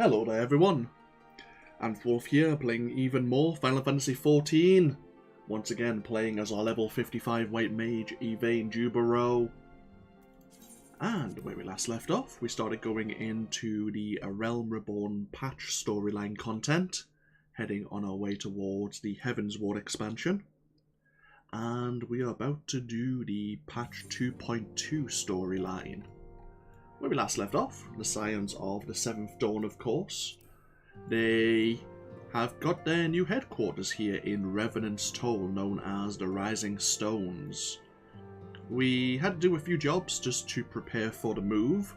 Hello there everyone, AnthWolf here, playing even more Final Fantasy XIV. Once again playing as our level 55 white mage, Evane Jouberault. And where we last left off, we started going into the A Realm Reborn patch storyline content, heading on our way towards the Heavensward expansion. And we are about to do the patch 2.2 storyline. Where we last left off, the Scions of the Seventh Dawn, of course. They have got their new headquarters here in Revenant's Toll, known as the Rising Stones. We had to do a few jobs just to prepare for the move,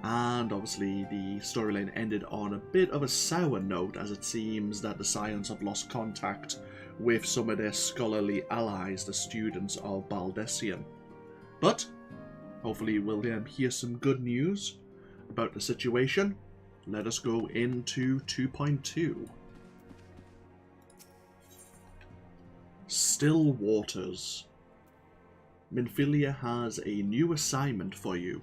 and obviously the storyline ended on a bit of a sour note, as it seems that the Scions have lost contact with some of their scholarly allies, the students of Baldessian. But hopefully we'll hear some good news about the situation. Let us go into 2.2. Still Waters. Minfilia has a new assignment for you.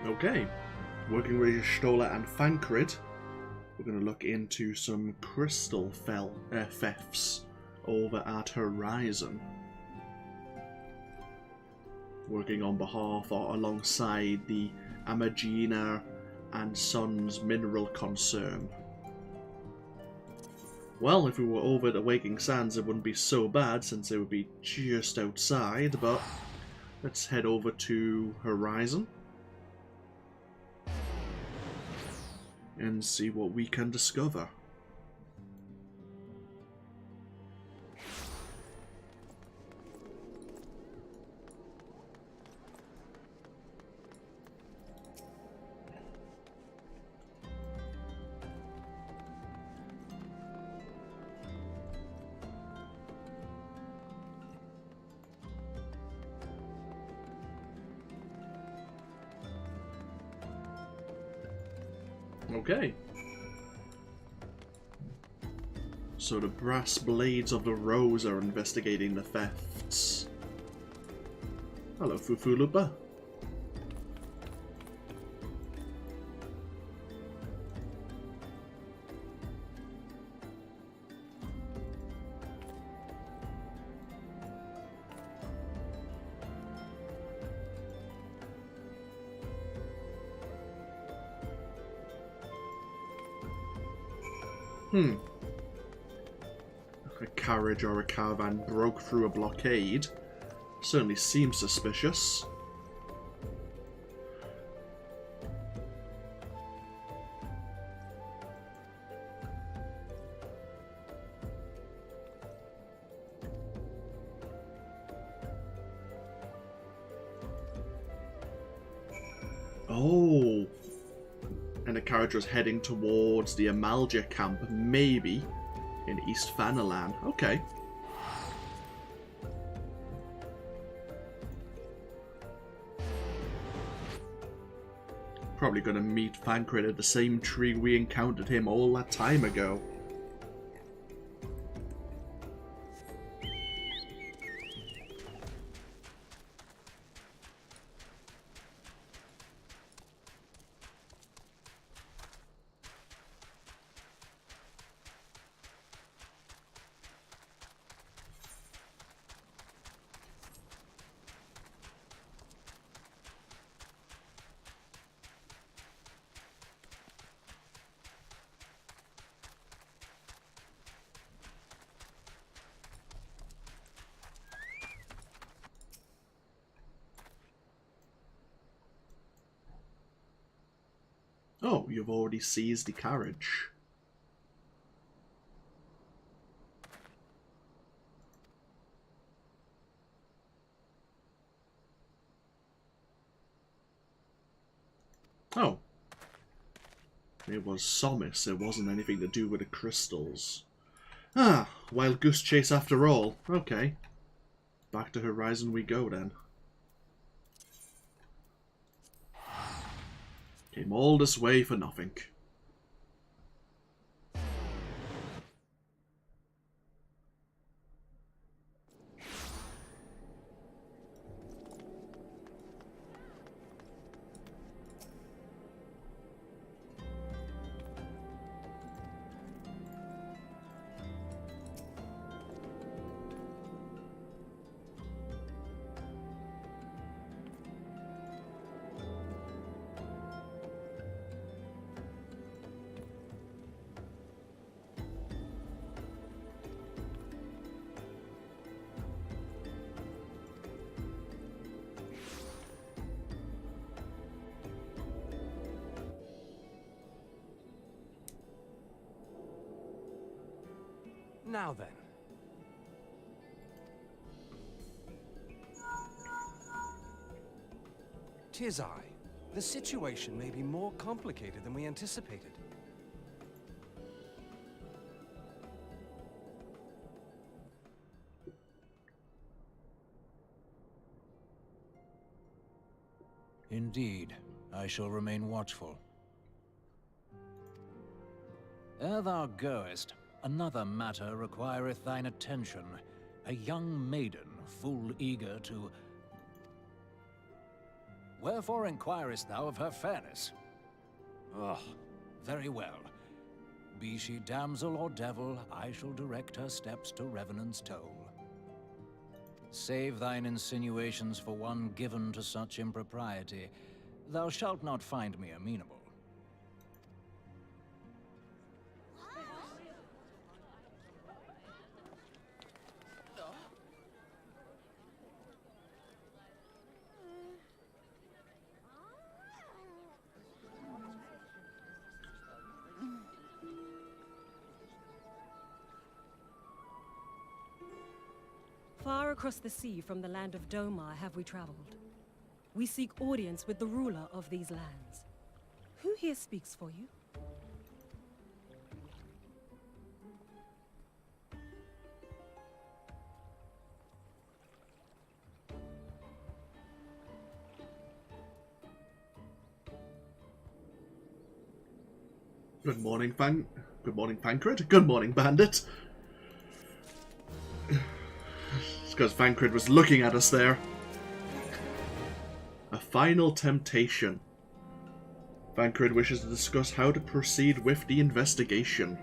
Okay, working with Stola and Thancred, we're going to look into some crystal thefts over at Horizon. Working on behalf or alongside the Amagina and Sons Mineral Concern. Well, if we were over at the Waking Sands it wouldn't be so bad since it would be just outside, but let's head over to Horizon and see what we can discover. Okay. So the Brass Blades of the Rose are investigating the thefts. Hello, Fufulupa. A carriage or a caravan broke through a blockade. Certainly seems suspicious. Oh! And the carriage was heading towards the Amalja camp, maybe in East Fanalan. Okay. Probably gonna meet Thancred at the same tree we encountered him all that time ago. Oh, you've already seized the carriage. Oh. It was Somis. It wasn't anything to do with the crystals. Ah, wild goose chase after all. Okay. Back to Horizon we go then. Came all this way for nothing. Now then. Tis I. The situation may be more complicated than we anticipated. Indeed, I shall remain watchful. Ere thou goest, another matter requireth thine attention. A young maiden, full eager to... Wherefore inquirest thou of her fairness? Oh, very well. Be she damsel or devil, I shall direct her steps to Revenant's toll. Save thine insinuations for one given to such impropriety. Thou shalt not find me amenable. Far across the sea from the land of Doman have we traveled. We seek audience with the ruler of these lands. Who here speaks for you? Good morning, Good morning, Pancred. Good morning, Bandit. It's because Pancred was looking at us there. A final temptation. Pancred wishes to discuss how to proceed with the investigation.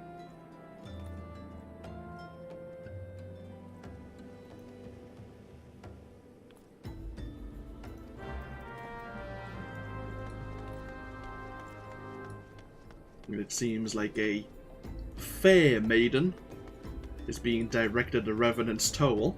It seems like a fair maiden is being directed to Revenant's toll.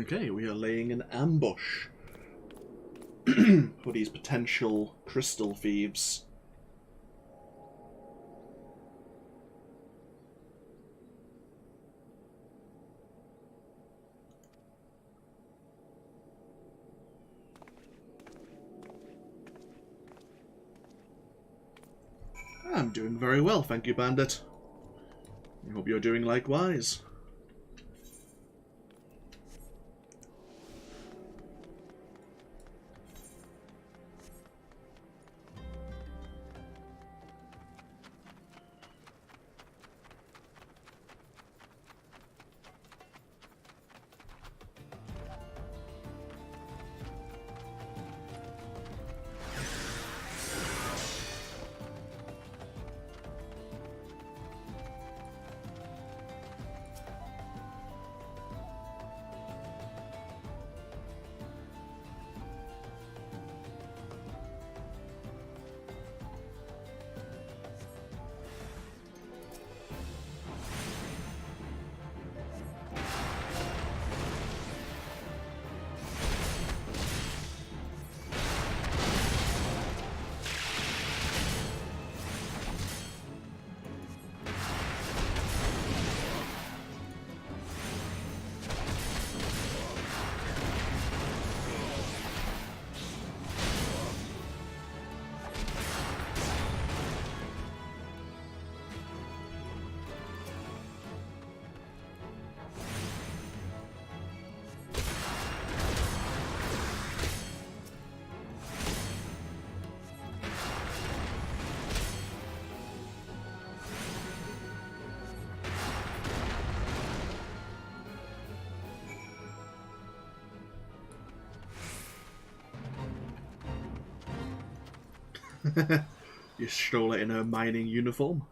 Okay, we are laying an ambush for these potential crystal thieves. I'm doing very well, thank you, Bandit. I hope you're doing likewise. You stole it in her mining uniform.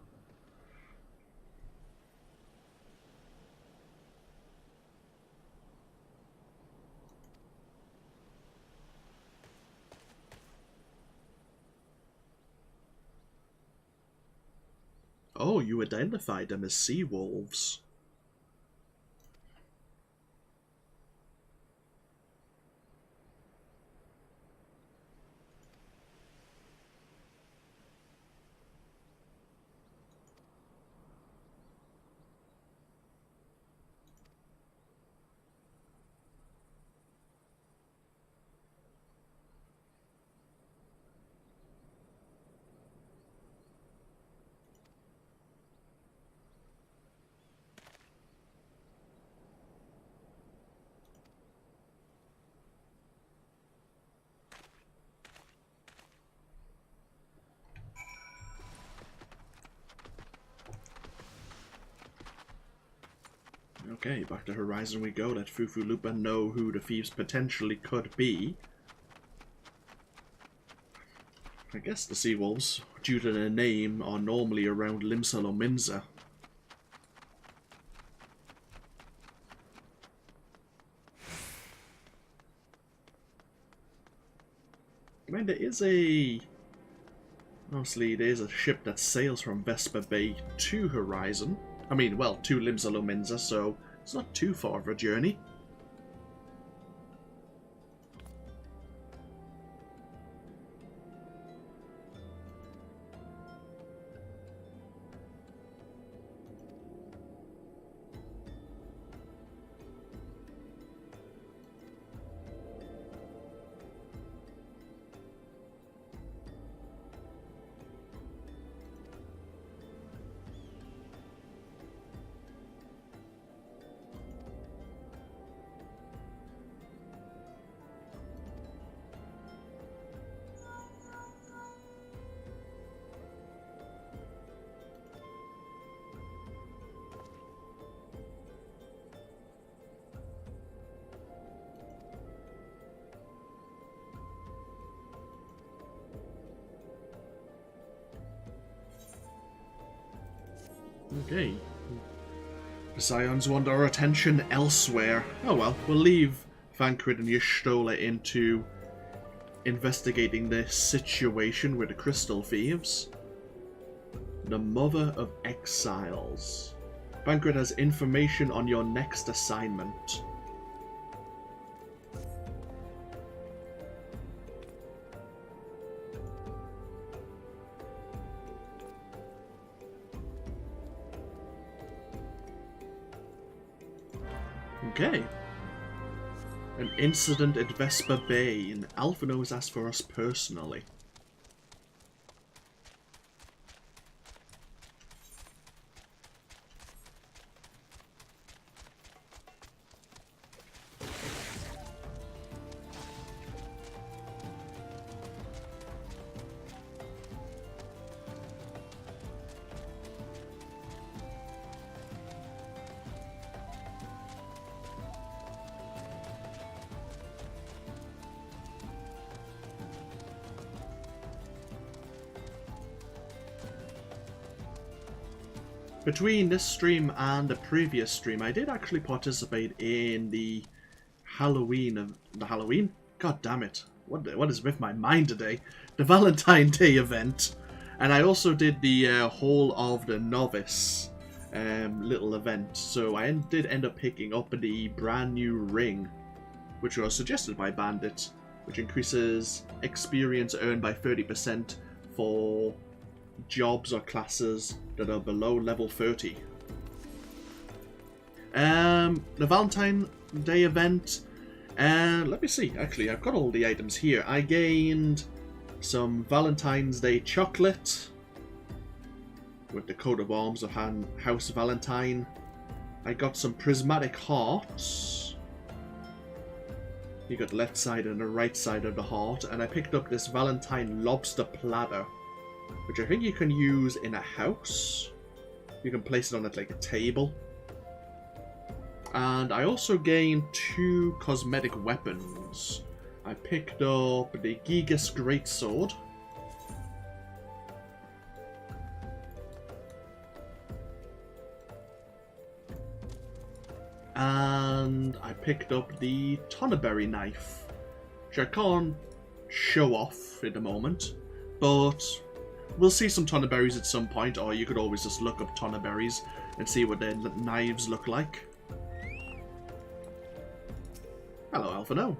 Oh, you identified them as sea wolves. Okay, back to Horizon we go. Let Fufu Lupa know who the thieves potentially could be. I guess the sea wolves, due to their name, are normally around Limsa or Minza. I mean, there is a... Mostly, there is a ship that sails from Vesper Bay to Horizon. I mean, well, to Limsa Minza, so it's not too far of a journey. Okay. The Scions want our attention elsewhere. Oh well, we'll leave Thancred and Y'shtola into investigating the situation with the Crystal Thieves. The Mother of Exiles. Thancred has information on your next assignment. Okay. An incident at Vesper Bay, and Alphino has asked for us personally. between this stream and the previous stream, I did actually participate in the Halloween. God damn it! What is with my mind today? The Valentine Day event, and I also did the Hall of the Novice little event. So I did end up picking up the brand new ring, which was suggested by Bandit, which increases experience earned by 30% for jobs or classes that are below level 30. The Valentine Day event, let me see, actually I've got all the items here. I gained some Valentine's Day chocolate with the coat of arms of House Valentine. I got some prismatic hearts. You got the left side and the right side of the heart, and I picked up this Valentine lobster platter, which I think you can use in a house. You can place it on like a table. And I also gained 2 cosmetic weapons. I picked up the Gigas Greatsword. And I picked up the Tonneberry knife, which I can't show off at the moment, but we'll see some Tonneberries at some point, or you could always just look up Tonneberries and see what their knives look like. Hello, Alphano.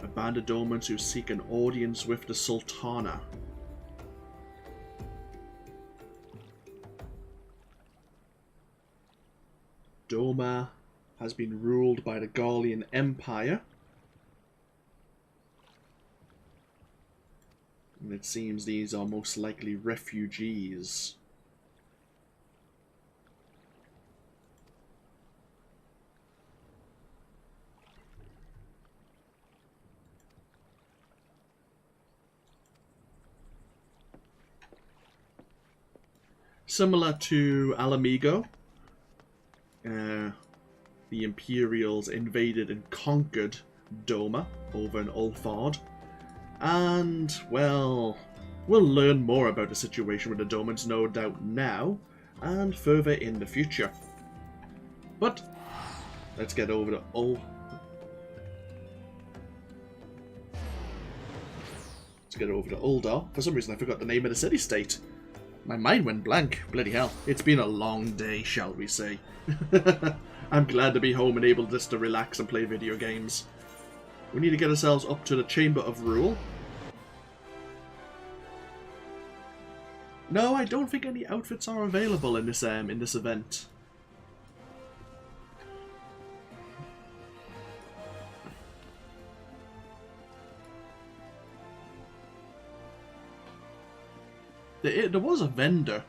A band of Domans who seek an audience with the Sultana. Doma has been ruled by the Garlean Empire, and it seems these are most likely refugees. Similar to Alamigo, the Imperials invaded and conquered Doma over in Ulfard. And, well, we'll learn more about the situation with the Domans, no doubt now, and further in the future. But, let's get over to Uldar. For some reason I forgot the name of the city-state. My mind went blank. Bloody hell. It's been a long day, shall we say. I'm glad to be home and able just to relax and play video games. We need to get ourselves up to the Chamber of Rule. No, I don't think any outfits are available in this event. There was a vendor.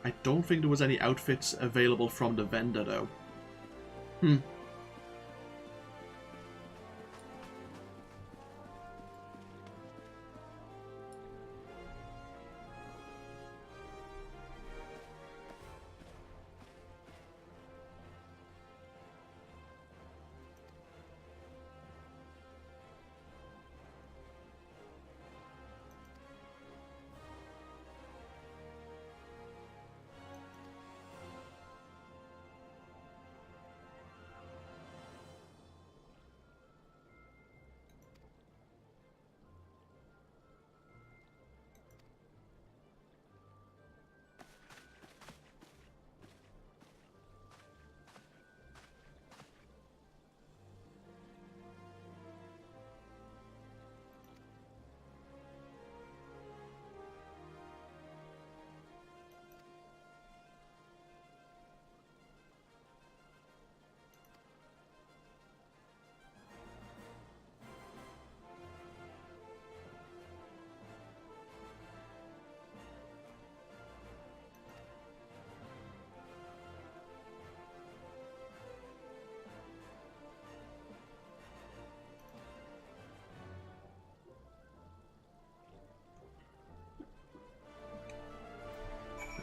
I don't think there was any outfits available from the vendor, though.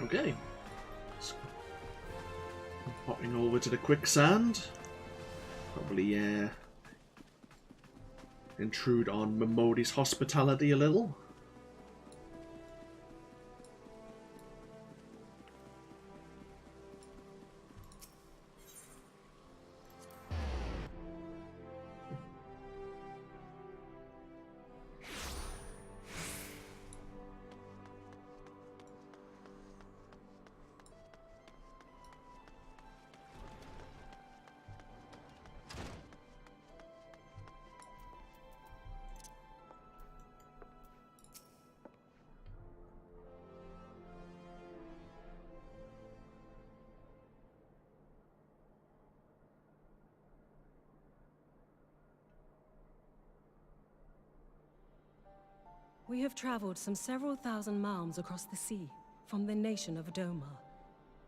Okay. Popping over to the quicksand. Probably intrude on Momodi's hospitality a little. We have traveled some several thousand miles across the sea, from the nation of Doman,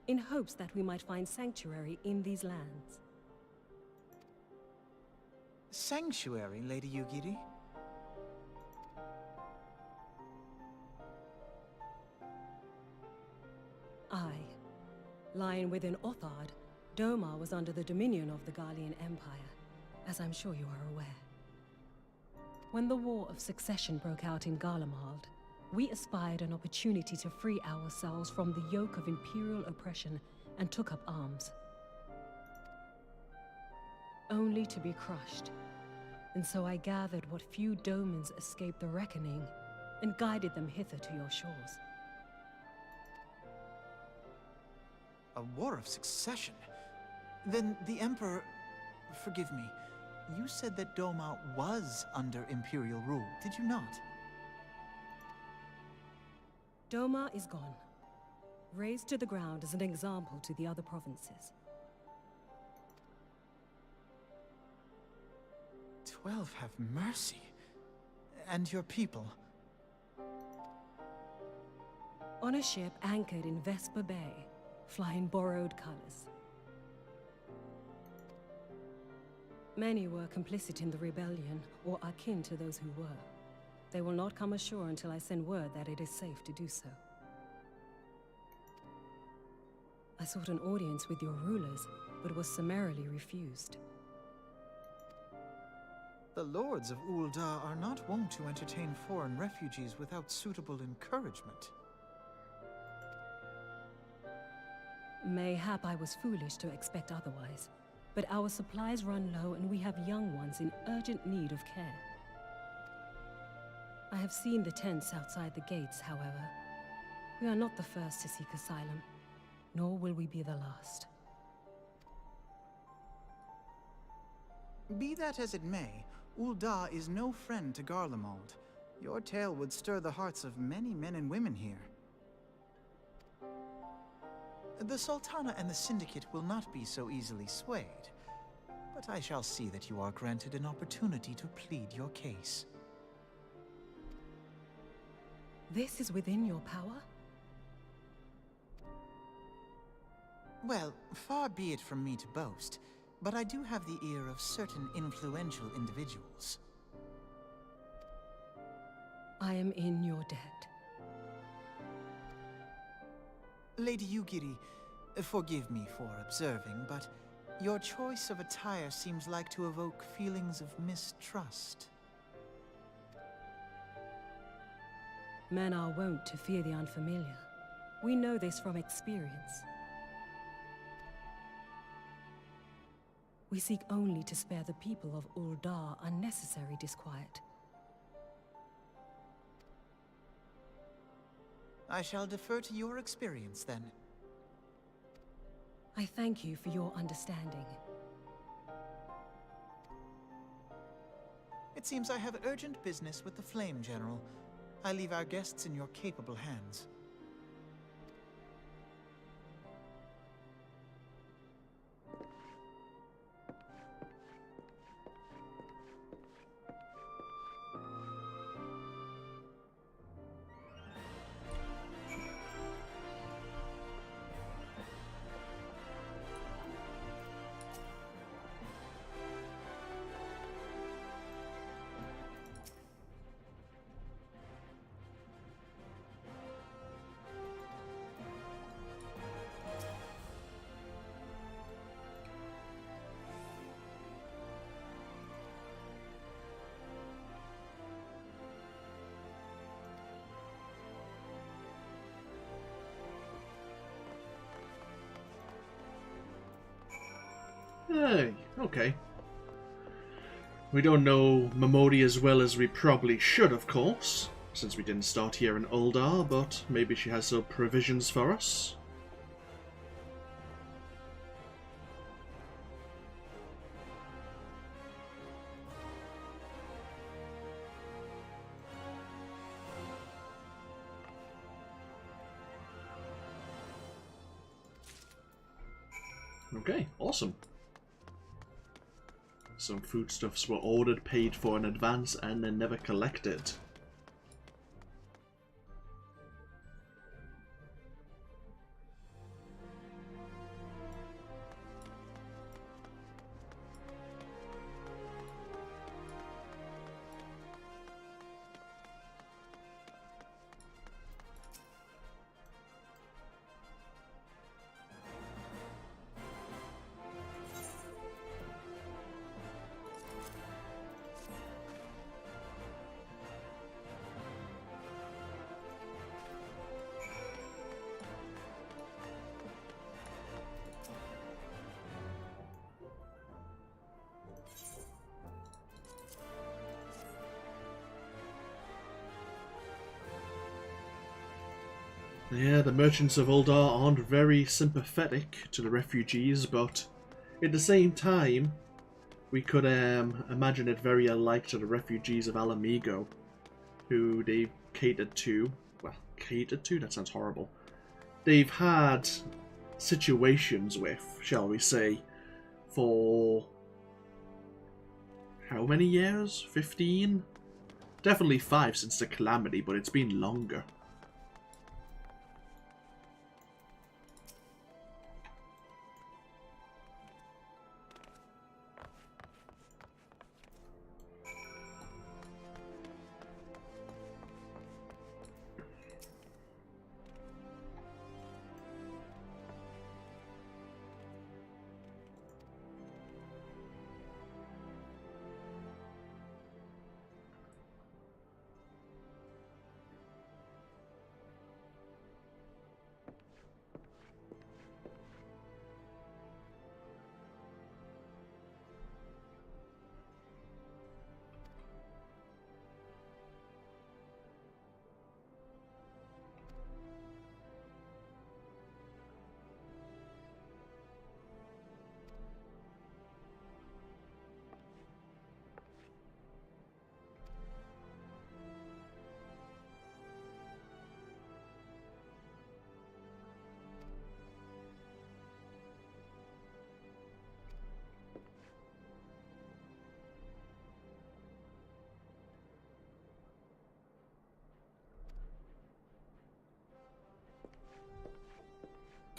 in hopes that we might find sanctuary in these lands. Sanctuary, Lady Yugiri? Aye. Lying within Othard, Doman was under the dominion of the Garlean Empire, as I'm sure you are aware. When the War of Succession broke out in Garlemald, we espied an opportunity to free ourselves from the yoke of imperial oppression and took up arms. Only to be crushed. And so I gathered what few Domans escaped the reckoning and guided them hither to your shores. A war of succession? Then the Emperor... Forgive me. You said that Doman was under Imperial rule, did you not? Doman is gone. Razed to the ground as an example to the other provinces. 12 have mercy. And your people? On a ship anchored in Vesper Bay, flying borrowed colors. Many were complicit in the rebellion, or akin to those who were. They will not come ashore until I send word that it is safe to do so. I sought an audience with your rulers, but was summarily refused. The lords of Ul'dah are not wont to entertain foreign refugees without suitable encouragement. Mayhap I was foolish to expect otherwise, but our supplies run low and we have young ones in urgent need of care. I have seen the tents outside the gates, however. We are not the first to seek asylum, nor will we be the last. Be that as it may, Ul'dah is no friend to Garlemald. Your tale would stir the hearts of many men and women here. The Sultana and the Syndicate will not be so easily swayed, but I shall see that you are granted an opportunity to plead your case. This is within your power? Well, far be it from me to boast, but I do have the ear of certain influential individuals. I am in your debt. Lady Yugiri, forgive me for observing, but your choice of attire seems like to evoke feelings of mistrust. Men are wont to fear the unfamiliar. We know this from experience. We seek only to spare the people of Ul'dah unnecessary disquiet. I shall defer to your experience, then. I thank you for your understanding. It seems I have urgent business with the Flame General. I leave our guests in your capable hands. Hey, okay. We don't know Momodi as well as we probably should, of course, since we didn't start here in Ul'dah, but maybe she has some provisions for us. Okay, awesome. Some foodstuffs were ordered, paid for in advance, and then never collected. Yeah, the merchants of Uldar aren't very sympathetic to the refugees, but at the same time, we could imagine it very alike to the refugees of Alamigo, who they've catered to. Well, catered to? That sounds horrible. They've had situations with, shall we say, for how many years? 15? Definitely 5 since the Calamity, but it's been longer.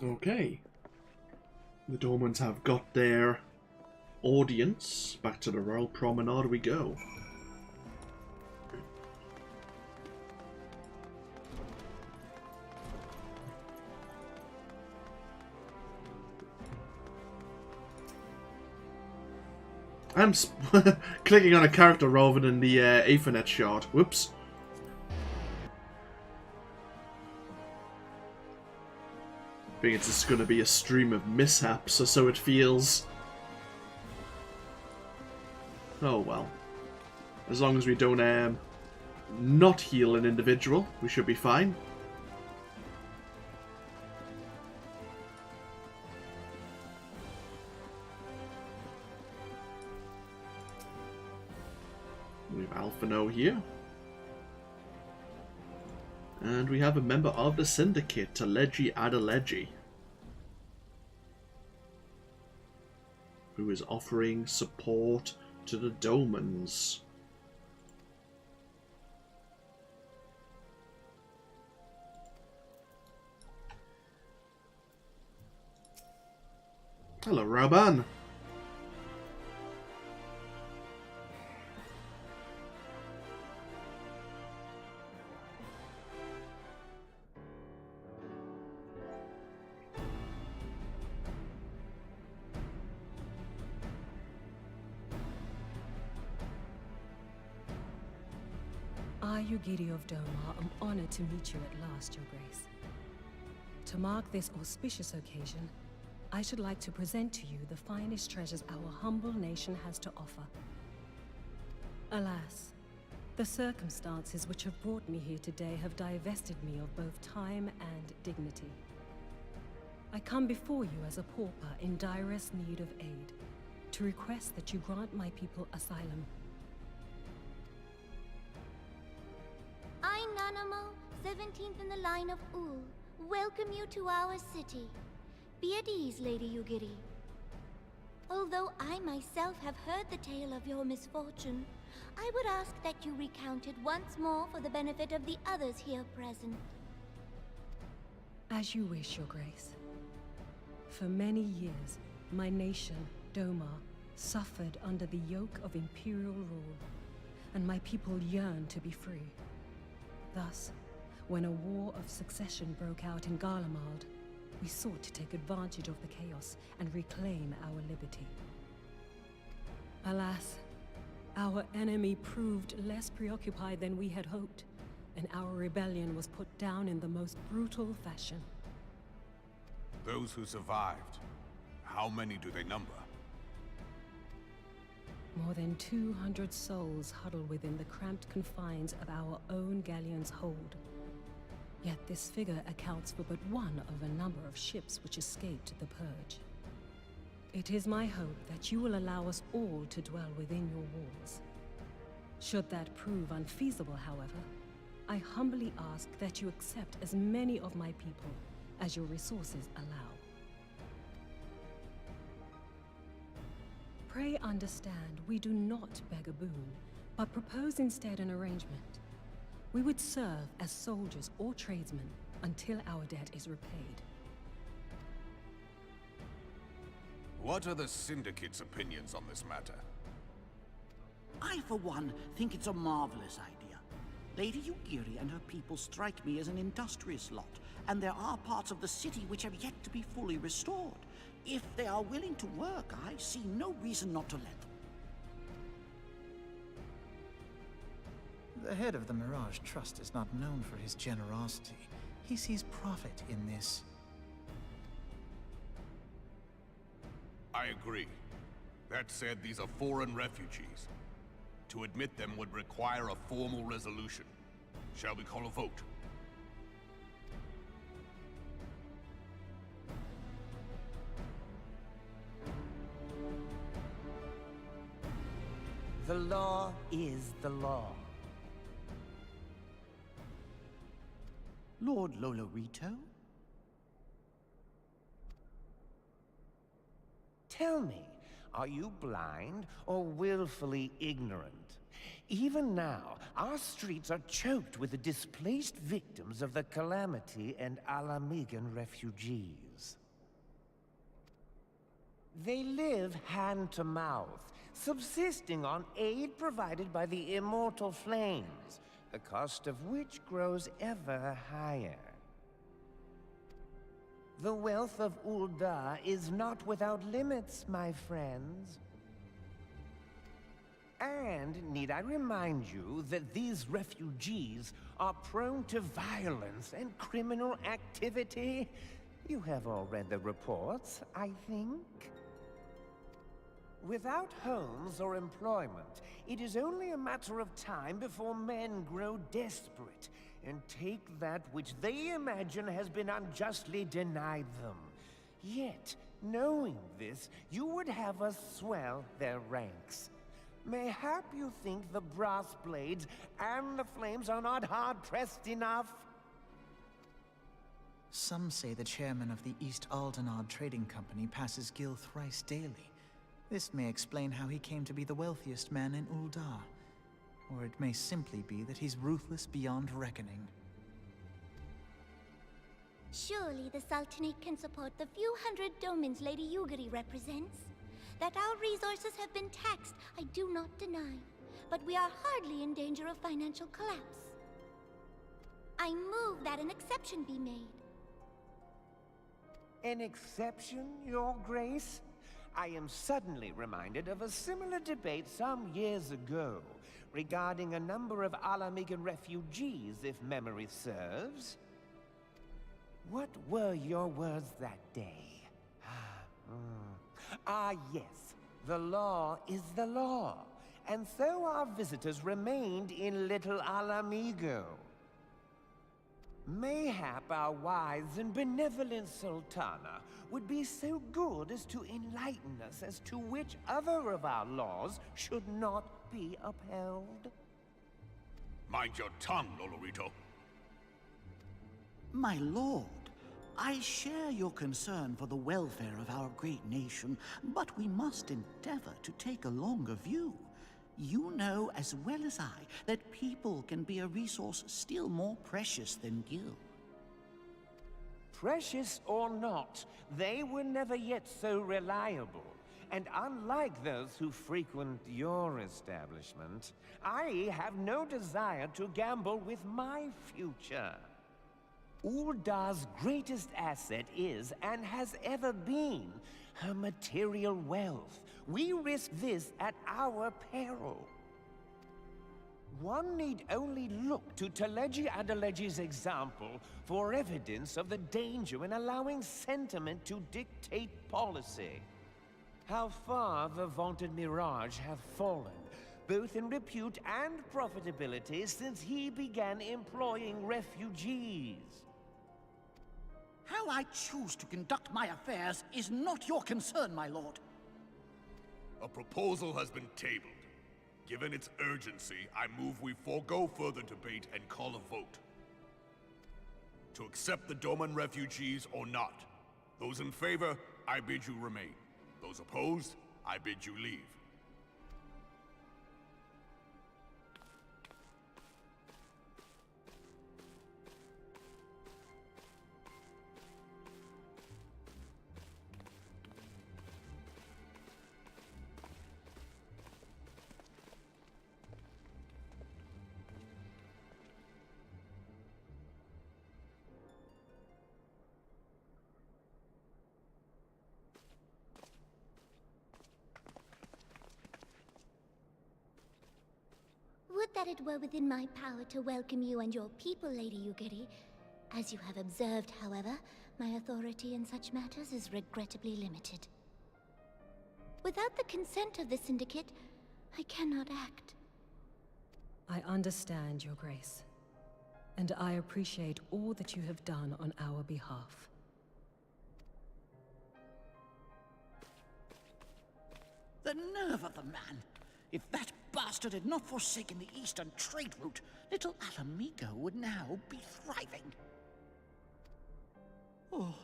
Okay. The Domans have got their audience. Back to the Royal Promenade we go. I'm clicking on a character rather than the Ethernet shard. Whoops. I think it's just going to be a stream of mishaps, or so it feels. Oh well. As long as we don't not heal an individual, we should be fine. We have Alphino here. And we have a member of the Syndicate, Taleji Adeleji, who is offering support to the Domans. Hello, Raban. I, Ugiri of Doma, am honored to meet you at last, Your Grace. To mark this auspicious occasion, I should like to present to you the finest treasures our humble nation has to offer. Alas, the circumstances which have brought me here today have divested me of both time and dignity. I come before you as a pauper in direst need of aid, to request that you grant my people asylum. I, Nanamo, 17th in the line of Ul, welcome you to our city. Be at ease, Lady Ugiri. Although I myself have heard the tale of your misfortune, I would ask that you recount it once more for the benefit of the others here present. As you wish, Your Grace. For many years, my nation, Doma, suffered under the yoke of Imperial rule, and my people yearned to be free. Thus, when a war of succession broke out in Garlemald, we sought to take advantage of the chaos and reclaim our liberty. Alas, our enemy proved less preoccupied than we had hoped, and our rebellion was put down in the most brutal fashion. Those who survived, how many do they number? More than 200 souls huddle within the cramped confines of our own galleon's hold. Yet this figure accounts for but one of a number of ships which escaped the Purge. It is my hope that you will allow us all to dwell within your walls. Should that prove unfeasible, however, I humbly ask that you accept as many of my people as your resources allow. Pray understand, we do not beg a boon, but propose instead an arrangement. We would serve as soldiers or tradesmen until our debt is repaid. What are the Syndicate's opinions on this matter? I, for one, think it's a marvelous idea. Lady Yugiri and her people strike me as an industrious lot, and there are parts of the city which have yet to be fully restored. If they are willing to work, I see no reason not to let them. The head of the Mirage Trust is not known for his generosity. He sees profit in this. I agree. That said, these are foreign refugees. To admit them would require a formal resolution. Shall we call a vote? The law is the law. Lord Whorleater? Tell me, are you blind or willfully ignorant? Even now, our streets are choked with the displaced victims of the Calamity and Alamigan refugees. They live hand to mouth, subsisting on aid provided by the immortal flames, the cost of which grows ever higher. The wealth of Ul'dah is not without limits, my friends. And need I remind you that these refugees are prone to violence and criminal activity? You have all read the reports, I think. Without homes or employment, it is only a matter of time before men grow desperate and take that which they imagine has been unjustly denied them. Yet, knowing this, you would have us swell their ranks. Mayhap you think the brass blades and the flames are not hard-pressed enough? Some say the chairman of the East Aldenard Trading Company passes Gil thrice daily. This may explain how he came to be the wealthiest man in Ul'dah. Or it may simply be that he's ruthless beyond reckoning. Surely the Sultanate can support the few hundred domans Lady Yugiri represents. That our resources have been taxed, I do not deny. But we are hardly in danger of financial collapse. I move that an exception be made. An exception, Your Grace? I am suddenly reminded of a similar debate some years ago regarding a number of Alamigan refugees, if memory serves. What were your words that day? Yes. The law is the law. And so our visitors remained in Little Alamigo. Mayhap our wise and benevolent Sultana would be so good as to enlighten us as to which other of our laws should not be upheld. Mind your tongue, Whorleater. My lord, I share your concern for the welfare of our great nation, but we must endeavor to take a longer view. You know as well as I that people can be a resource still more precious than Gil. Precious or not, they were never yet so reliable. And unlike those who frequent your establishment, I have no desire to gamble with my future. Ul'dah's greatest asset is, and has ever been, her material wealth. We risk this at our peril. One need only look to Teleji Adeleji's example for evidence of the danger in allowing sentiment to dictate policy. How far the vaunted Mirage have fallen, both in repute and profitability since he began employing refugees. How I choose to conduct my affairs is not your concern, my lord. A proposal has been tabled. Given its urgency, I move we forego further debate and call a vote. To accept the Doman refugees or not. Those in favor, I bid you remain. Those opposed, I bid you leave. Would that it were within my power to welcome you and your people, Lady Yugiri. As you have observed, however, my authority in such matters is regrettably limited. Without the consent of the Syndicate, I cannot act. I understand, Your Grace, and I appreciate all that you have done on our behalf. The nerve of the man! If that bastard had not forsaken the eastern trade route, little Alamigo would now be thriving. Oh,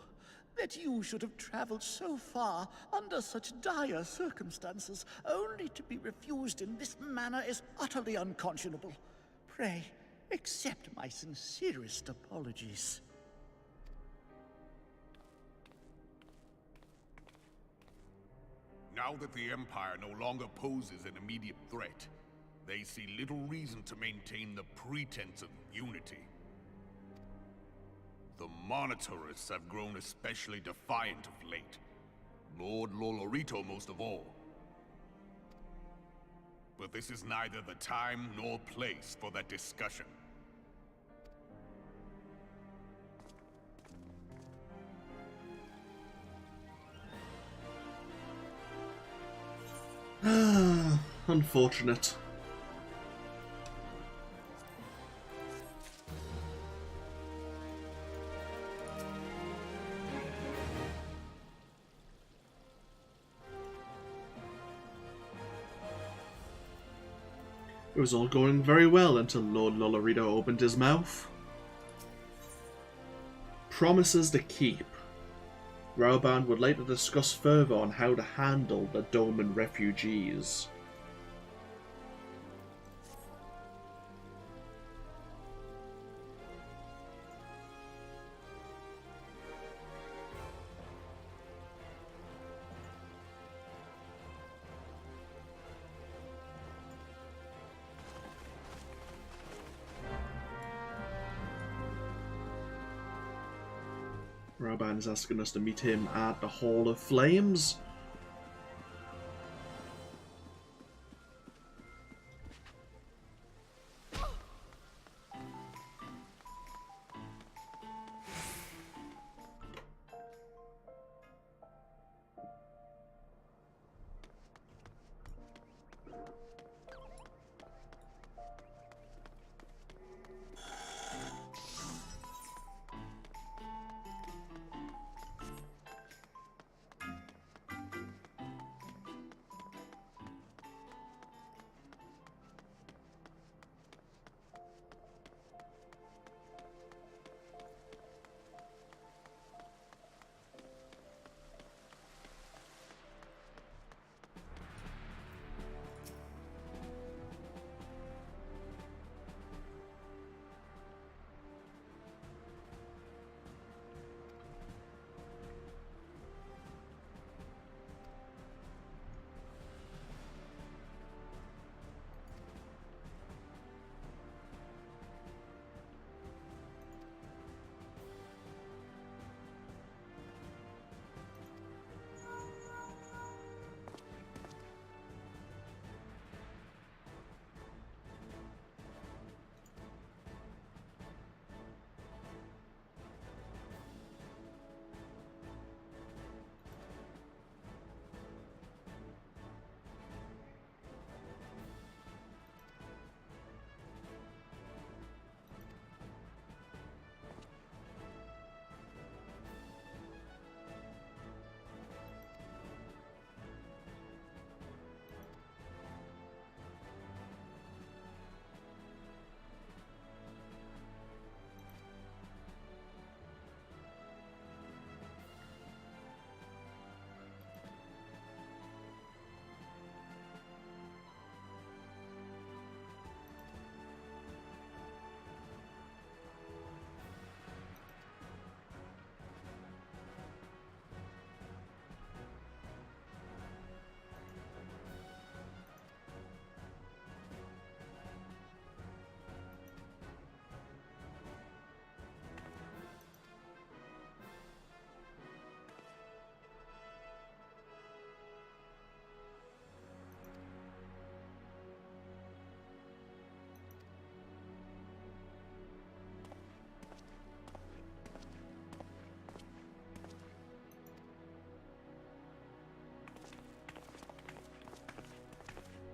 that you should have traveled so far under such dire circumstances, only to be refused in this manner is utterly unconscionable. Pray, accept my sincerest apologies. Now that the Empire no longer poses an immediate threat, they see little reason to maintain the pretense of unity. The Monitorists have grown especially defiant of late. Lord Whorleater most of all. But this is neither the time nor place for that discussion. Unfortunate. It was all going very well until Lord Whorleater opened his mouth. Promises to keep. Raoban would later discuss further on how to handle the Doman refugees. Raoban is asking us to meet him at the Hall of Flames.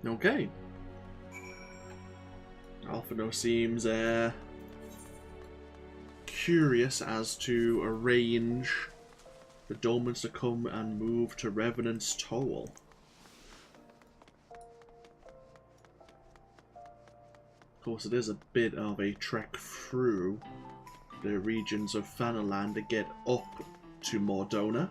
Okay. Alphino seems curious as to arrange the Domans to come and move to Revenant's Toll. Of course, it is a bit of a trek through the regions of Fanaland to get up to Mordona.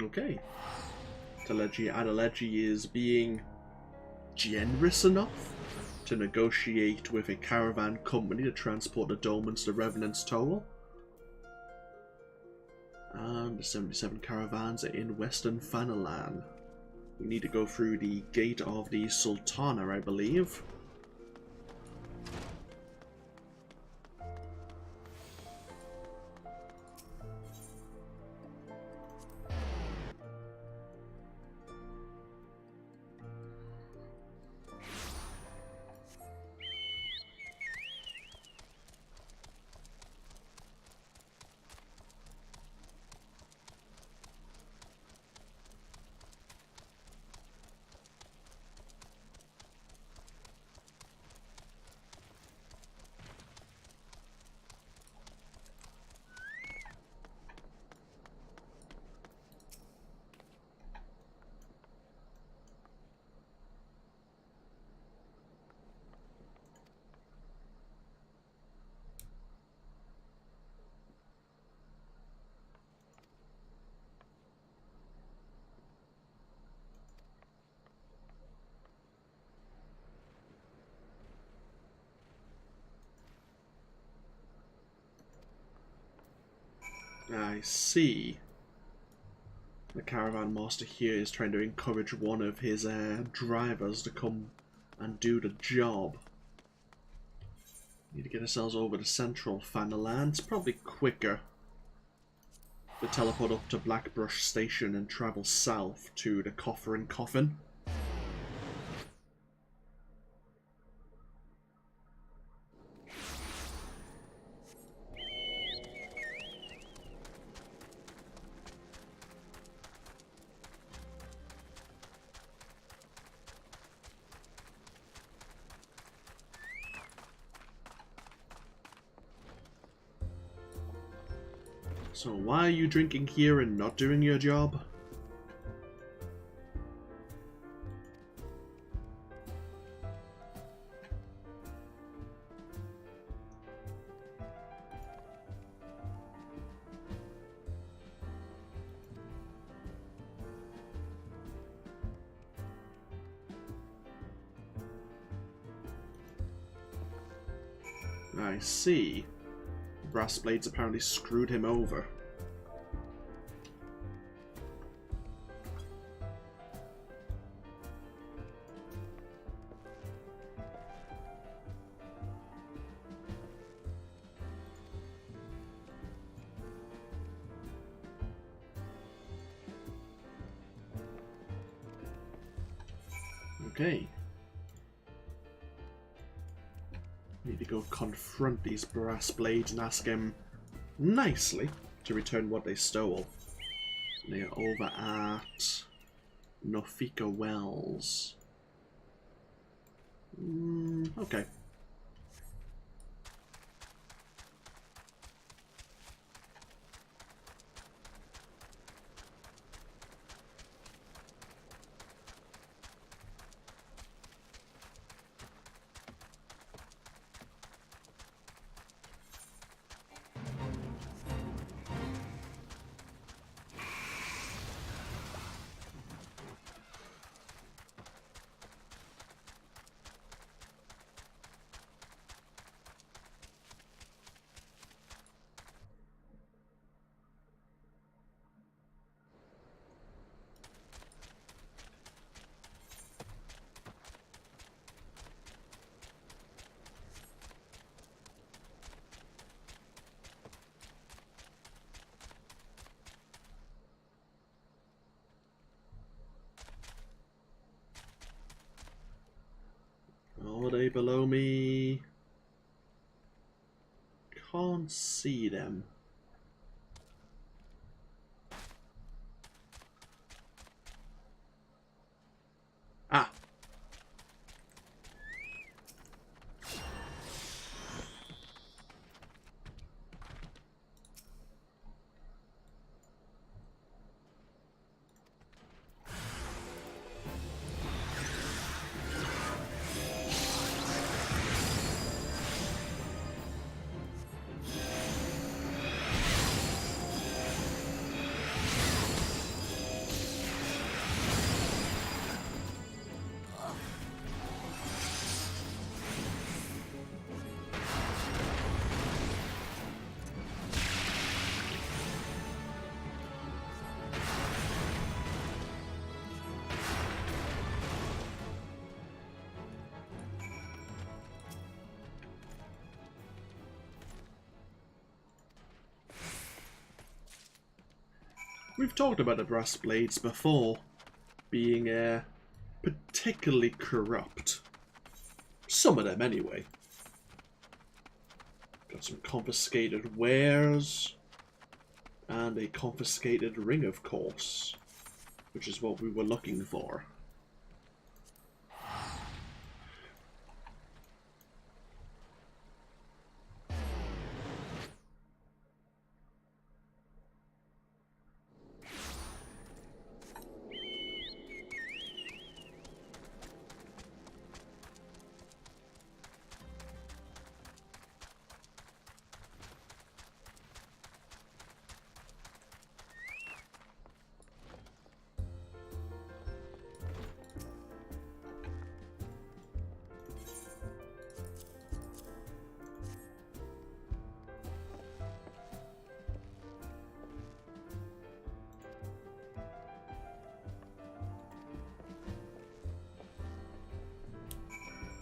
Okay. Adeleji is being generous enough to negotiate with a caravan company to transport the Domans to Revenant's Toll. And the 77 caravans are in Western Fanalan. We need to go through the gate of the Sultana, I believe. I see. The caravan master here is trying to encourage one of his drivers to come and do the job. Need to get ourselves over to Central Fanaland. It's probably quicker to teleport up to Blackbrush Station and travel south to the Coffer and Coffin. So why are you drinking here and not doing your job? I see. Brass Blades apparently screwed him over. Okay. Need to go confront these brass blades and ask him nicely to return what they stole. They are over at Nofika Wells. Okay. Are they below me? Can't see them. Ah! We've talked about the brass blades before being particularly corrupt. Some of them, anyway. Got some confiscated wares and a confiscated ring, of course, which is what we were looking for.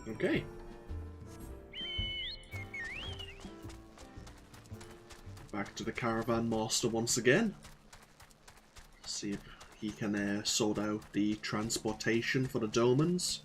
Okay. Back to the caravan master once again. See if he can sort out the transportation for the Domans.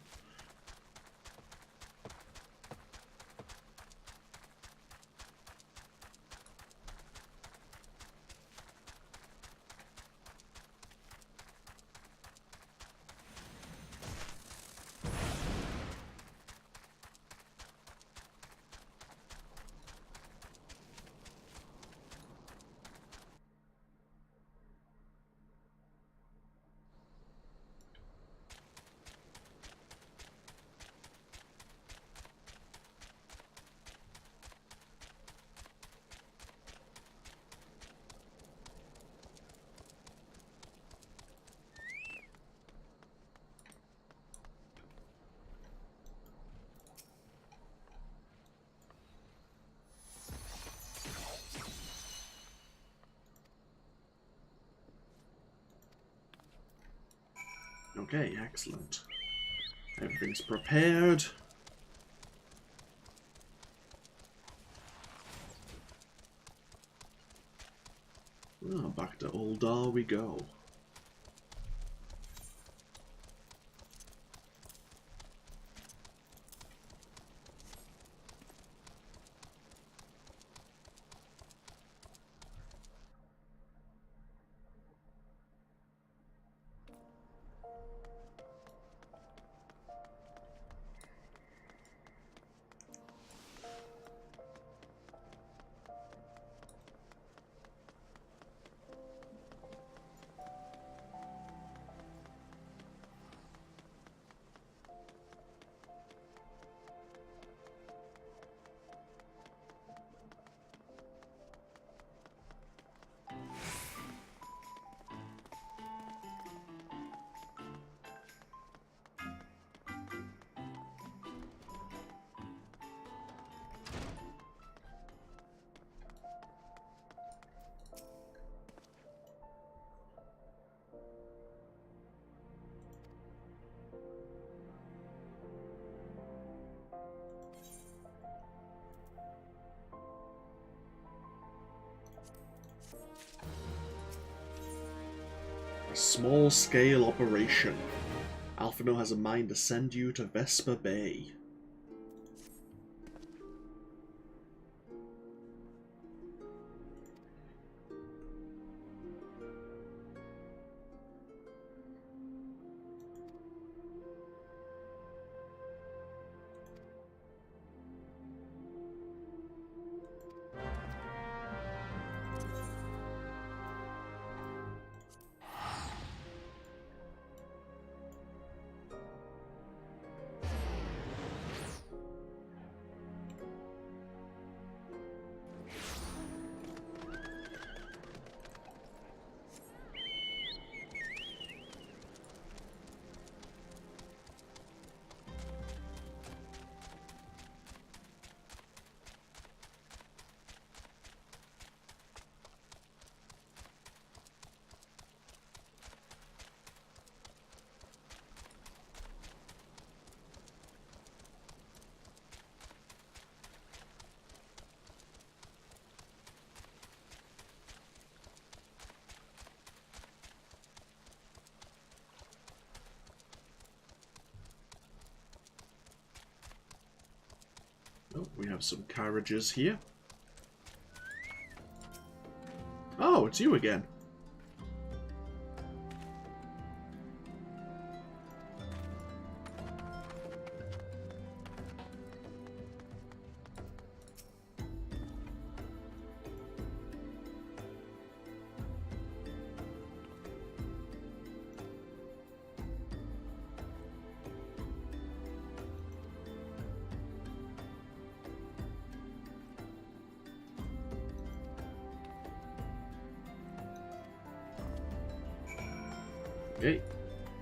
Okay, excellent. Everything's prepared. Oh, back to Ul'dah we go. A small-scale operation. Alphino has a mind to send you to Vesper Bay. Oh, we have some carriages here. Oh, it's you again. Okay,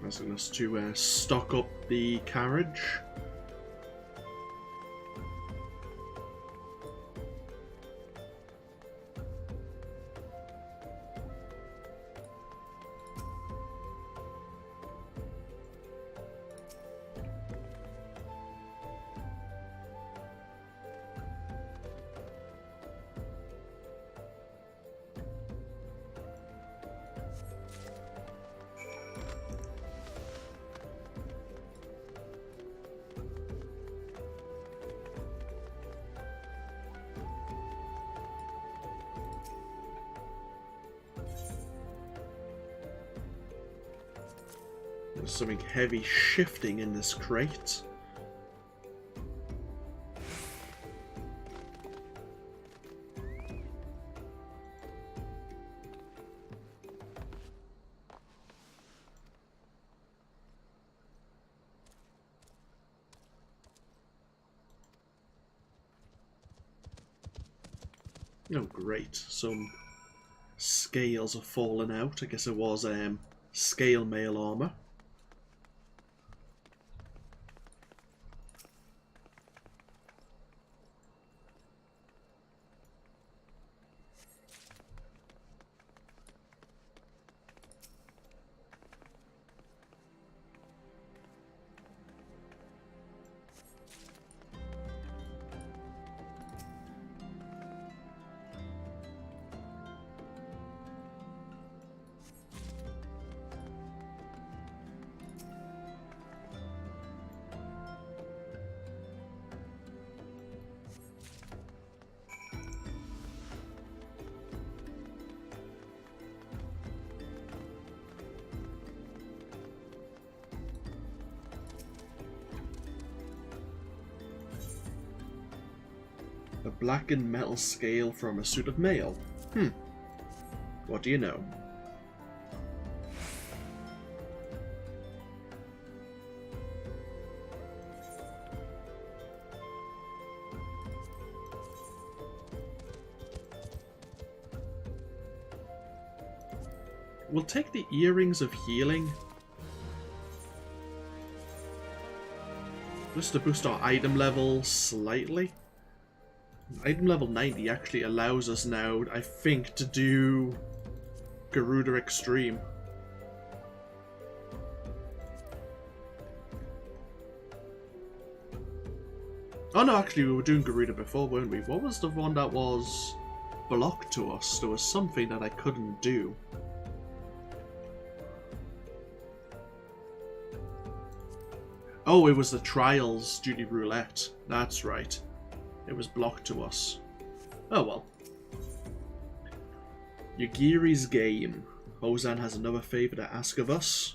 asking us to stock up the carriage. There's something heavy shifting in this crate. Oh great, some scales have fallen out. I guess it was scale mail armor. A blackened metal scale from a suit of mail. What do you know? We'll take the earrings of healing. Just to boost our item level slightly. Item level 90 actually allows us now, I think, to do Garuda Extreme. Oh no, actually we were doing Garuda before, weren't we? What was the one that was blocked to us. There was something that I couldn't do. Oh, it was the Trials Duty Roulette. That's right. It was blocked to us. Oh well. Yugiri's game. Ozan has another favour to ask of us.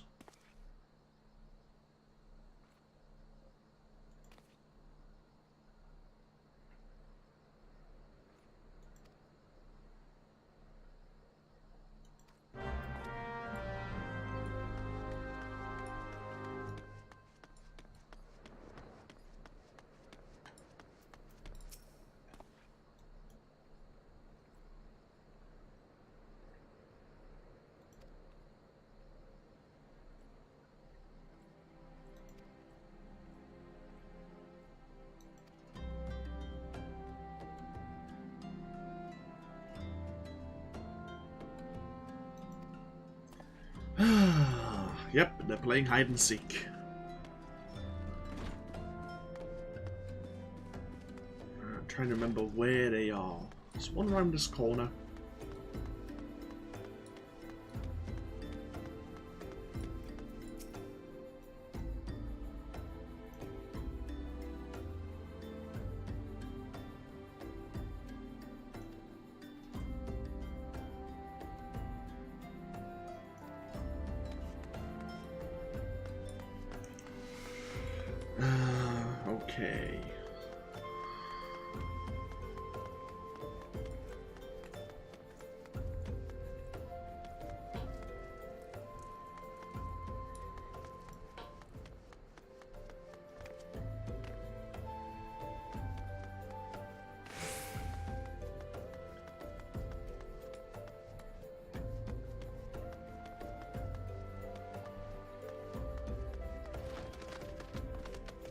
Yep, they're playing hide and seek. I'm trying to remember where they are. There's one around this corner. Okay.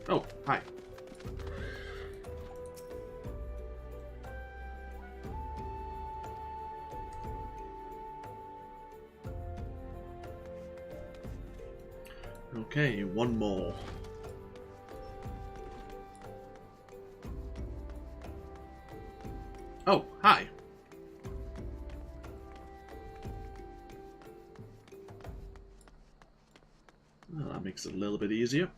Oh, hi. Okay, one more. Oh, hi. Well, that makes it a little bit easier.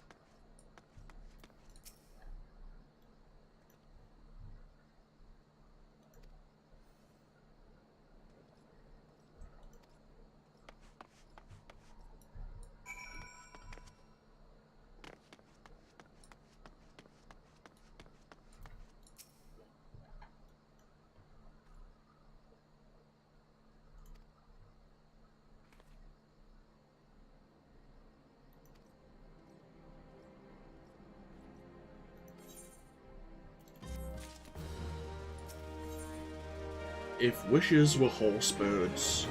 If wishes were horse birds,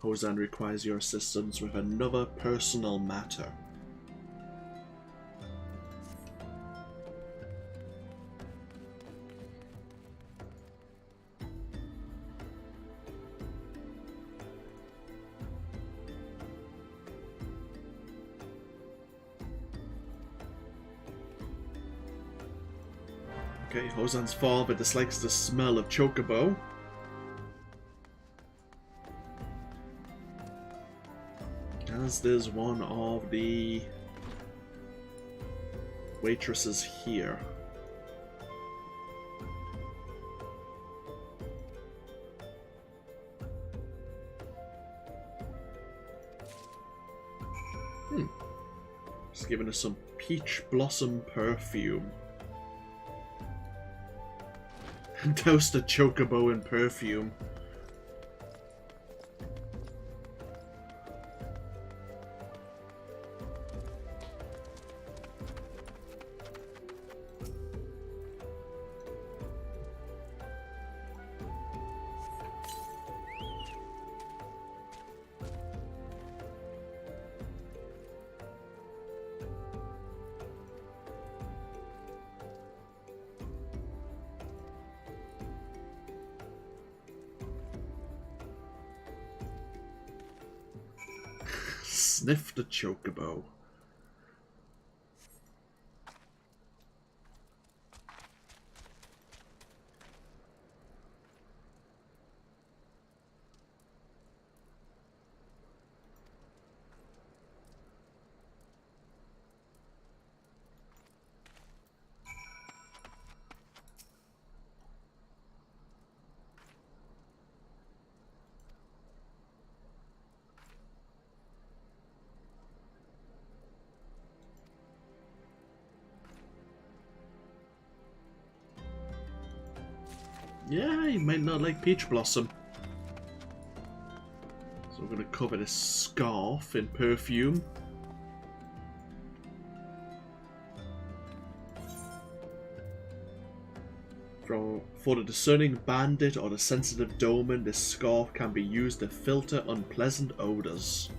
Ozan requires your assistance with another personal matter. Okay, Ozan's father dislikes the smell of chocobo. As there's one of the waitresses here. Just giving us some peach blossom perfume. Doused a chocobo in perfume. Sniff the chocobo. Yeah, you might not like Peach Blossom. So we're going to cover this scarf in perfume. For the discerning bandit or the sensitive Doman, this scarf can be used to filter unpleasant odors.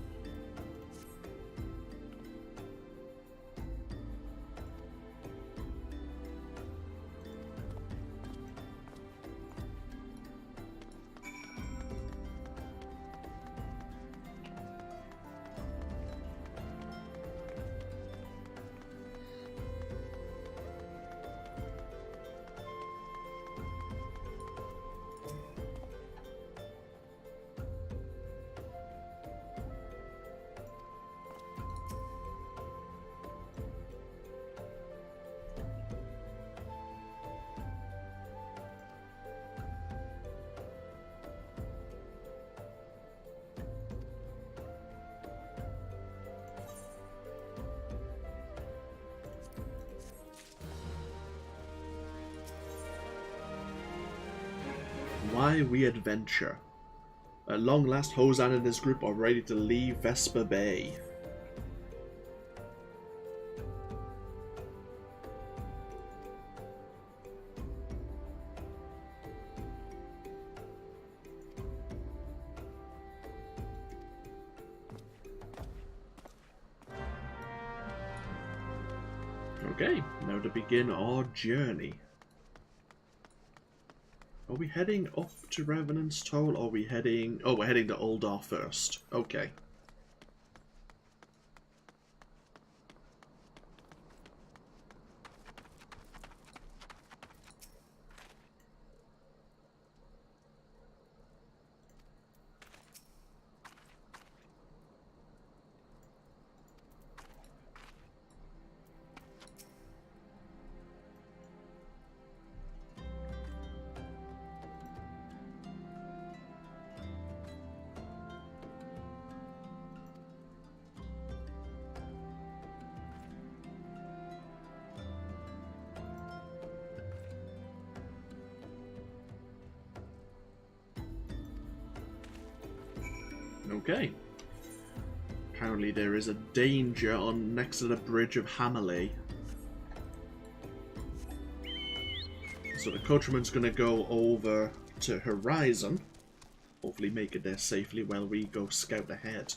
Why we adventure. At long last, Hosan and his group are ready to leave Vesper Bay. Okay, now to begin our journey. Are we heading up to Revenant's Toll, or are we heading... Oh, we're heading to Uldar first. Okay. Okay. Apparently there is a danger on next to the bridge of Hammerley. So the coachman's going to go over to Horizon. Hopefully make it there safely while we go scout ahead.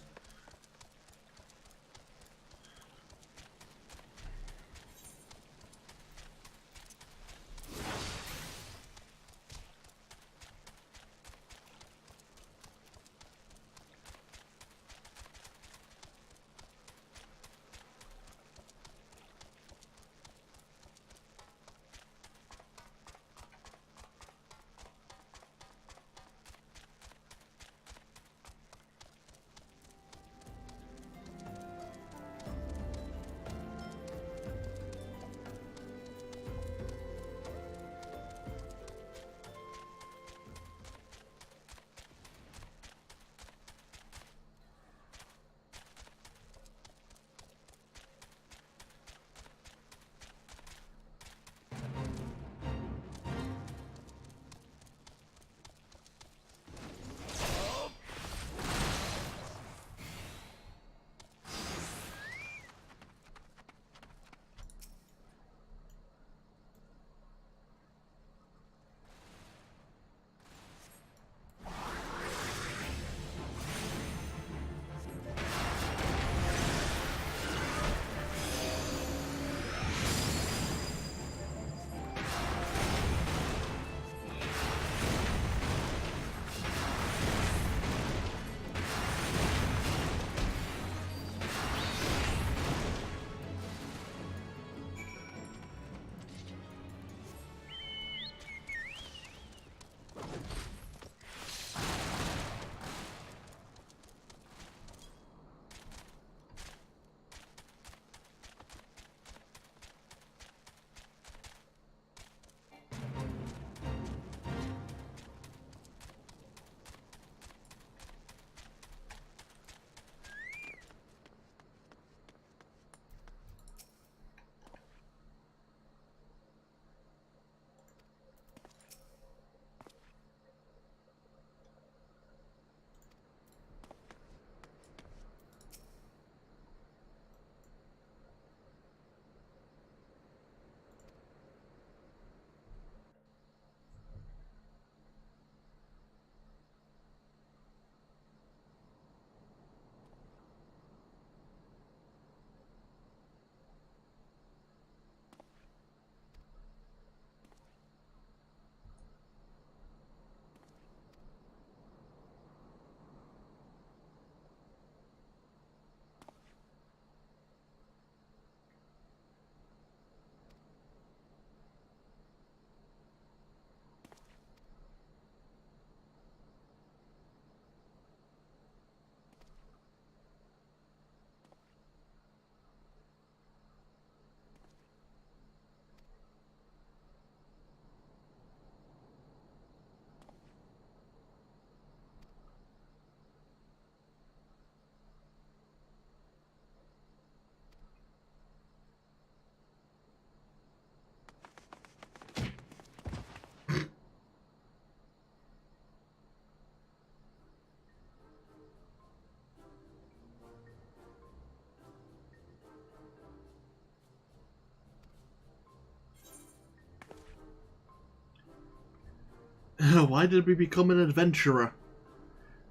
Why did we become an adventurer?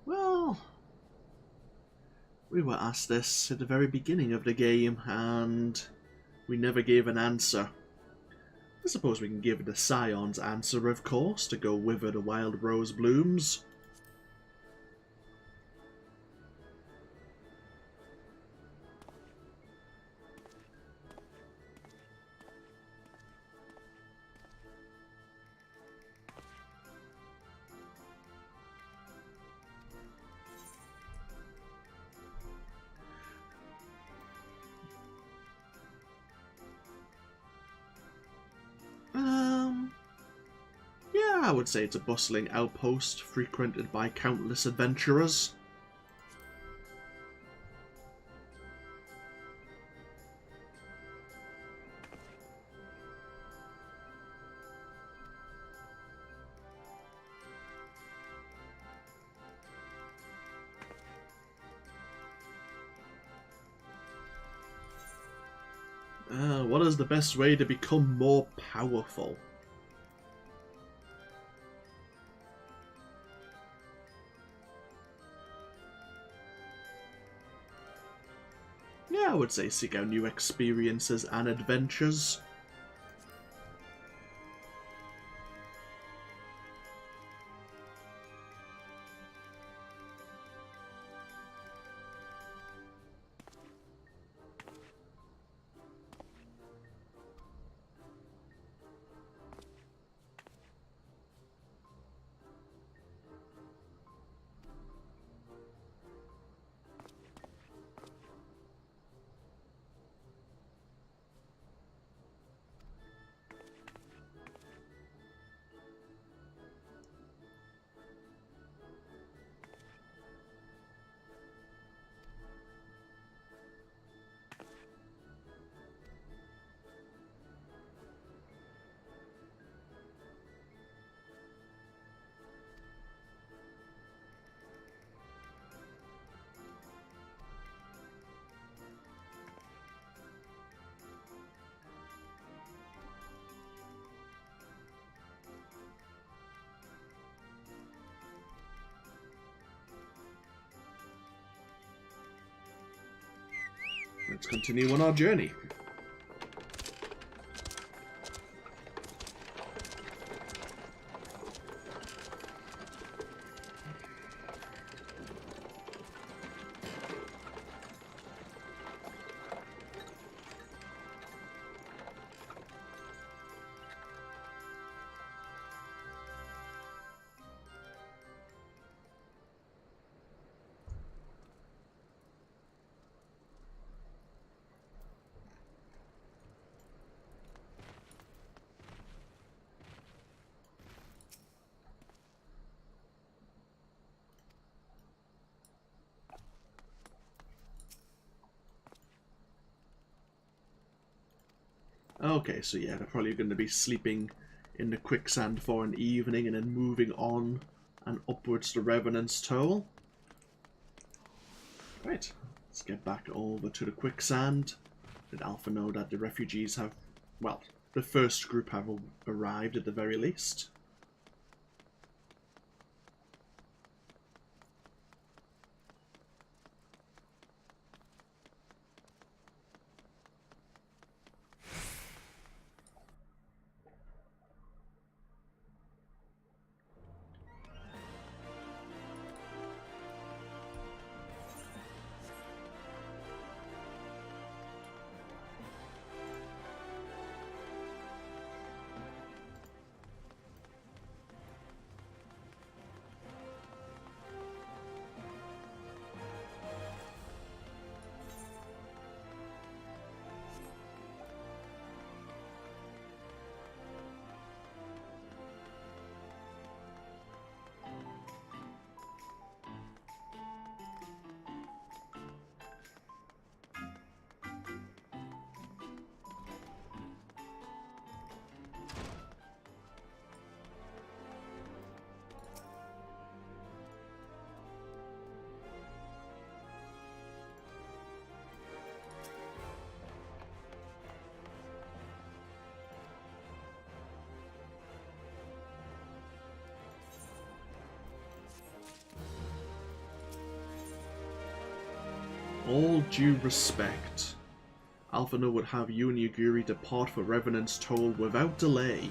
Well, we were asked this at the very beginning of the game, and we never gave an answer. I suppose we can give the Scion's answer, of course, to go wither the wild rose blooms. Yeah, I would say it's a bustling outpost frequented by countless adventurers. What is the best way to become more powerful? Yeah, I would say seek out new experiences and adventures. Let's continue on our journey. Okay, so yeah, they're probably going to be sleeping in the quicksand for an evening and then moving on and upwards to Revenant's Toll. Right, let's get back over to the quicksand. Did Alpha know that the refugees have, well, the first group have arrived at the very least? all due respect, Alphinaud would have you and Yugiri depart for Revenant's Toll without delay.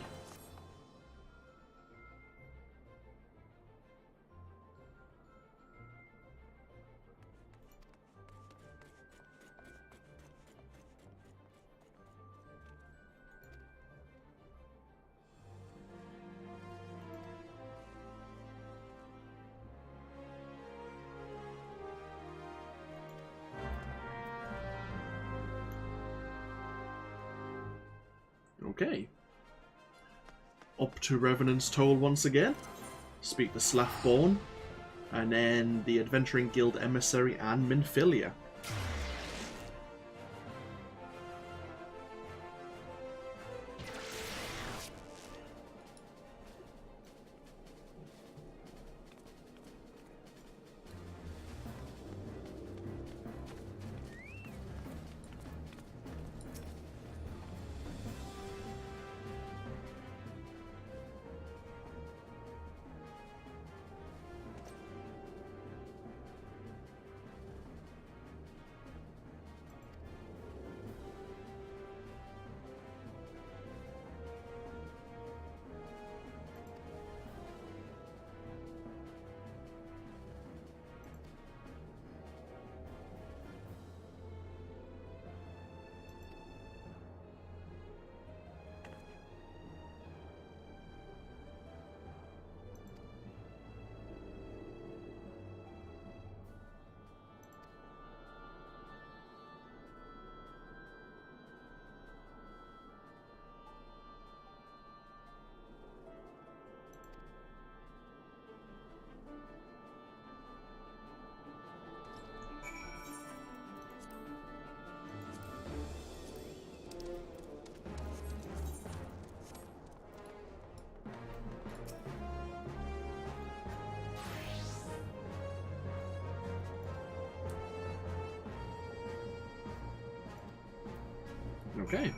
Okay. Up to Revenant's Toll once again. Speak the Slathborn. And then the Adventuring Guild Emissary and Minfilia. Okay.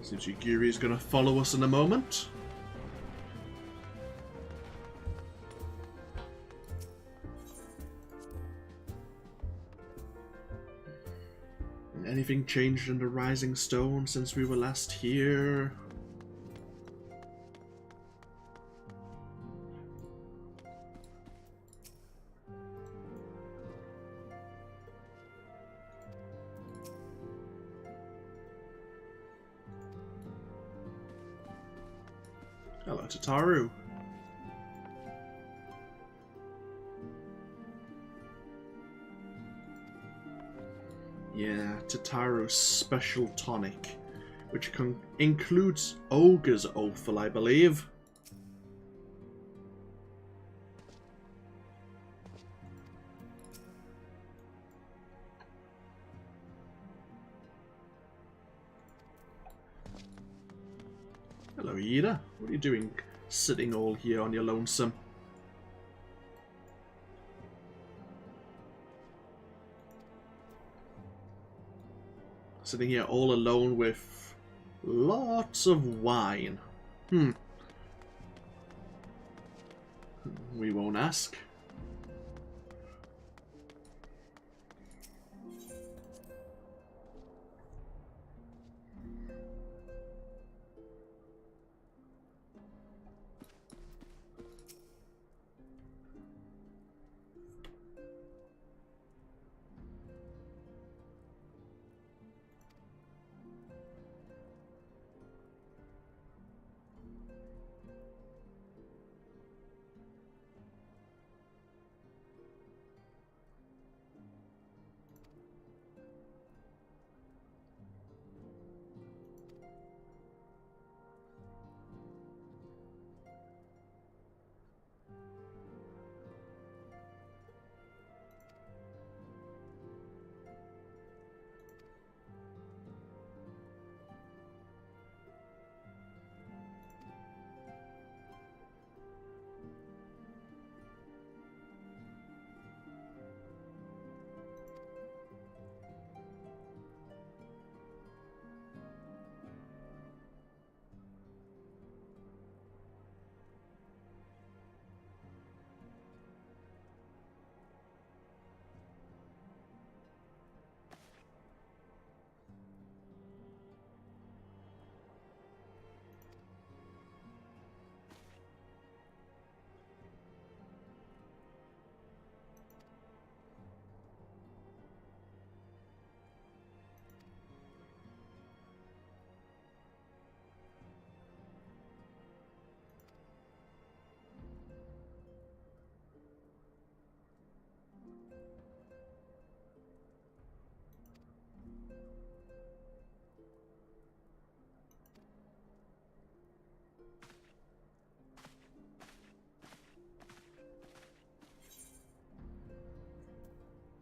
Seems Yugiri is going to follow us in a moment. Anything changed in the Rising Stone since we were last here? Hello, Tataru. Yeah, Tataru's special tonic, which includes Ogre's Offal, I believe. Hello, Ida. What are you doing sitting all here on your lonesome? Sitting here all alone with lots of wine. We won't ask.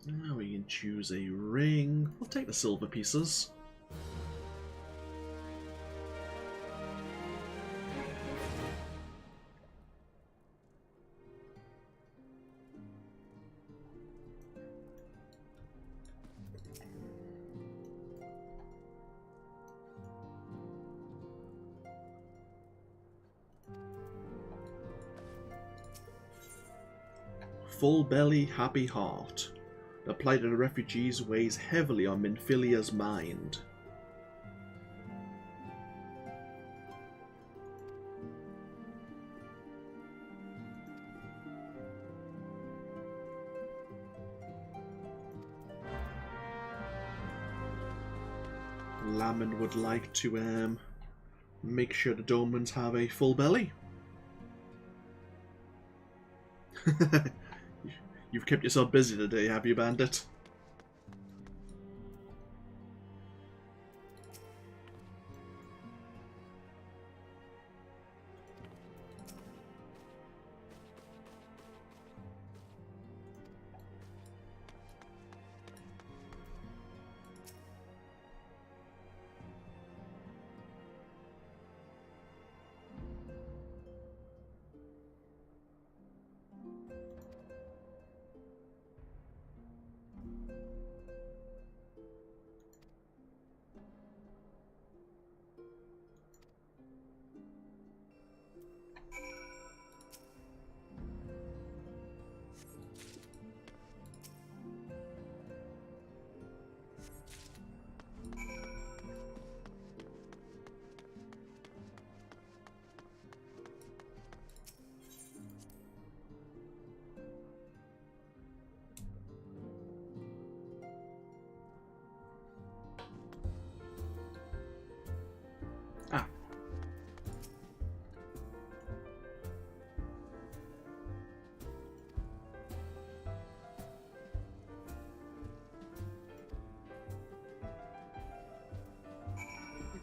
Now we can choose a ring. We'll take the silver pieces. Full belly, happy heart. The plight of the refugees weighs heavily on Minfilia's mind. Lamon would like to make sure the Domans have a full belly. You've kept yourself busy today, have you, Bandit?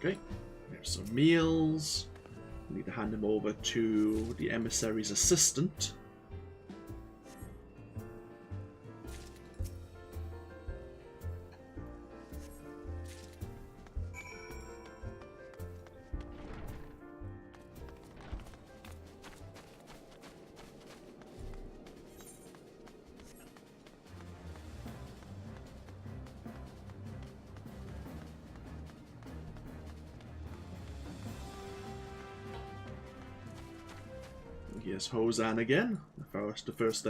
Okay, there's some meals. We need to hand him over to the emissary's assistant. Here's Hosan again. The first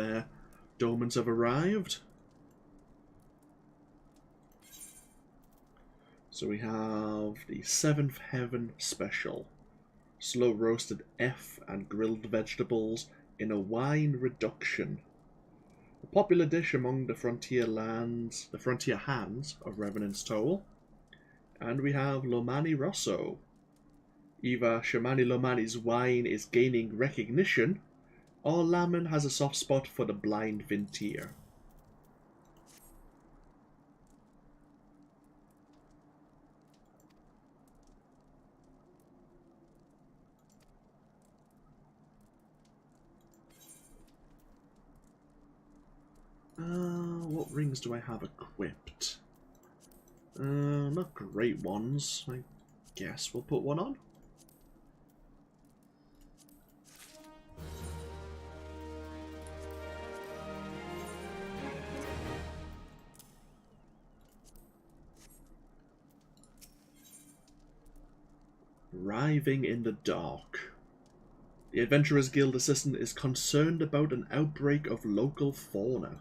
Domans have arrived. So we have the 7th Heaven Special. Slow roasted F and grilled vegetables in a wine reduction. A popular dish among the frontier hands of Revenant's Toll. And we have Lomani Rosso. Either Shamani Lomani's wine is gaining recognition, or Lamon has a soft spot for the blind Vintier. What rings do I have equipped? Not great ones. I guess we'll put one on. Arriving in the dark. The Adventurers Guild assistant is concerned about an outbreak of local fauna.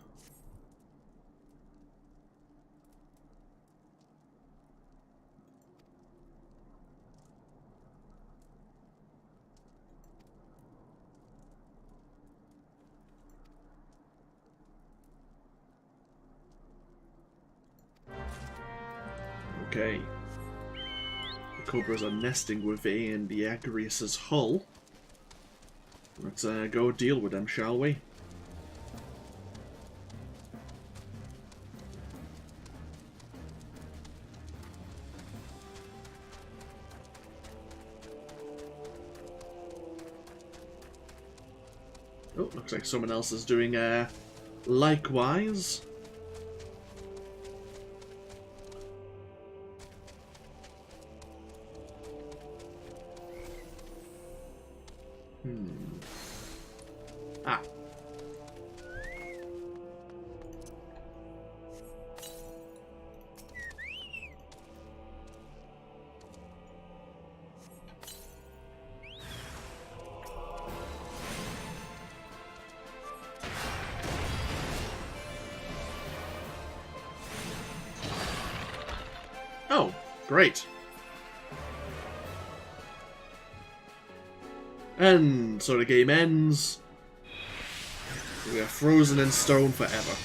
Okay. The cobras are nesting within the Agrius's hull. Let's go deal with them, shall we? Oh, looks like someone else is doing likewise. Ah. Oh, great. And so the game ends. We are frozen in stone forever.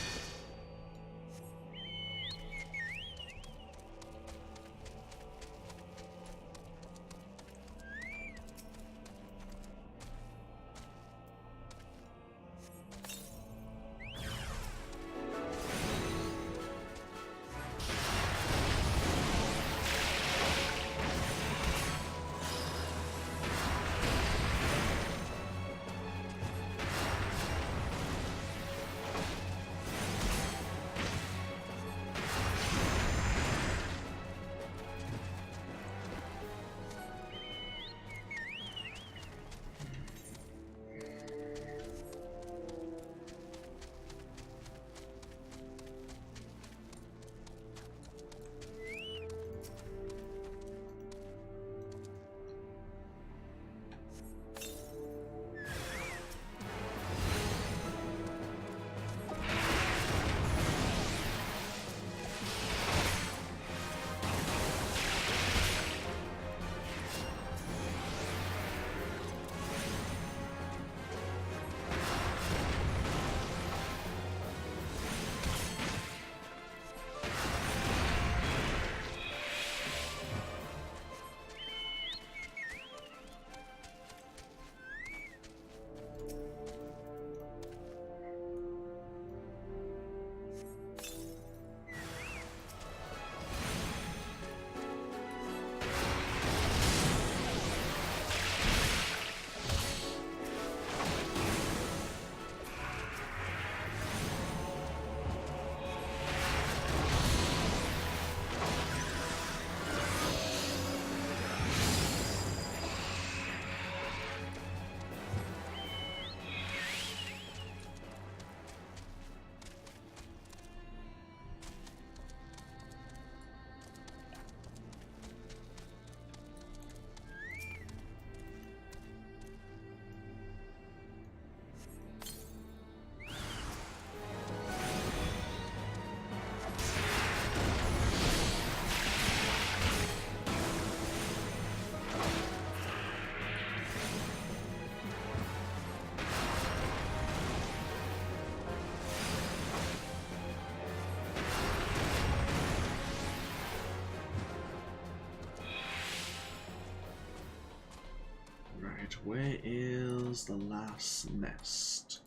Where is the last nest?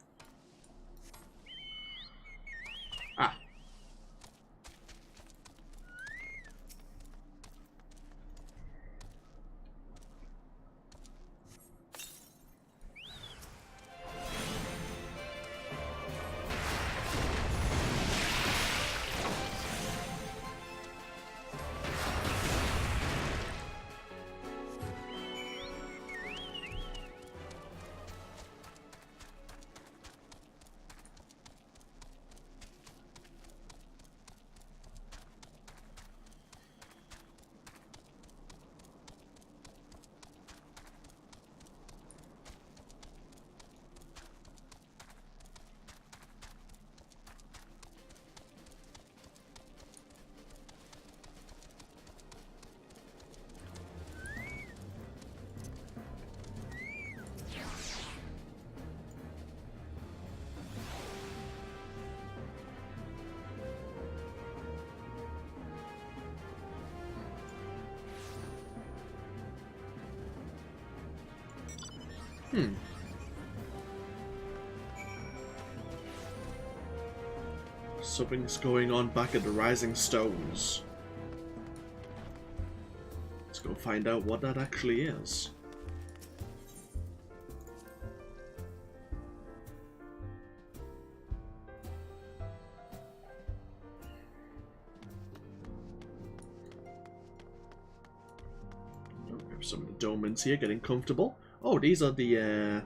Ah. Something's going on back at the Rising Stones. Let's go find out what that actually is. Some of the Domans here getting comfortable. Oh, these are the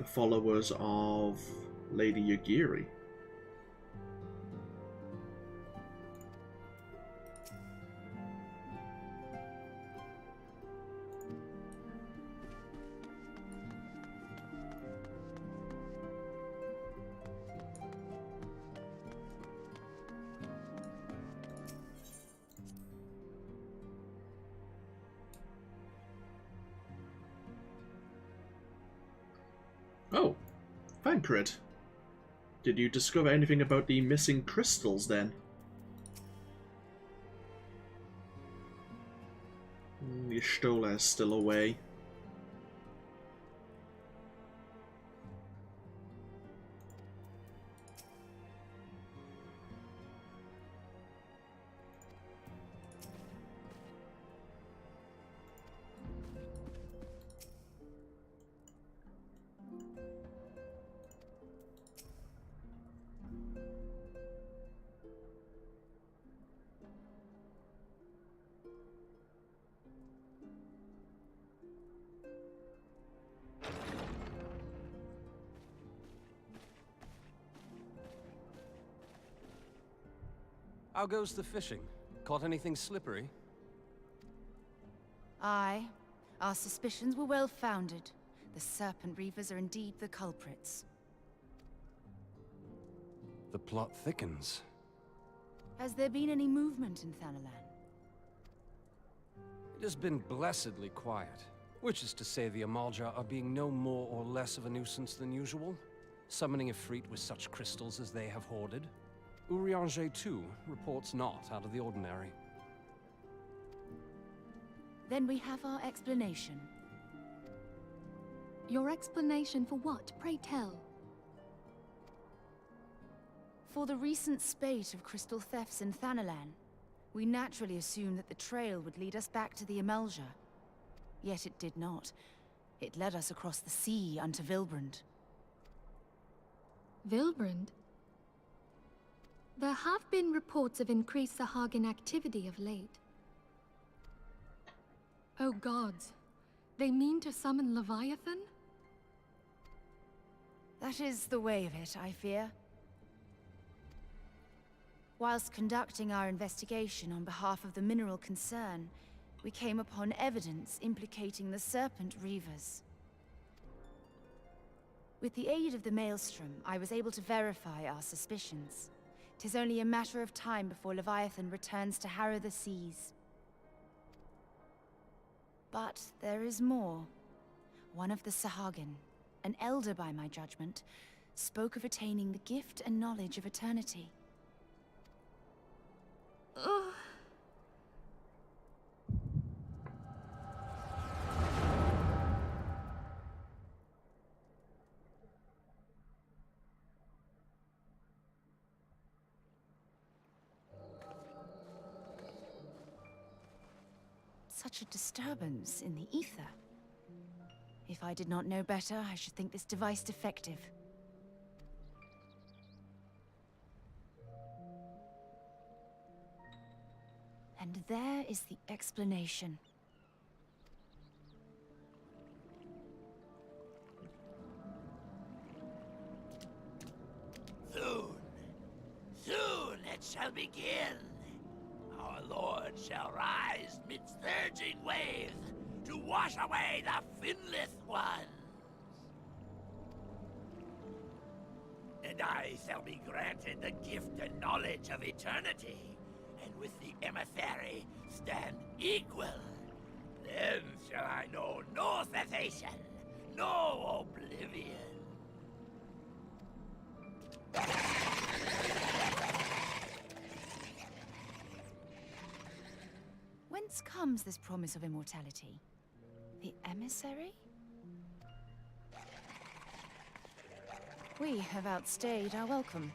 followers of Lady Yugiri. Oh, Thancred. Did you discover anything about the missing crystals then? The Stola is still away. How goes the fishing? Caught anything slippery? Aye. Our suspicions were well founded. The Serpent Reavers are indeed the culprits. The plot thickens. Has there been any movement in Thanalan? It has been blessedly quiet. Which is to say the Amalja are being no more or less of a nuisance than usual, summoning Ifrit with such crystals as they have hoarded. Urianger, too, reports not out of the ordinary. Then we have our explanation. Your explanation for what, pray tell? For the recent spate of crystal thefts in Thanalan, we naturally assumed that the trail would lead us back to the Amalja. Yet it did not. It led us across the sea unto Vilbrand. Vilbrand? There have been reports of increased Sahagin activity of late. Oh gods, they mean to summon Leviathan? That is the way of it, I fear. Whilst conducting our investigation on behalf of the mineral concern, we came upon evidence implicating the Serpent Reavers. With the aid of the Maelstrom, I was able to verify our suspicions. 'Tis only a matter of time before Leviathan returns to harrow the seas. But there is more. One of the Sahagin, an elder by my judgment, spoke of attaining the gift and knowledge of eternity. Ugh. Such a disturbance in the ether. If I did not know better, I should think this device defective. And there is the explanation. Soon it shall begin. Our Lord shall rise midst surging waves to wash away the finless ones. And I shall be granted the gift and knowledge of eternity, and with the emissary stand equal. Then shall I know no cessation, no oblivion. Whence comes this promise of immortality? The emissary? We have outstayed our welcome.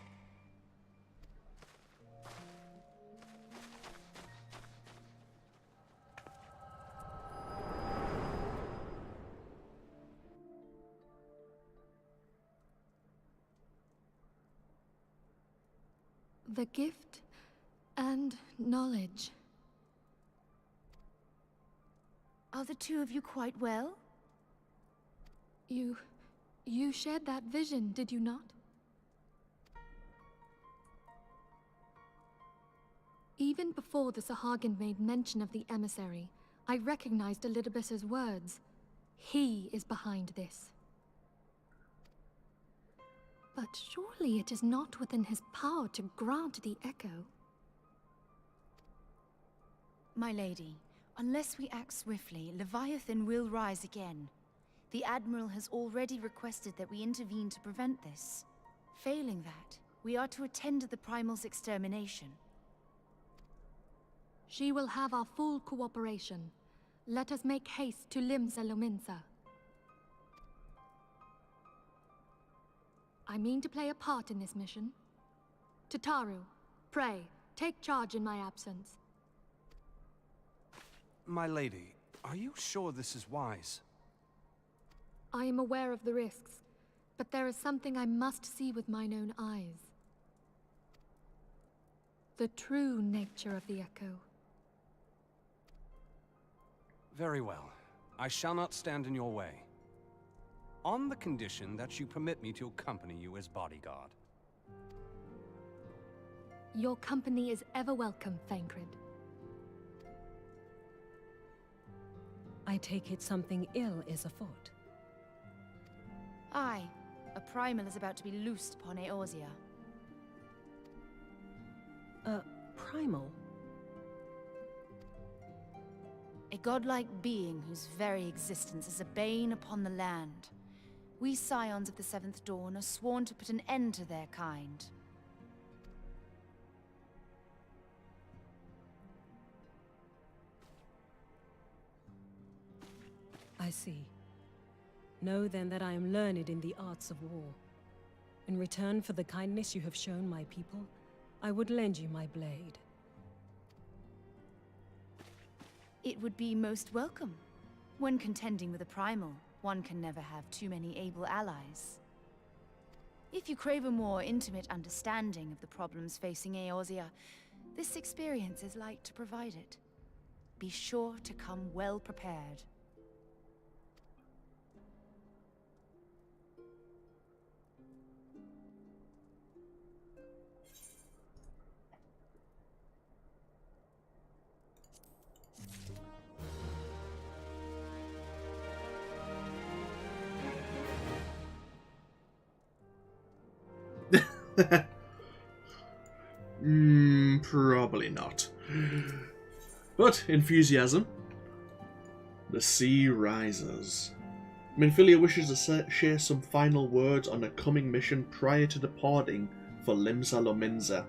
The gift and knowledge. Are the two of you quite well? You shared that vision, did you not? Even before the Sahagin made mention of the emissary, I recognized Elidibus's words. He is behind this. But surely it is not within his power to grant the echo. My lady, unless we act swiftly, Leviathan will rise again. The Admiral has already requested that we intervene to prevent this. Failing that, we are to attend to the Primal's extermination. She will have our full cooperation. Let us make haste to Limsa Lominsa. I mean to play a part in this mission. Tataru, pray, take charge in my absence. My lady, are you sure this is wise? I am aware of the risks, but there is something I must see with mine own eyes. The true nature of the echo. Very well. I shall not stand in your way. On the condition that you permit me to accompany you as bodyguard. Your company is ever welcome, Thancred. I take it something ill is afoot. Aye. A Primal is about to be loosed upon Eorzea. A primal? A godlike being whose very existence is a bane upon the land. We Scions of the Seventh Dawn are sworn to put an end to their kind. I see. Know then that I am learned in the arts of war. In return for the kindness you have shown my people, I would lend you my blade. It would be most welcome. When contending with a Primal, one can never have too many able allies. If you crave a more intimate understanding of the problems facing Eorzea, this experience is like to provide it. Be sure to come well prepared. Probably not. But enthusiasm. The sea rises. Minfilia wishes to share some final words on a coming mission prior to departing for Limsa Lominsa.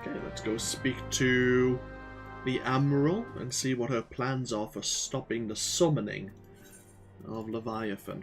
Okay, let's go speak to the Admiral and see what her plans are for stopping the summoning of Leviathan.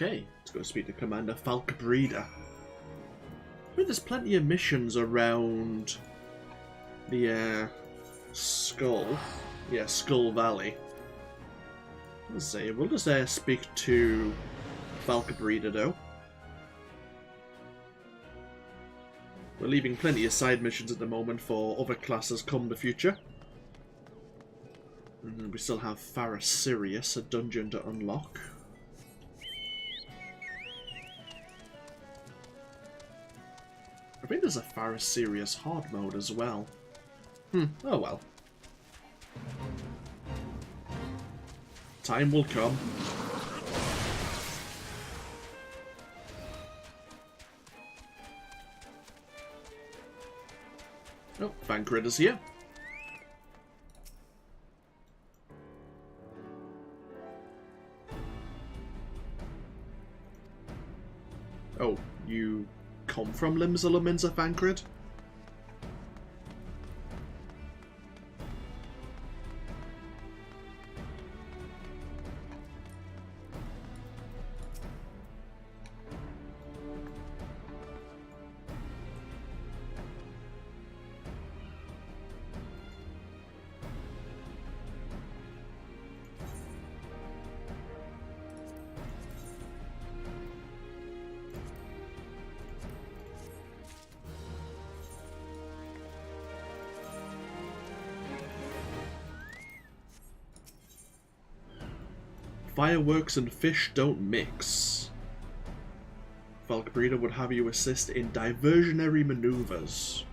Okay, let's go speak to Commander Falkbreeder. I think there's plenty of missions around the Skull Valley. Let's see, we'll just speak to Falkbreeder though. We're leaving plenty of side missions at the moment for other classes come the future. And we still have Farah Sirius, a dungeon to unlock. I think there's a Farah Sirius hard mode as well. Oh well. Time will come. Oh, Vancrid is here. Oh, you come from Limsa Minza, Vancrid? Fireworks and fish don't mix. Falkbreeder would have you assist in diversionary maneuvers.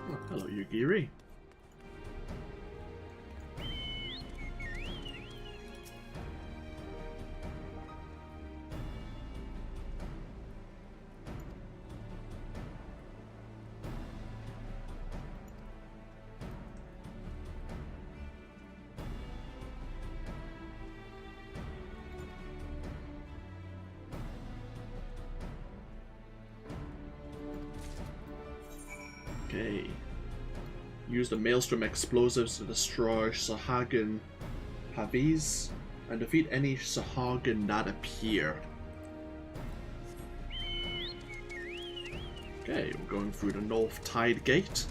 Oh, hello, Yugiri. Okay. Use the Maelstrom explosives to destroy Sahagin Pavis and defeat any Sahagin that appear. Okay, we're going through the North Tide Gate.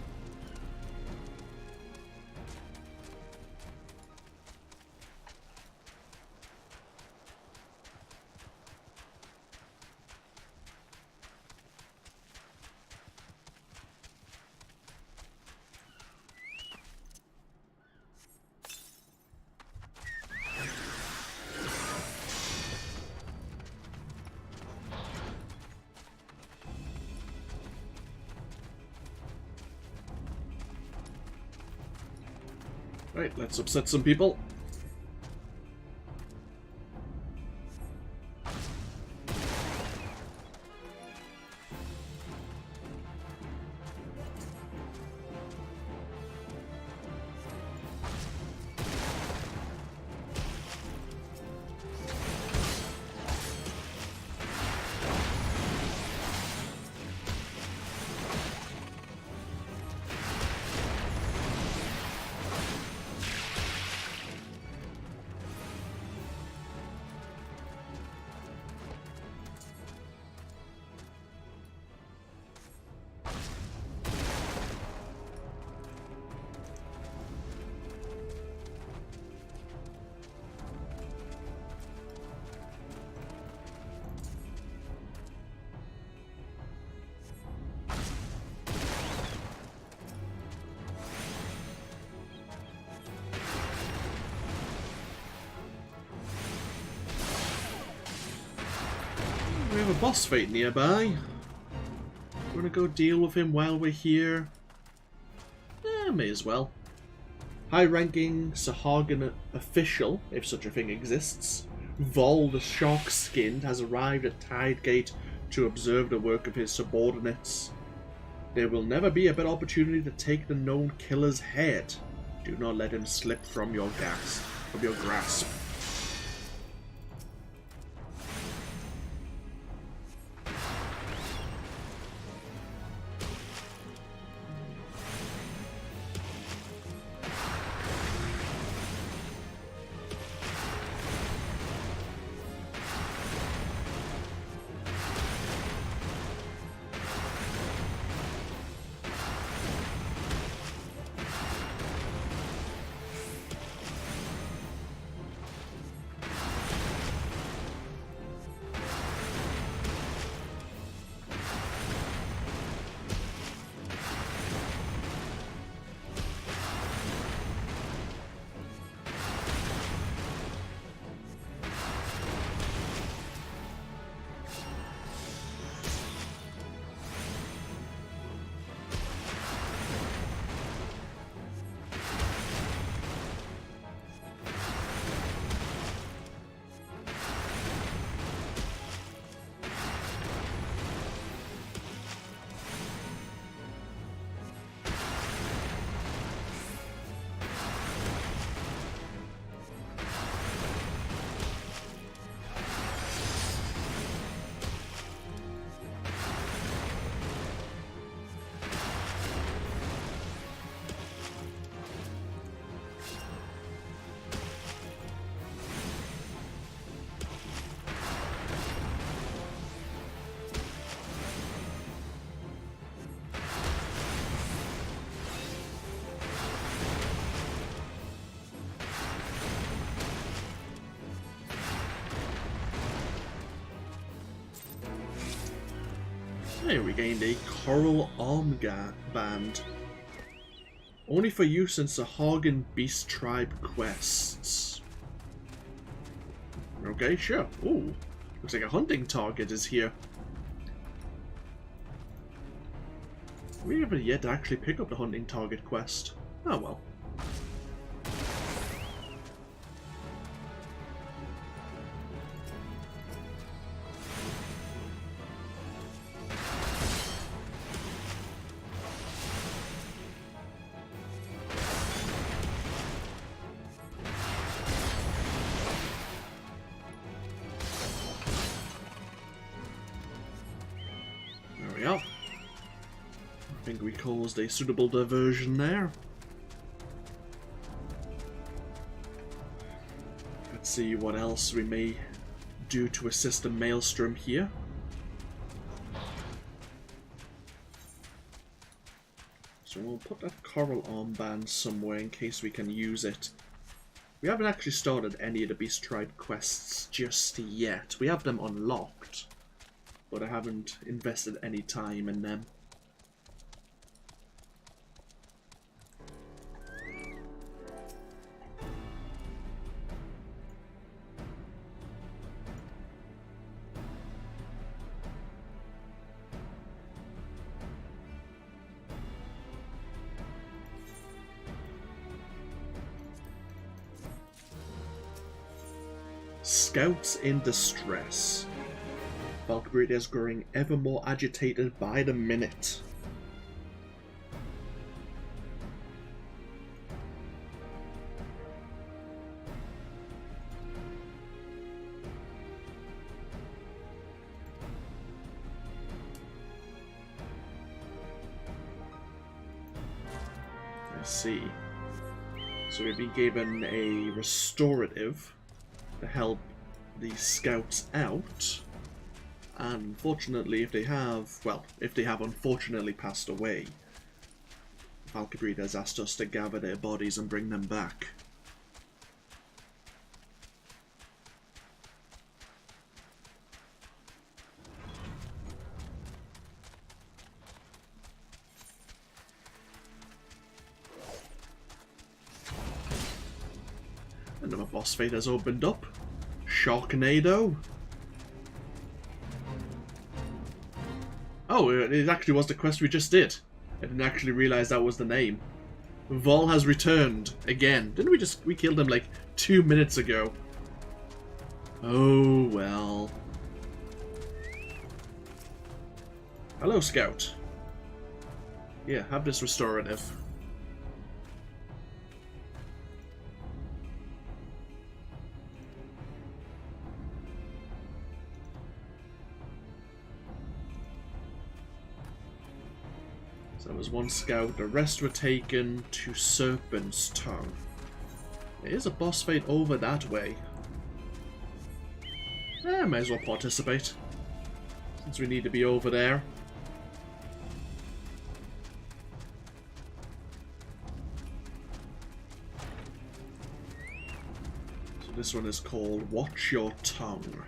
Right, let's upset some people. We have a boss fight nearby. We're gonna go deal with him while we're here. May as well. High-ranking Sahagin official, if such a thing exists, Vol the Shark-Skinned, has arrived at Tide Gate to observe the work of his subordinates. There will never be a better opportunity to take the known killer's head. Do not let him slip from your grasp. Hey, we gained a Coral Armband. Only for use in Sahagin Beast Tribe quests. Okay, sure. Ooh, looks like a hunting target is here. We haven't yet actually pick up the hunting target quest. Oh well. Caused a suitable diversion there. Let's see what else we may do to assist the Maelstrom here. So we'll put that Coral Armband somewhere in case we can use it. We haven't actually started any of the Beast Tribe quests just yet. We have them unlocked, but I haven't invested any time in them. Scouts in distress. Valkyrie is growing ever more agitated by the minute. Let's see. So we've been given a restorative to help the scouts out, and unfortunately if they have unfortunately passed away, Valkyrie has asked us to gather their bodies and bring them back. Another boss fight has opened up. Sharknado. Oh, it actually was the quest we just did. I didn't actually realize that was the name. Vol has returned again. Didn't we killed him like 2 minutes ago? Oh well. Hello, Scout. Yeah, have this restorative. So there was one scout, the rest were taken to Serpent's Tongue. There is a boss fight over that way. May as well participate, since we need to be over there. So this one is called Watch Your Tongue.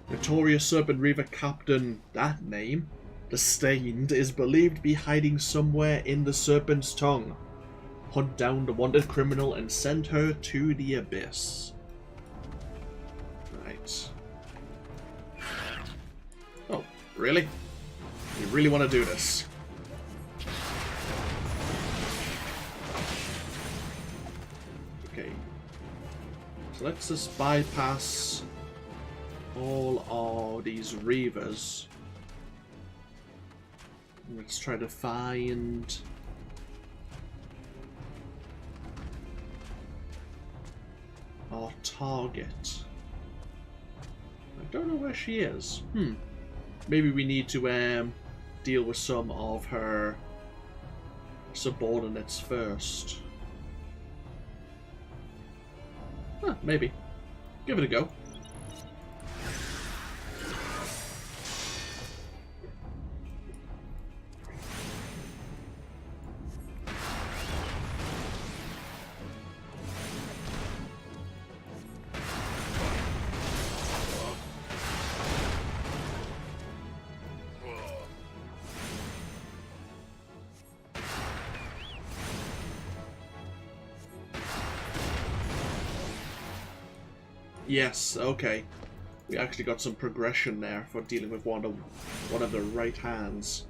Notorious Serpent Reaver Captain, that name, the Stained, is believed to be hiding somewhere in the Serpent's Tongue. Hunt down the wanted criminal and send her to the Abyss. Right. Oh, really? You really want to do this? Okay. So let's just bypass all of these Reavers. Let's try to find our target. I don't know where she is. Maybe we need to deal with some of her subordinates first. Maybe. Give it a go. Yes, okay. We actually got some progression there for dealing with one of the right hands.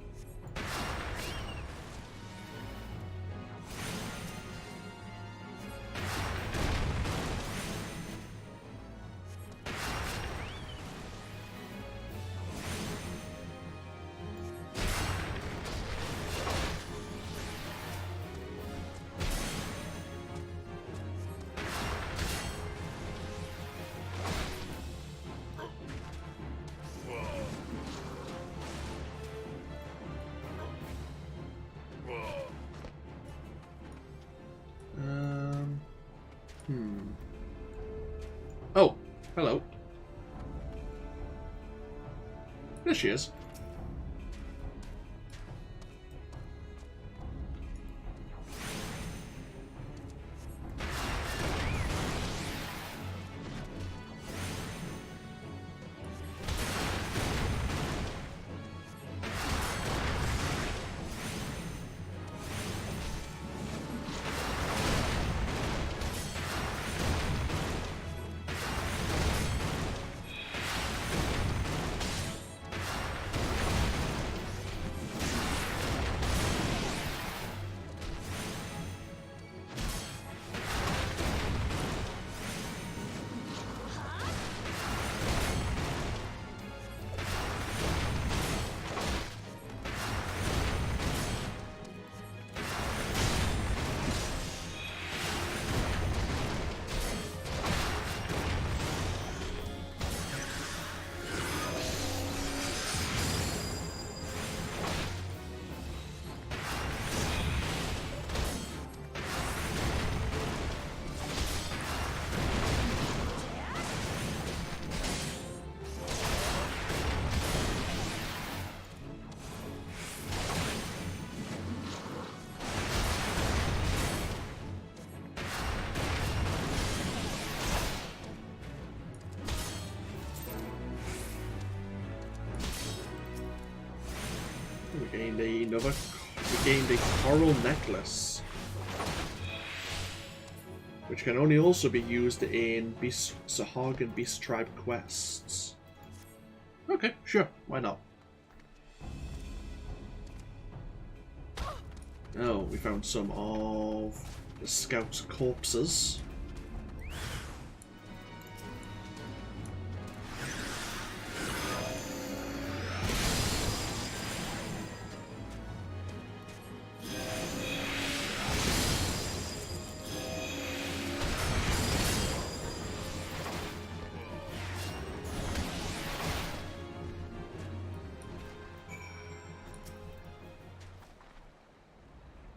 Oh, hello. There she is. We gained a coral necklace, which can only also be used in Sahagin Beast Tribe quests. Okay, sure, why not? Oh, we found some of the scouts' corpses.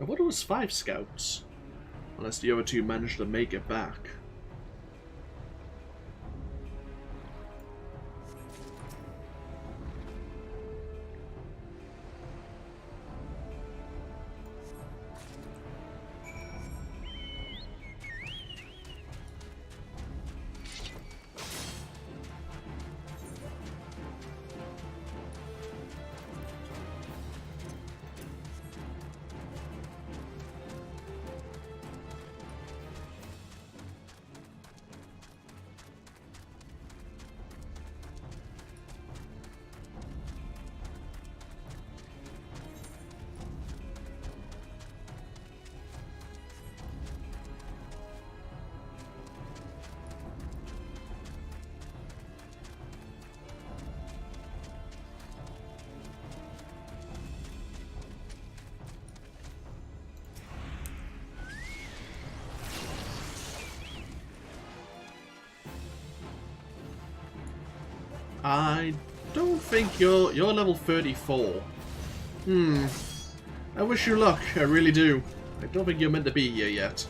I thought it was 5 scouts. Unless the other 2 managed to make it back. I don't think you're level 34. I wish you luck, I really do. I don't think you're meant to be here yet.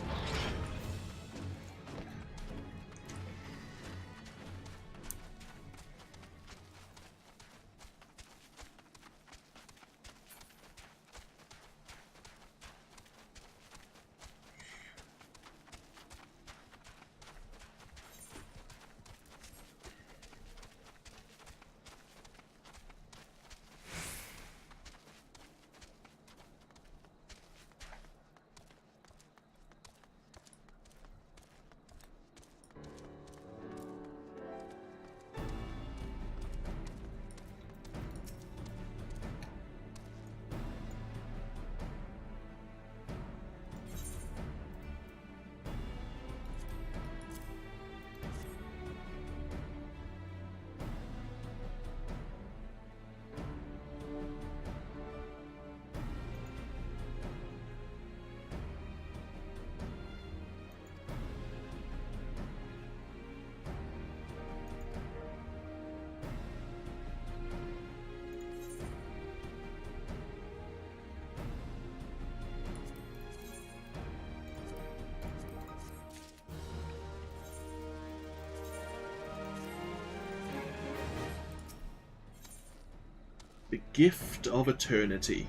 The Gift of Eternity.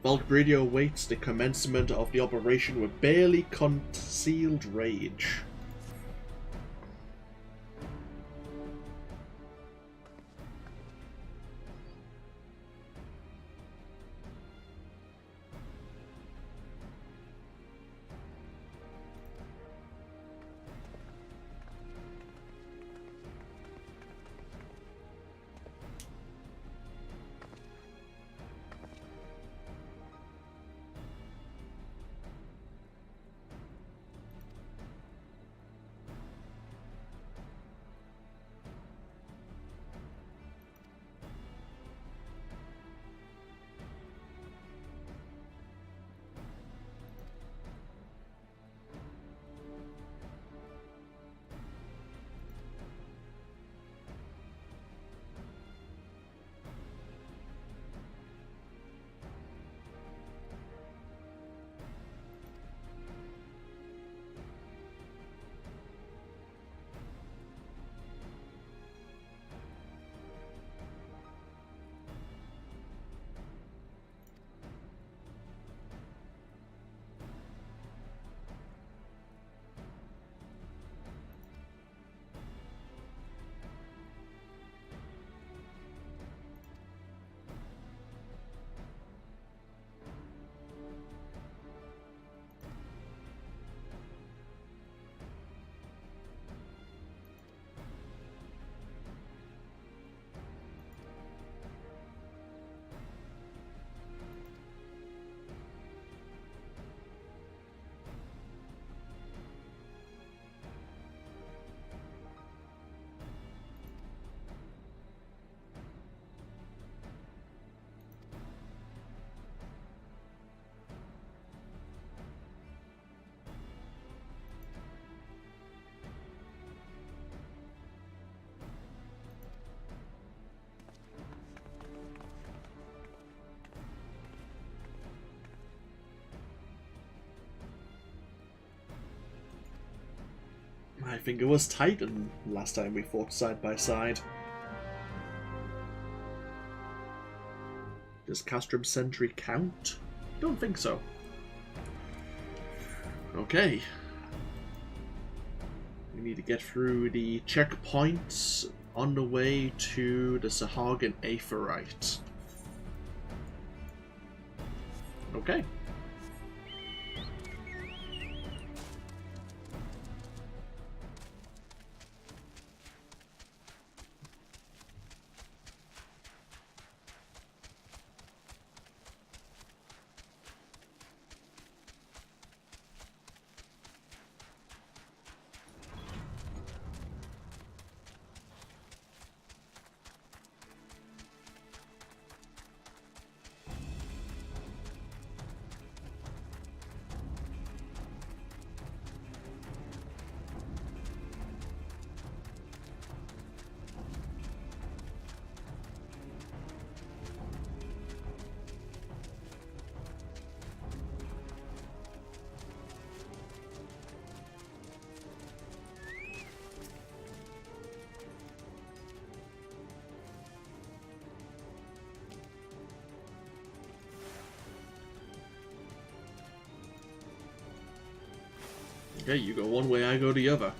Gridania awaits the commencement of the operation with barely concealed rage. think it was Titan last time we fought side by side. Does Castrum Sentry count? Don't think so. Okay. We need to get through the checkpoints on the way to the Sahagin Aephorite. Okay. Okay, you go one way, I go the other.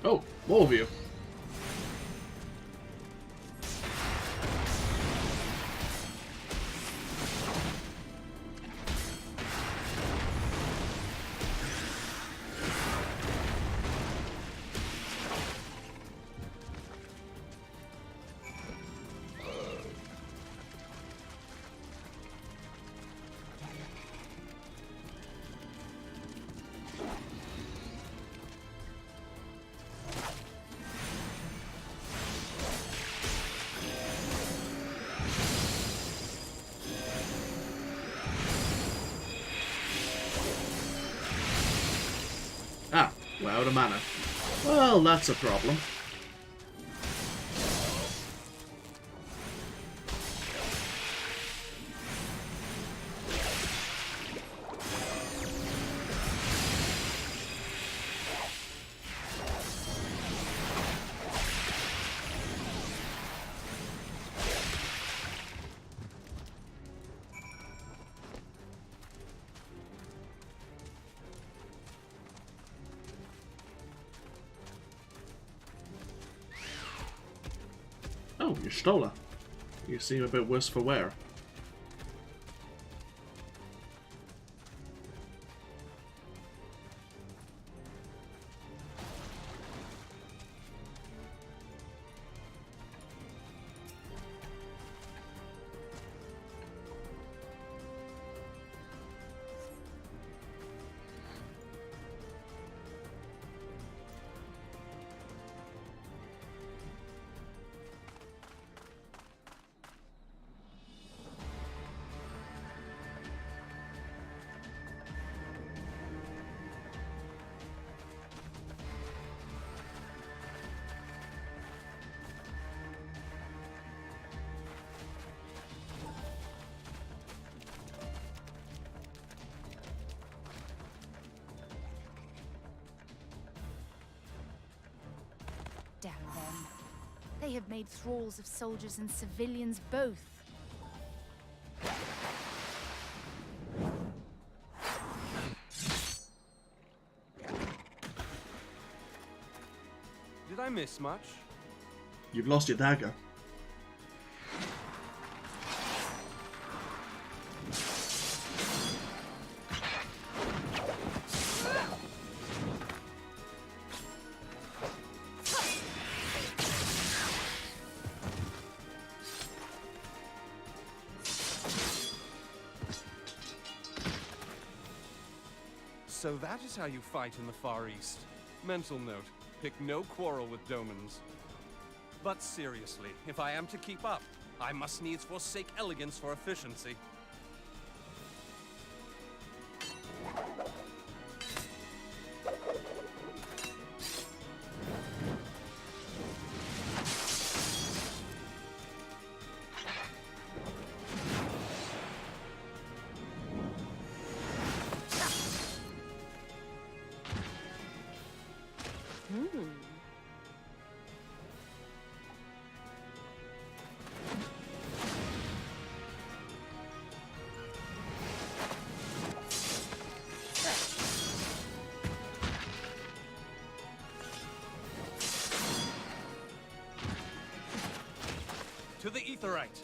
Oh, more of you. Ah, we're out of mana. Well, that's a problem. Oh, you stole her. You seem a bit worse for wear. Damn them. They have made thralls of soldiers and civilians both. miss much? You've lost your dagger. So that is how you fight in the Far East. Mental note, pick no quarrel with Domans. But seriously, if I am to keep up, I must needs forsake elegance for efficiency. To the Aetherite!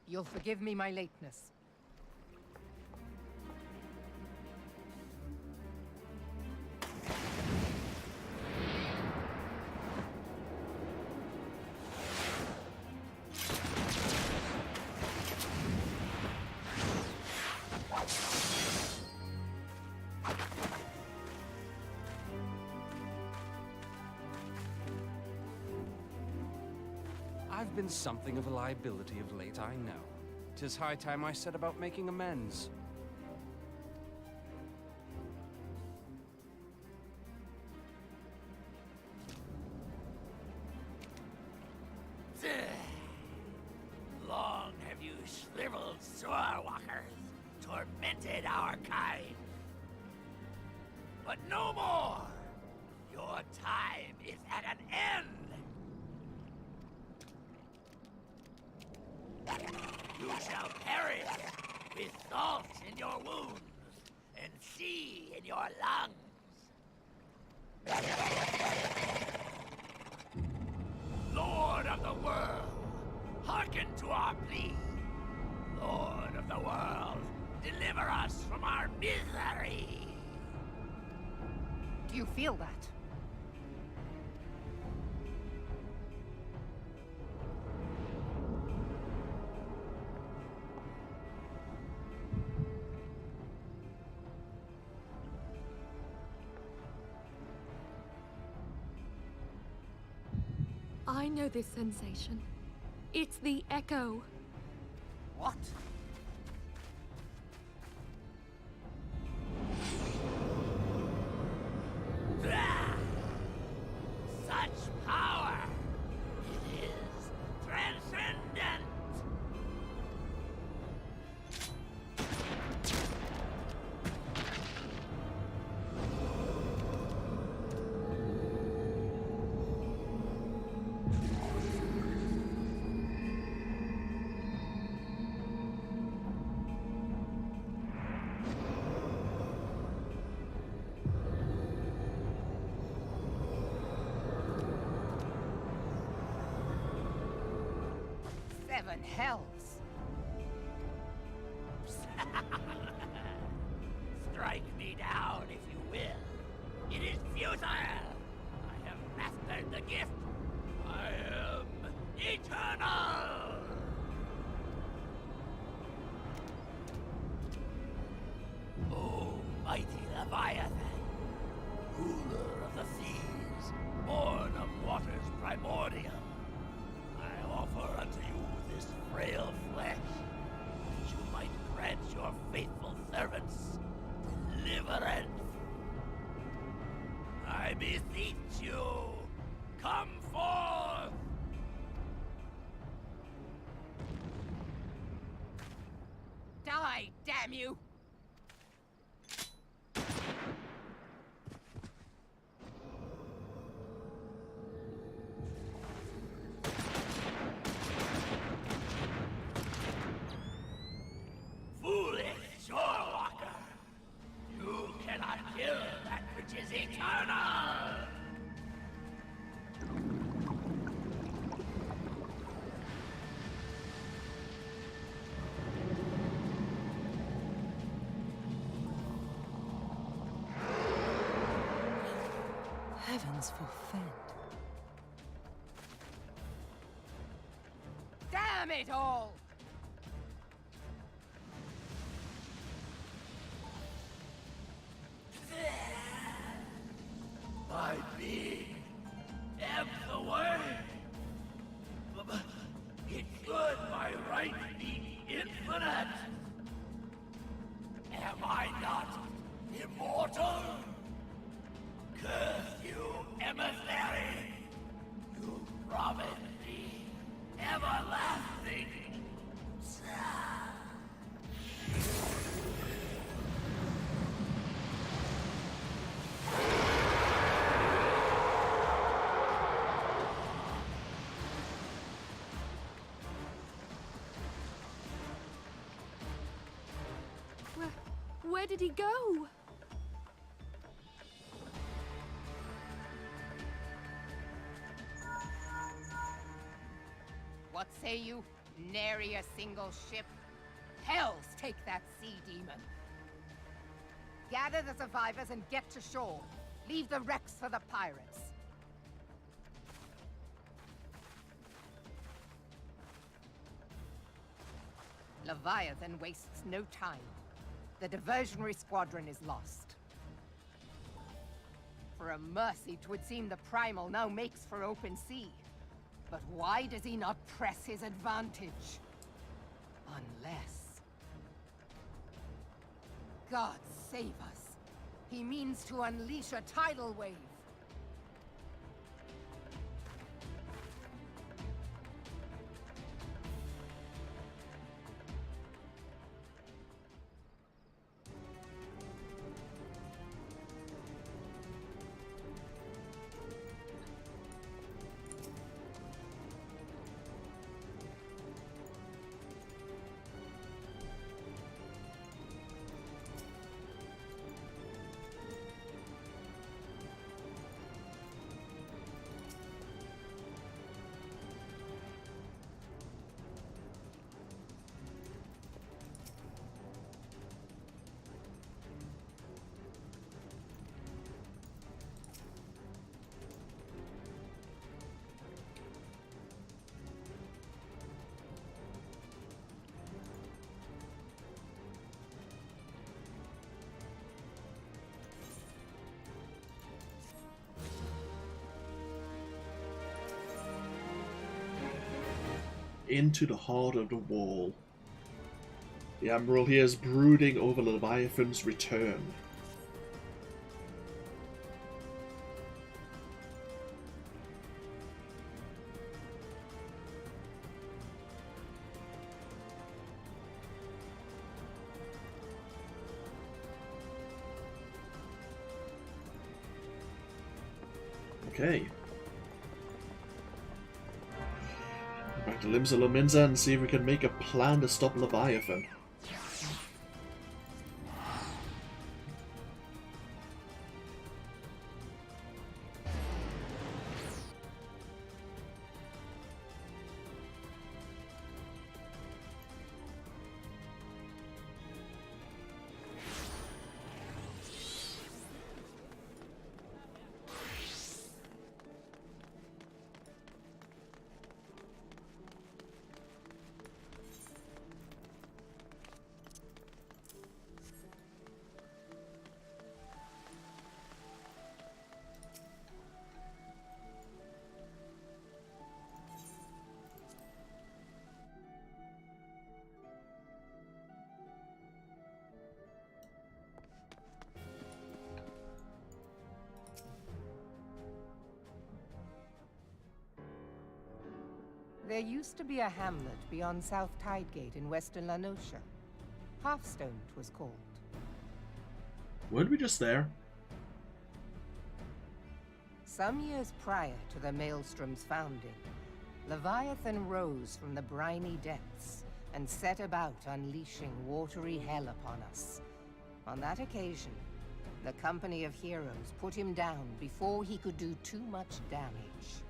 You'll forgive me my lateness. I've been something of a liability of late, I know. 'Tis high time I set about making amends. Long have you shriveled Sorewalkers, tormented our kind. But no more! Your time is at an end! You shall perish with salt in your wounds and sea in your lungs. Lord of the world, hearken to our plea. Lord of the world, deliver us from our misery. Do you feel that? I know this sensation. It's the echo. What? Such power! It is transcendent! Seven hells. Strike me down if you will. It is futile. I have mastered the gift. I am eternal. Oh, mighty Leviathan, ruler of the seas, born of waters primordial, I offer unto you this frail flesh, that you might grant your faithful servants deliverance. I beseech you, come forth! Die, damn you! Foolish shorewalker! You cannot kill that which is eternal! Heavens forfend. Damn it all! My being ebbs away. But it should by right be infinite. Am I not immortal? Curse you, emissary! You promised me everlasting. Where did he go? What say you? Nary a single ship? Hells take that sea demon! Gather the survivors and get to shore. Leave the wrecks for the pirates. Leviathan wastes no time. The diversionary squadron is lost. For a mercy, 'twould seem the Primal now makes for open sea. But why does he not press his advantage? Unless... God save us. He means to unleash a tidal wave. Into the heart of the wall. The Admiral here is brooding over Leviathan's return. Okay. Back to Limsa Lominsa and see if we can make a plan to stop Leviathan. There used to be a hamlet beyond South Tidegate in western La Noscia. Hearthstone, 'twas called. Weren't we just there? Some years prior to the Maelstrom's founding, Leviathan rose from the briny depths and set about unleashing watery hell upon us. On that occasion, the Company of Heroes put him down before he could do too much damage.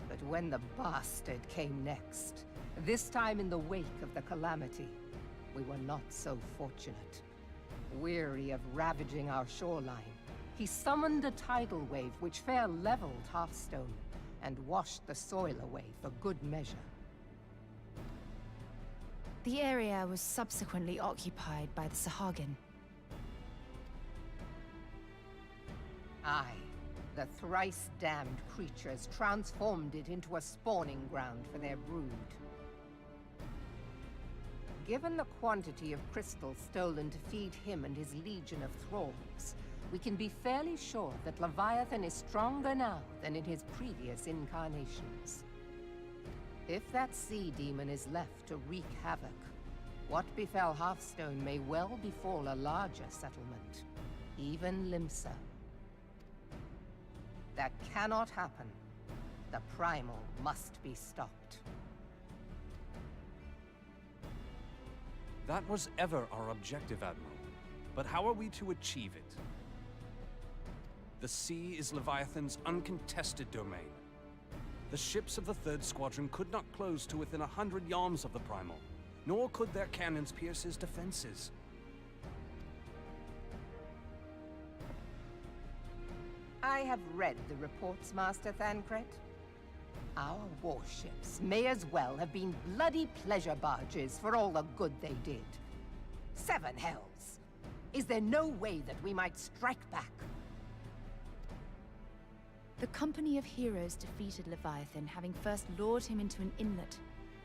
But when the bastard came next, this time in the wake of the calamity, we were not so fortunate. Weary of ravaging our shoreline, he summoned a tidal wave which fair leveled Hearthstone and washed the soil away for good measure. The area was subsequently occupied by the Sahagin. Aye, the thrice-damned creatures transformed it into a spawning ground for their brood. Given the quantity of crystals stolen to feed him and his legion of thralls, we can be fairly sure that Leviathan is stronger now than in his previous incarnations. If that sea demon is left to wreak havoc, what befell Hearthstone may well befall a larger settlement, even Limsa. That cannot happen. The Primal must be stopped. That was ever our objective, Admiral. But how are we to achieve it? The sea is Leviathan's uncontested domain. The ships of the 3rd Squadron could not close to within 100 yards of the Primal, nor could their cannons pierce his defenses. I have read the reports, Master Thancred. Our warships may as well have been bloody pleasure barges for all the good they did. 7 hells! Is there no way that we might strike back? The Company of Heroes defeated Leviathan, having first lured him into an inlet,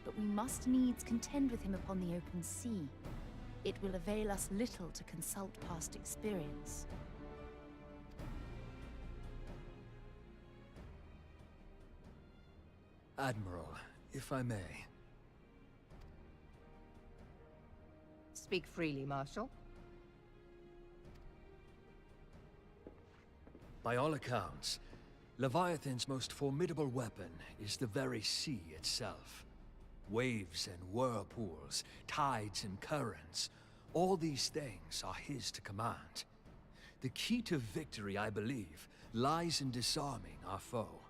but we must needs contend with him upon the open sea. It will avail us little to consult past experience. Admiral, if I may. Speak freely, Marshal. By all accounts, Leviathan's most formidable weapon is the very sea itself. Waves and whirlpools, tides and currents, all these things are his to command. The key to victory, I believe, lies in disarming our foe.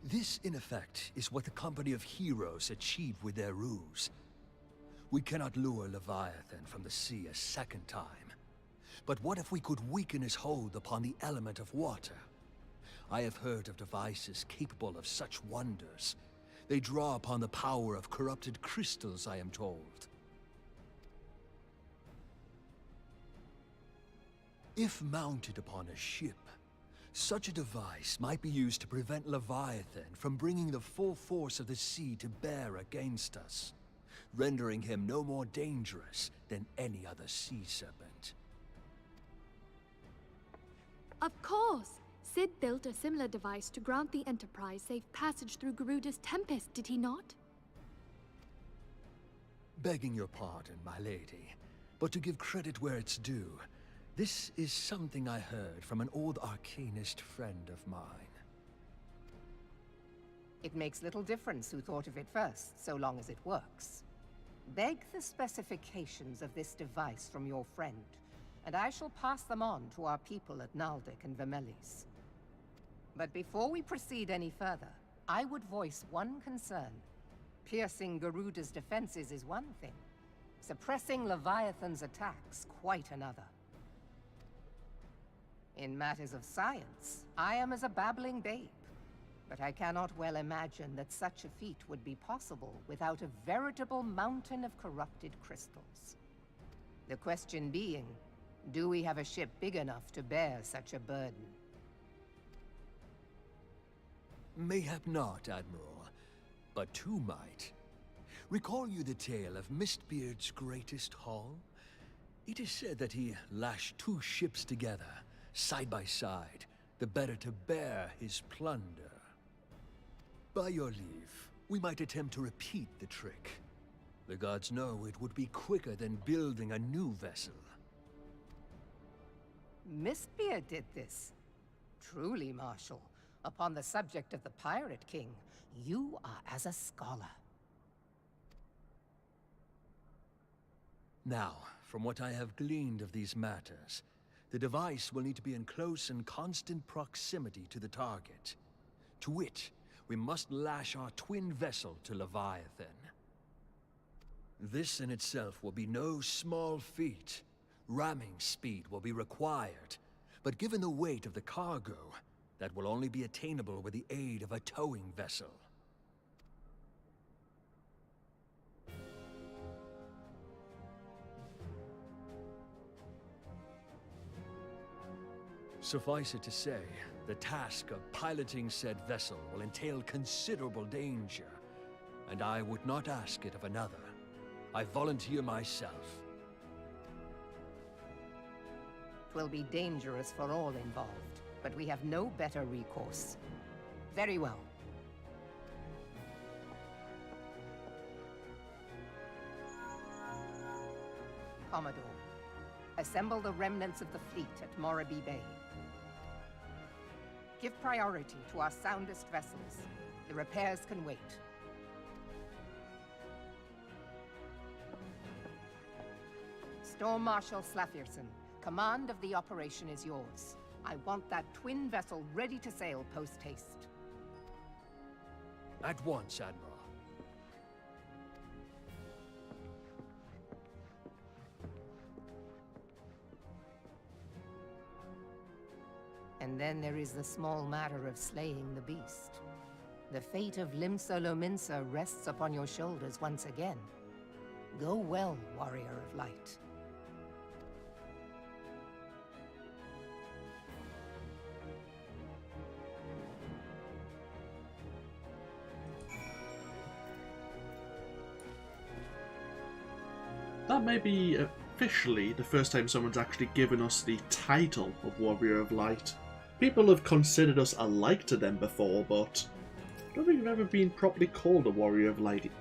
This, in effect, is what the Company of Heroes achieved with their ruse. We cannot lure Leviathan from the sea a second time. But what if we could weaken his hold upon the element of water? I have heard of devices capable of such wonders. They draw upon the power of corrupted crystals, I am told. If mounted upon a ship, such a device might be used to prevent Leviathan from bringing the full force of the sea to bear against us, rendering him no more dangerous than any other sea serpent. Of course! Sid built a similar device to grant the Enterprise safe passage through Garuda's Tempest, did he not? Begging your pardon, my lady, but to give credit where it's due, this is something I heard from an old arcanist friend of mine. It makes little difference who thought of it first, so long as it works. Beg the specifications of this device from your friend, and I shall pass them on to our people at Naldic and Vermelis. But before we proceed any further, I would voice one concern. Piercing Garuda's defenses is one thing. Suppressing Leviathan's attacks, quite another. In matters of science, I am as a babbling babe. But I cannot well imagine that such a feat would be possible without a veritable mountain of corrupted crystals. The question being, do we have a ship big enough to bear such a burden? Mayhap not, Admiral, but two might. Recall you the tale of Mistbeard's greatest haul? It is said that he lashed 2 ships together, side by side, the better to bear his plunder. By your leave, we might attempt to repeat the trick. The gods know it would be quicker than building a new vessel. Mistbeard did this. Truly, Marshal, upon the subject of the Pirate King, you are as a scholar. Now, from what I have gleaned of these matters, the device will need to be in close and constant proximity to the target. To wit, we must lash our twin vessel to Leviathan. This in itself will be no small feat. Ramming speed will be required, but given the weight of the cargo, that will only be attainable with the aid of a towing vessel. Suffice it to say, the task of piloting said vessel will entail considerable danger, and I would not ask it of another. I volunteer myself. 'Twill be dangerous for all involved, but we have no better recourse. Very well. Commodore, assemble the remnants of the fleet at Moraby Bay. Give priority to our soundest vessels. The repairs can wait. Storm Marshal Slafirson, command of the operation is yours. I want that twin vessel ready to sail post-haste. At once, Admiral. And then there is the small matter of slaying the beast. The fate of Limsa rests upon your shoulders once again. Go well, Warrior of Light. That may be officially the first time someone's actually given us the title of Warrior of Light. People have considered us alike to them before, but I don't think we've ever been properly called a Warrior of Light.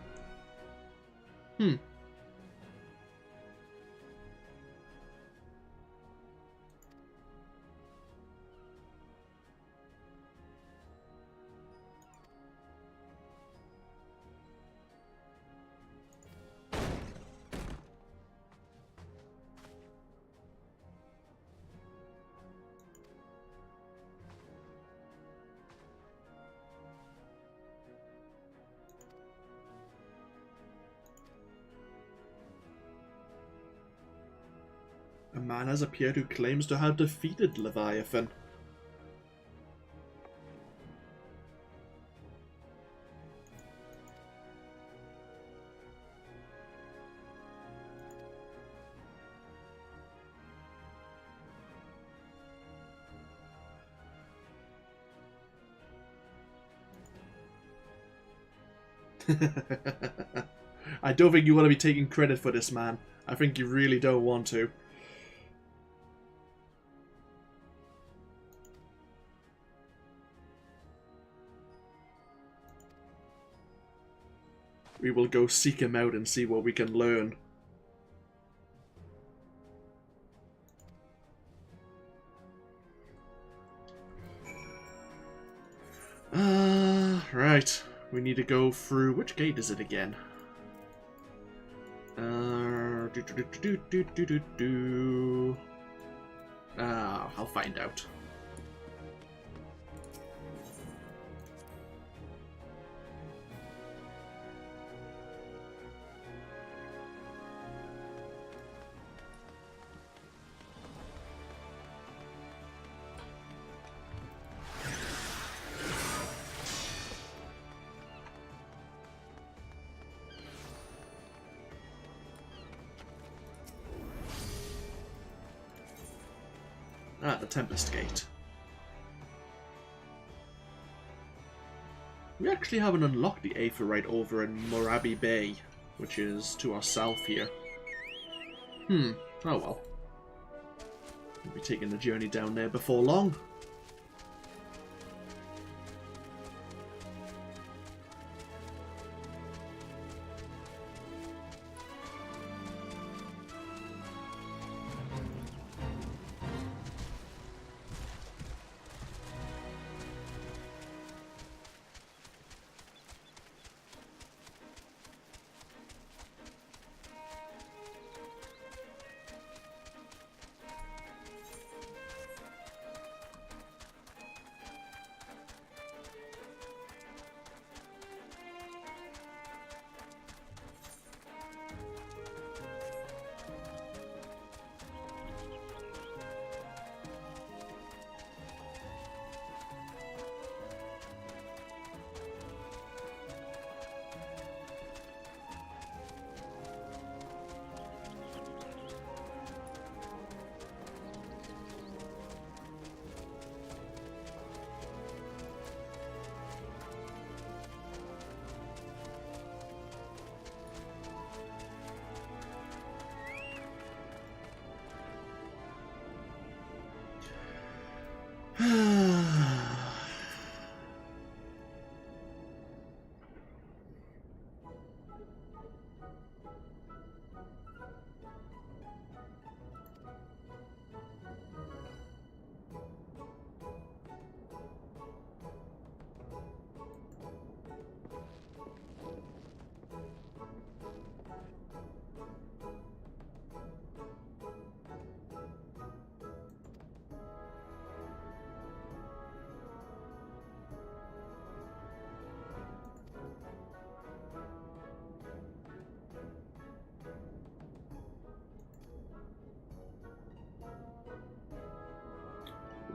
A man has appeared who claims to have defeated Leviathan. I don't think you want to be taking credit for this, man. I think you really don't want to. We will go seek him out and see what we can learn. Right. We need to go through... Which gate is it again? I'll find out. The Tempest Gate. We actually haven't unlocked the Aetheryte over in Moraby Bay, which is to our south here. Oh well. We'll be taking the journey down there before long.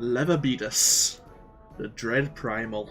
Leverbeatus, the Dread Primal.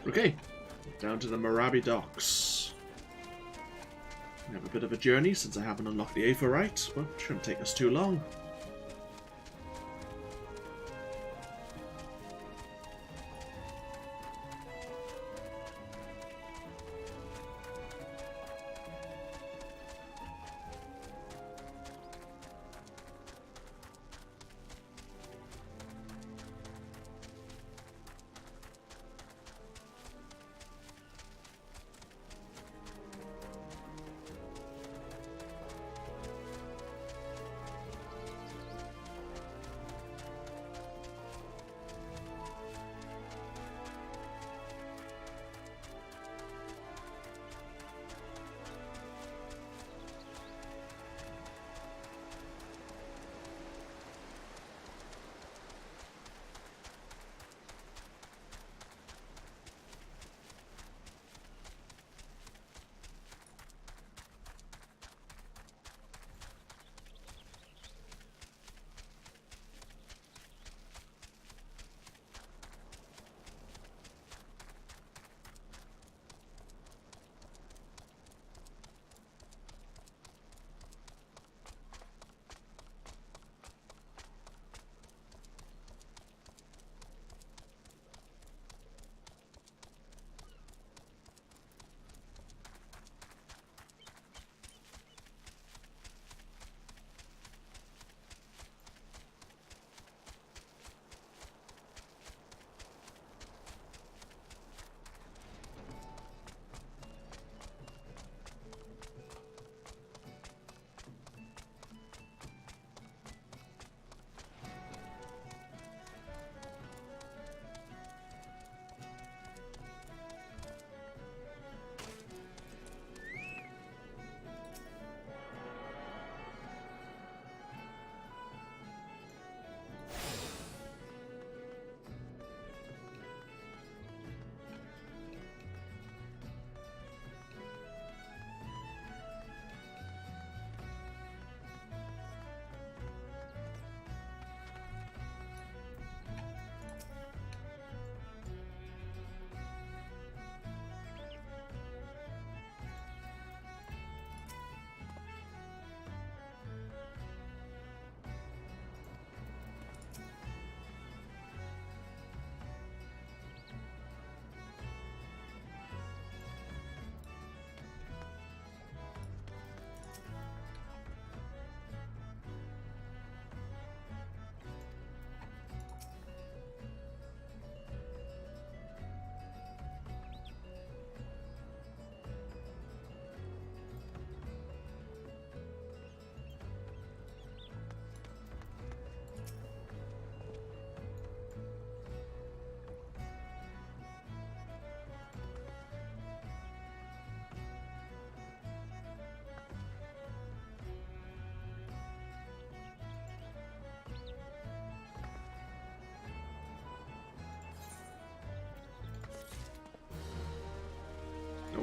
Okay, down to the Marabi docks. We have a bit of a journey since I haven't unlocked the Aephorite, but it shouldn't take us too long.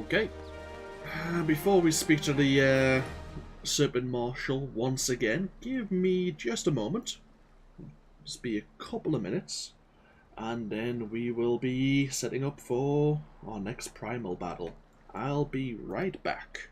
Okay. Before we speak to the Serpent Marshal once again, give me just a moment. Just be a couple of minutes. And then we will be setting up for our next primal battle. I'll be right back.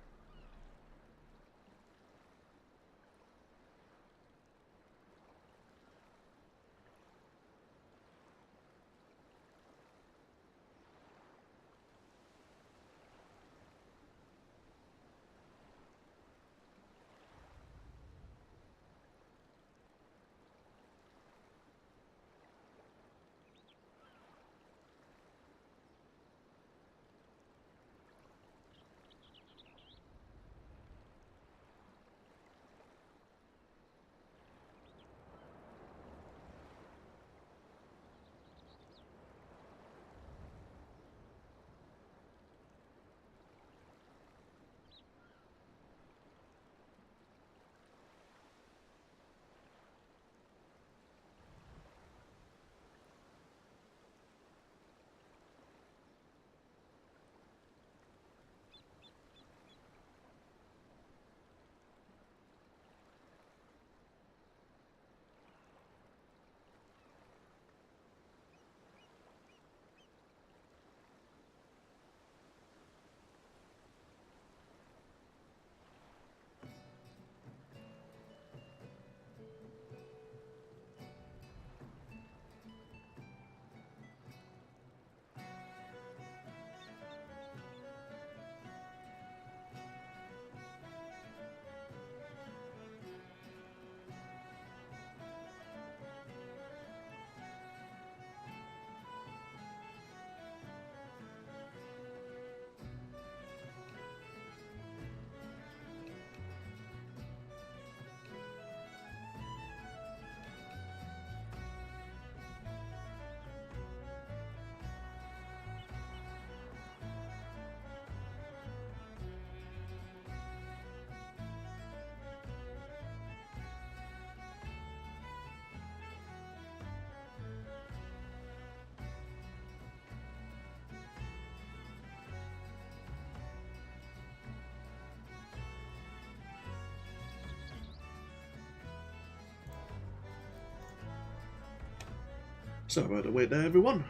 Sorry about the wait there, everyone.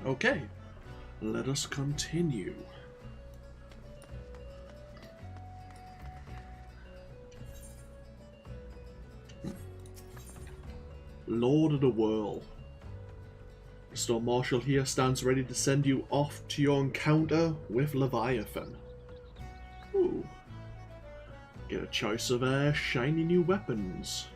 Okay, let us continue. Lord of the Whirl. The Storm Marshal here stands ready to send you off to your encounter with Leviathan. Ooh. Get a choice of shiny new weapons.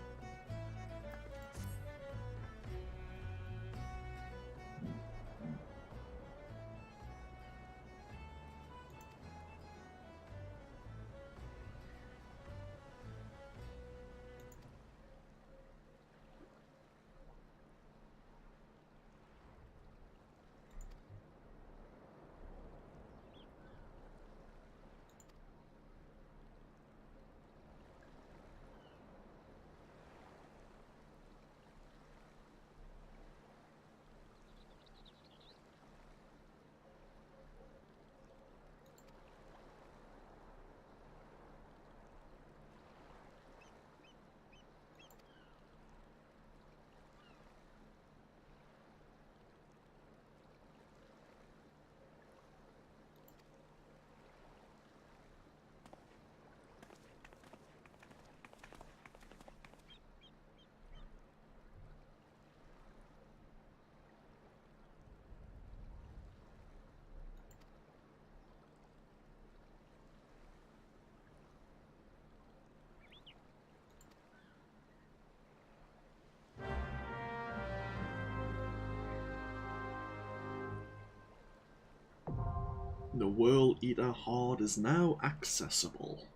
The Whorleater Horde is now accessible.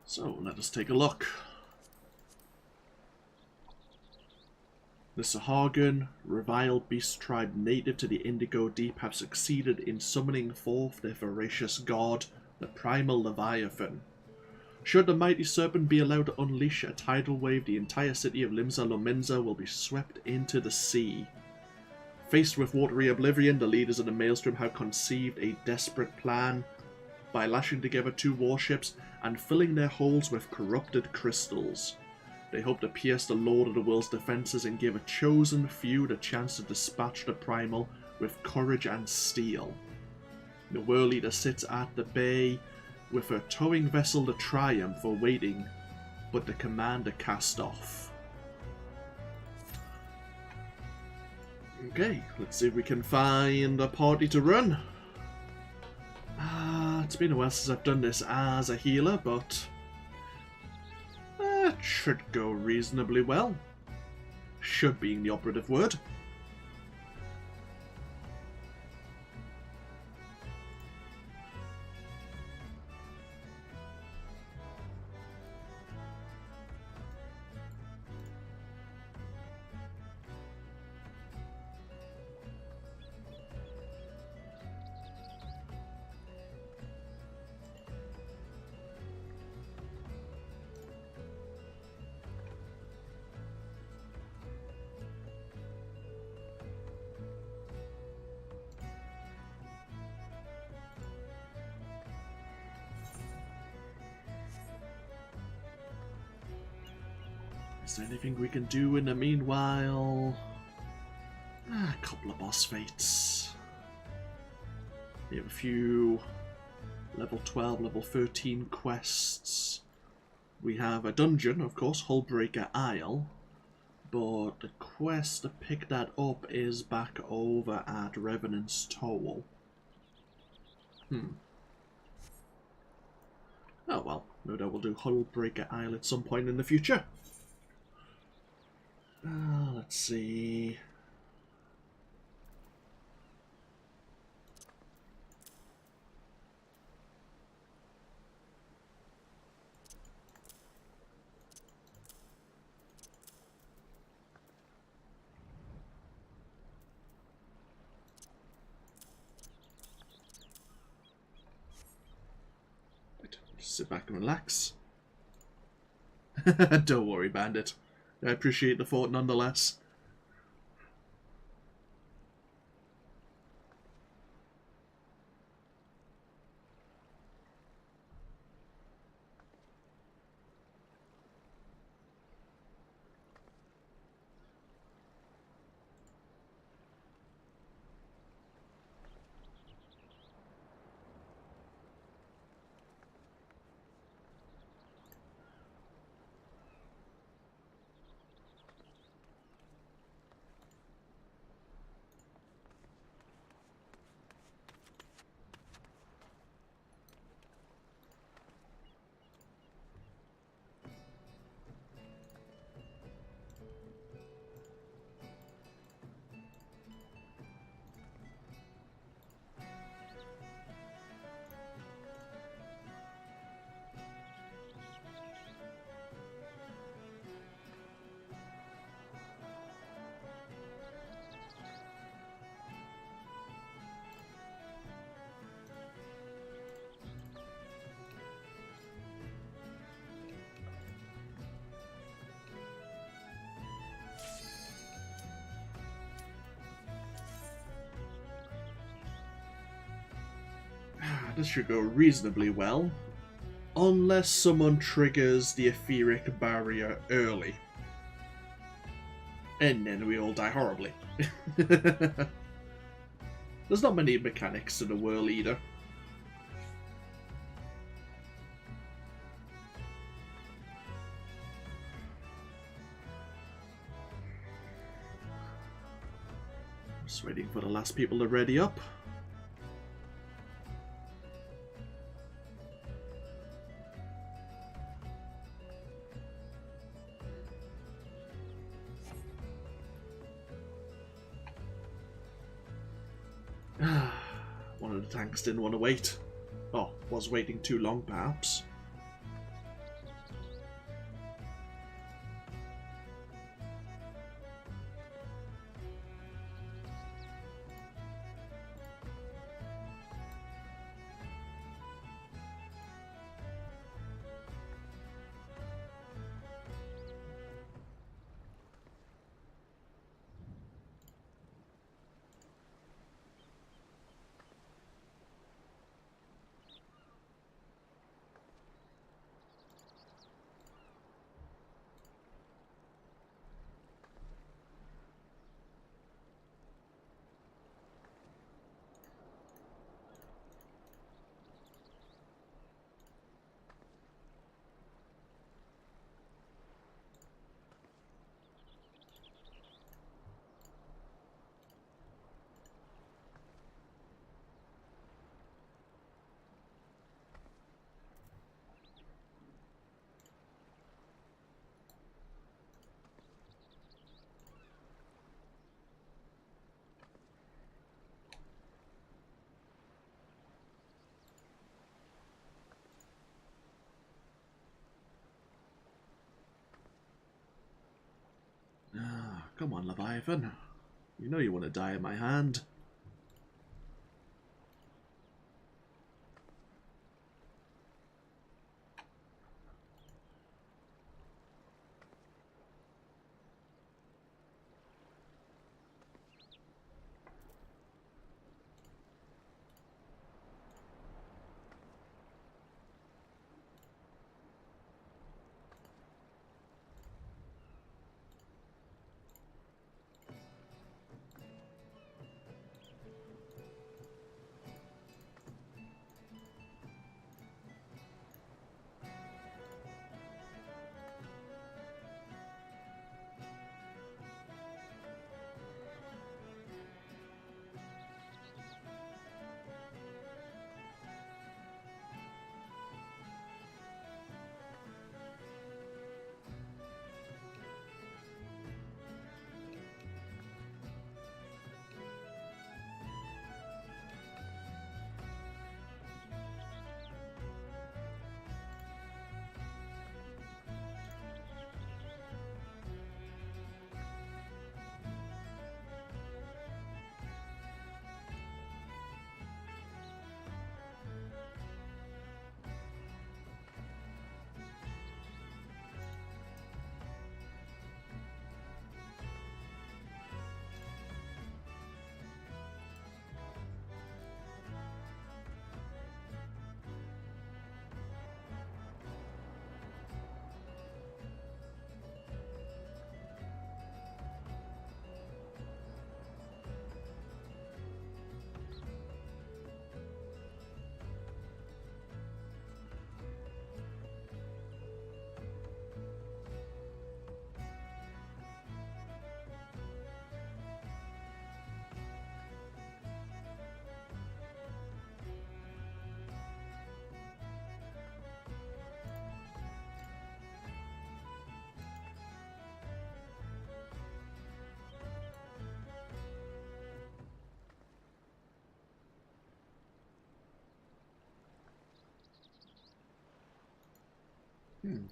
So, let us take a look. The Sahagin, reviled beast tribe native to the Indigo Deep, have succeeded in summoning forth their voracious god, the primal Leviathan. Should the mighty serpent be allowed to unleash a tidal wave, the entire city of Limsa Lominsa will be swept into the sea. Faced with watery oblivion, the leaders of the Maelstrom have conceived a desperate plan. By lashing together 2 warships and filling their holds with corrupted crystals, they hope to pierce the Lord of the World's defences and give a chosen few the chance to dispatch the Primal with courage and steel. The Whorleater sits at the bay, with her towing vessel the Triumph awaiting but the command to cast off. Okay, let's see if we can find a party to run. It's been a while since I've done this as a healer, but it should go reasonably well. Should being the operative word. Is there anything we can do in the meanwhile? A couple of boss fights. We have a few level 12, level 13 quests. We have a dungeon, of course, Hullbreaker Isle. But the quest to pick that up is back over at Revenant's Toll. Oh well, no doubt we'll do Hullbreaker Isle at some point in the future. Let's see. Just sit back and relax. Don't worry, Bandit. I appreciate the thought nonetheless. This should go reasonably well, unless someone triggers the etheric barrier early. And then we all die horribly. There's not many mechanics to the Whorleater. Just waiting for the last people to ready up. One of the tanks didn't want to wait. Oh, was waiting too long, perhaps. Come on, Leviathan. You know you want to die in my hand.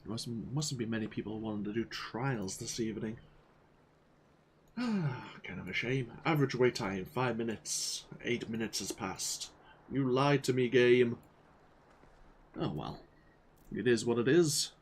Mustn't be many people wanting to do trials this evening. Kind of a shame. Average wait time, 5 minutes. 8 minutes has passed. You lied to me, game. Oh well. It is what it is.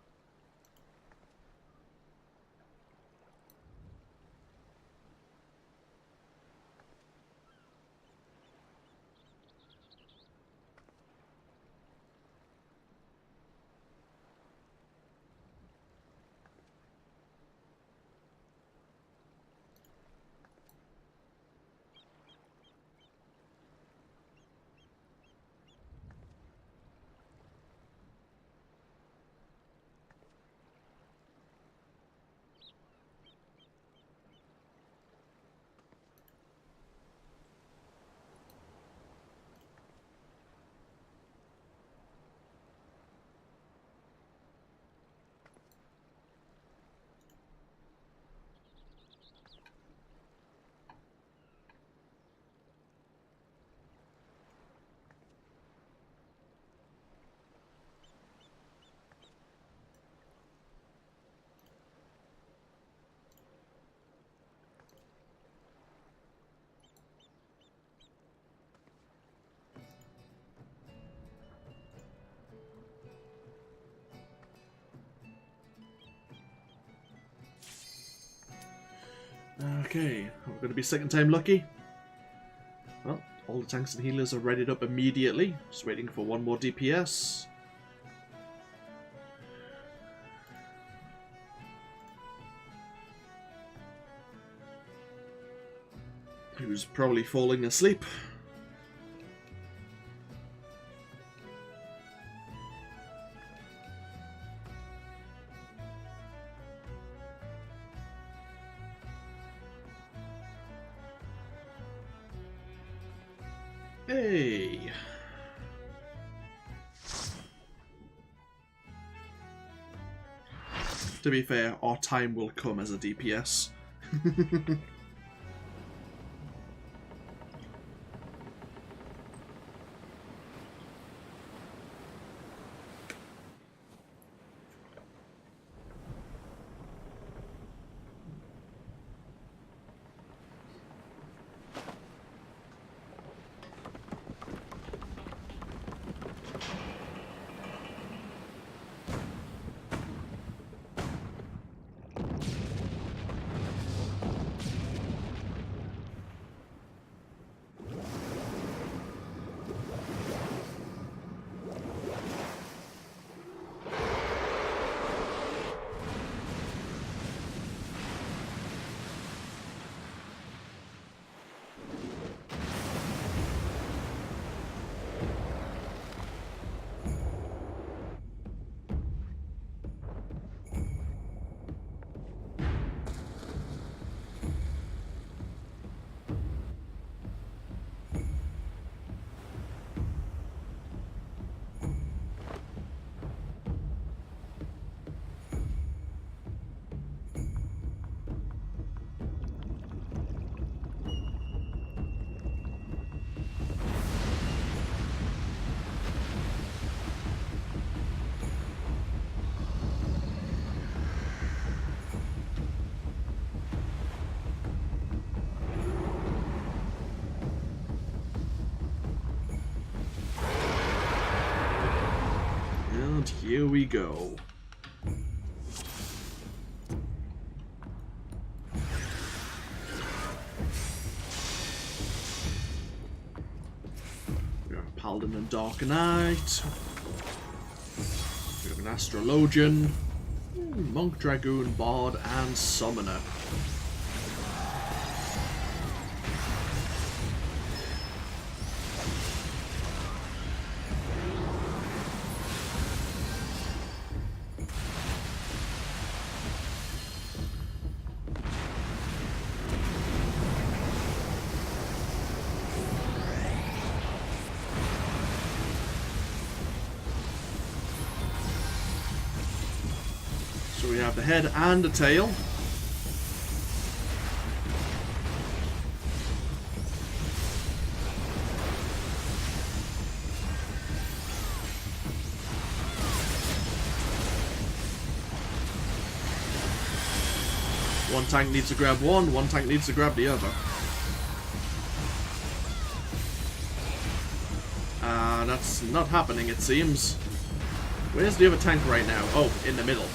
Okay, we're going to be second time lucky. Well, all the tanks and healers are readied up immediately. Just waiting for one more DPS. Who's probably falling asleep. Hey! To be fair, our time will come as a DPS. And here we go. We have Paladin and Dark Knight. We have an Astrologian, Monk, Dragoon, Bard, and Summoner. So we have the head and the tail. One tank needs to grab one tank needs to grab the other. That's not happening, it seems. Where's the other tank right now? Oh, in the middle.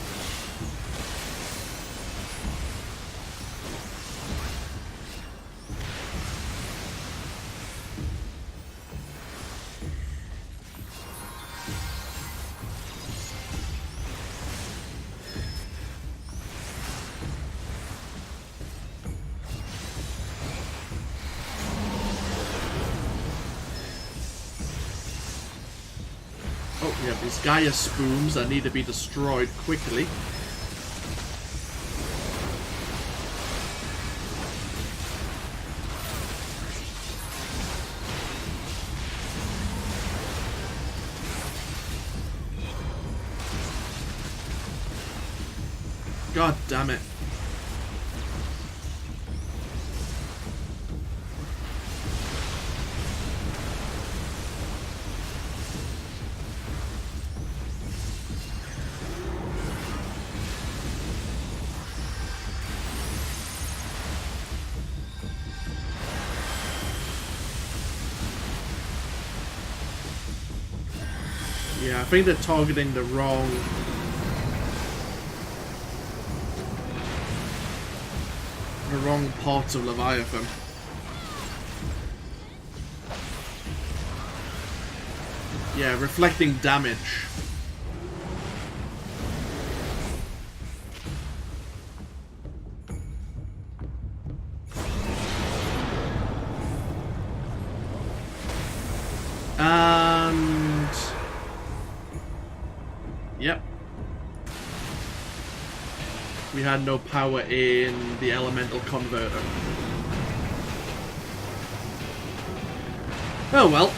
We have these Gaia spooms that need to be destroyed quickly. God damn it. Yeah, I think they're targeting the wrong parts of Leviathan. Yeah, reflecting damage. And yep. We had no power in the elemental converter. Oh well.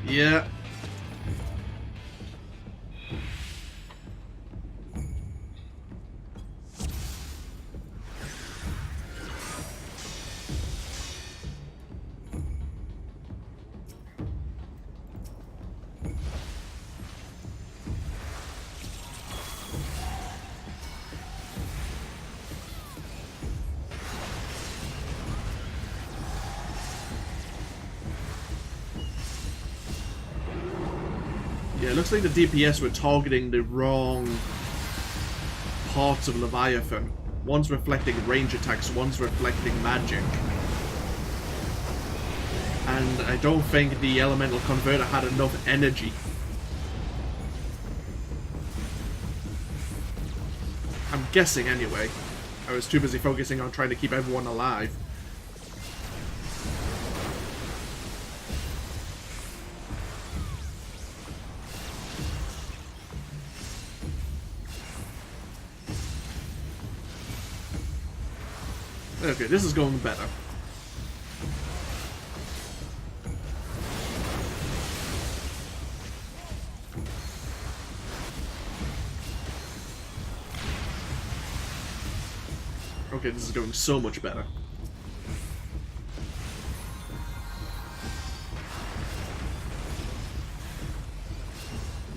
Yeah. Yeah, it looks like the DPS were targeting the wrong parts of Leviathan. One's reflecting range attacks, one's reflecting magic. And I don't think the elemental converter had enough energy. I'm guessing anyway. I was too busy focusing on trying to keep everyone alive. Okay, this is going better. Okay, this is going so much better.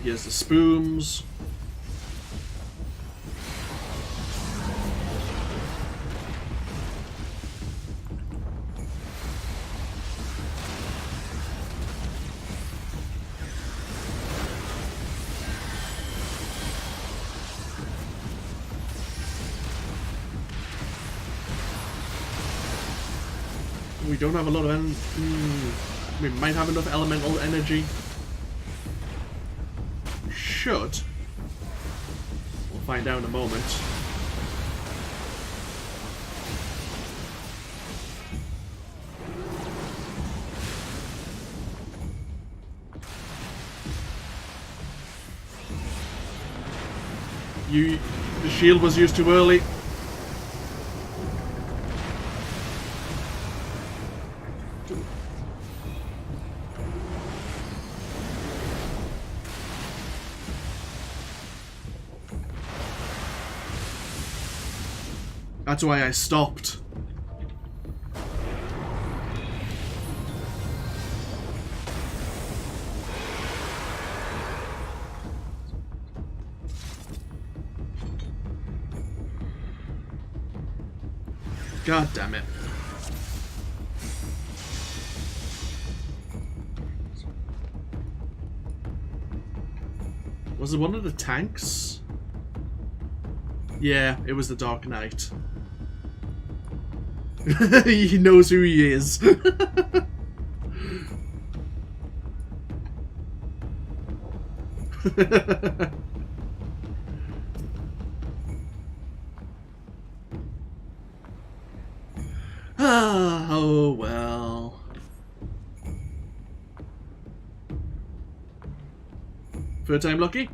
Here's the spooms. We don't have a lot of we might have enough elemental energy. Should. We'll find out in a moment. The shield was used too early. That's why I stopped. God damn it. Was it one of the tanks? Yeah, it was the Dark Knight. He knows who he is. Oh well. Third time lucky?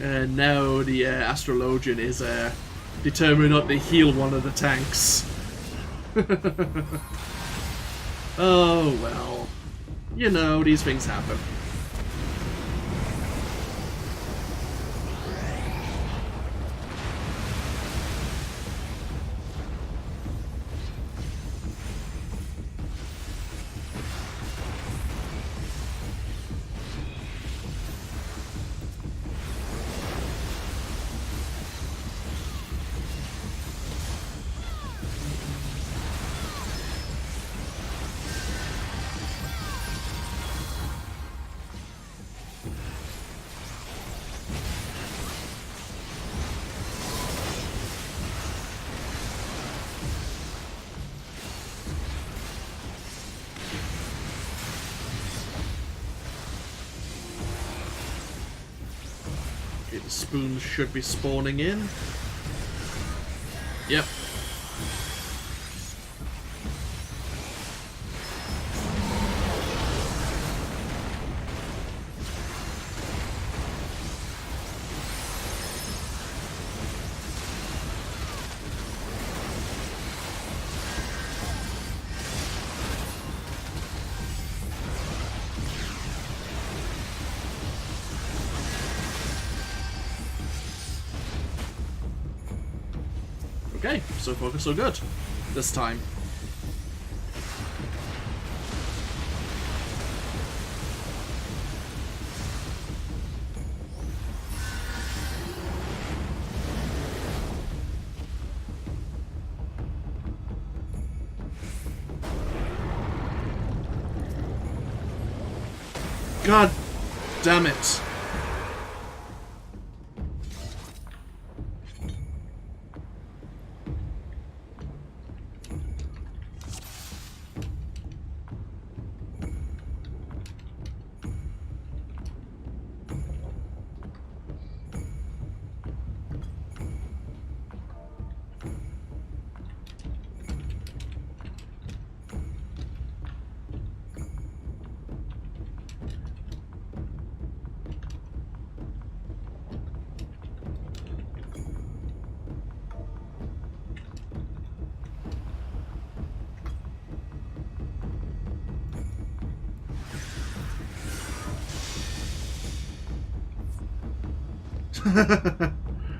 And now the astrologian is determined not to heal one of the tanks. Oh well. You know, these things happen. The spoons should be spawning in. Yep. Okay, so far so good. This time. God damn it.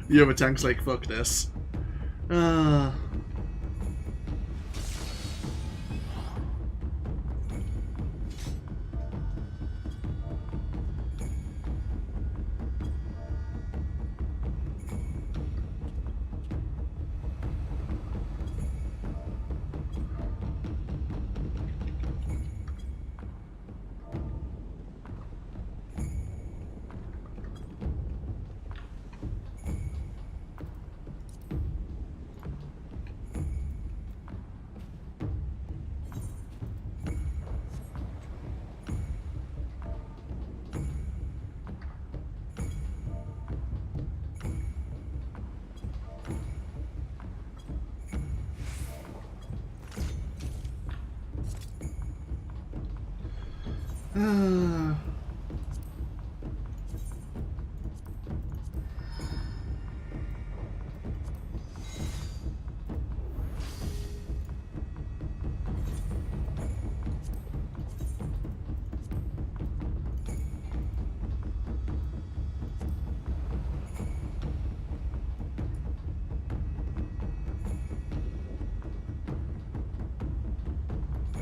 The other tank's like, fuck this.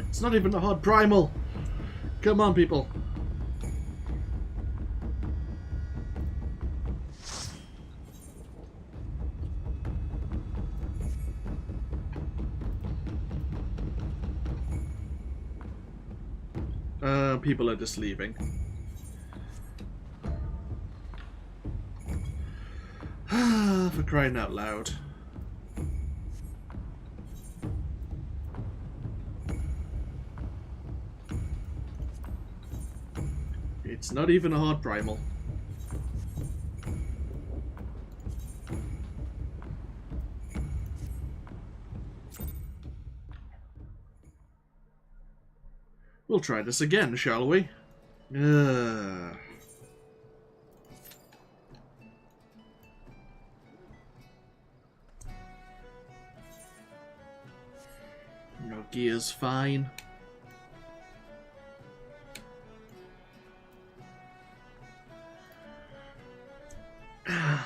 It's not even a hard primal. Come on, people. People are just leaving. For crying out loud. It's not even a hard primal. We'll try this again, shall we? No gear's fine. I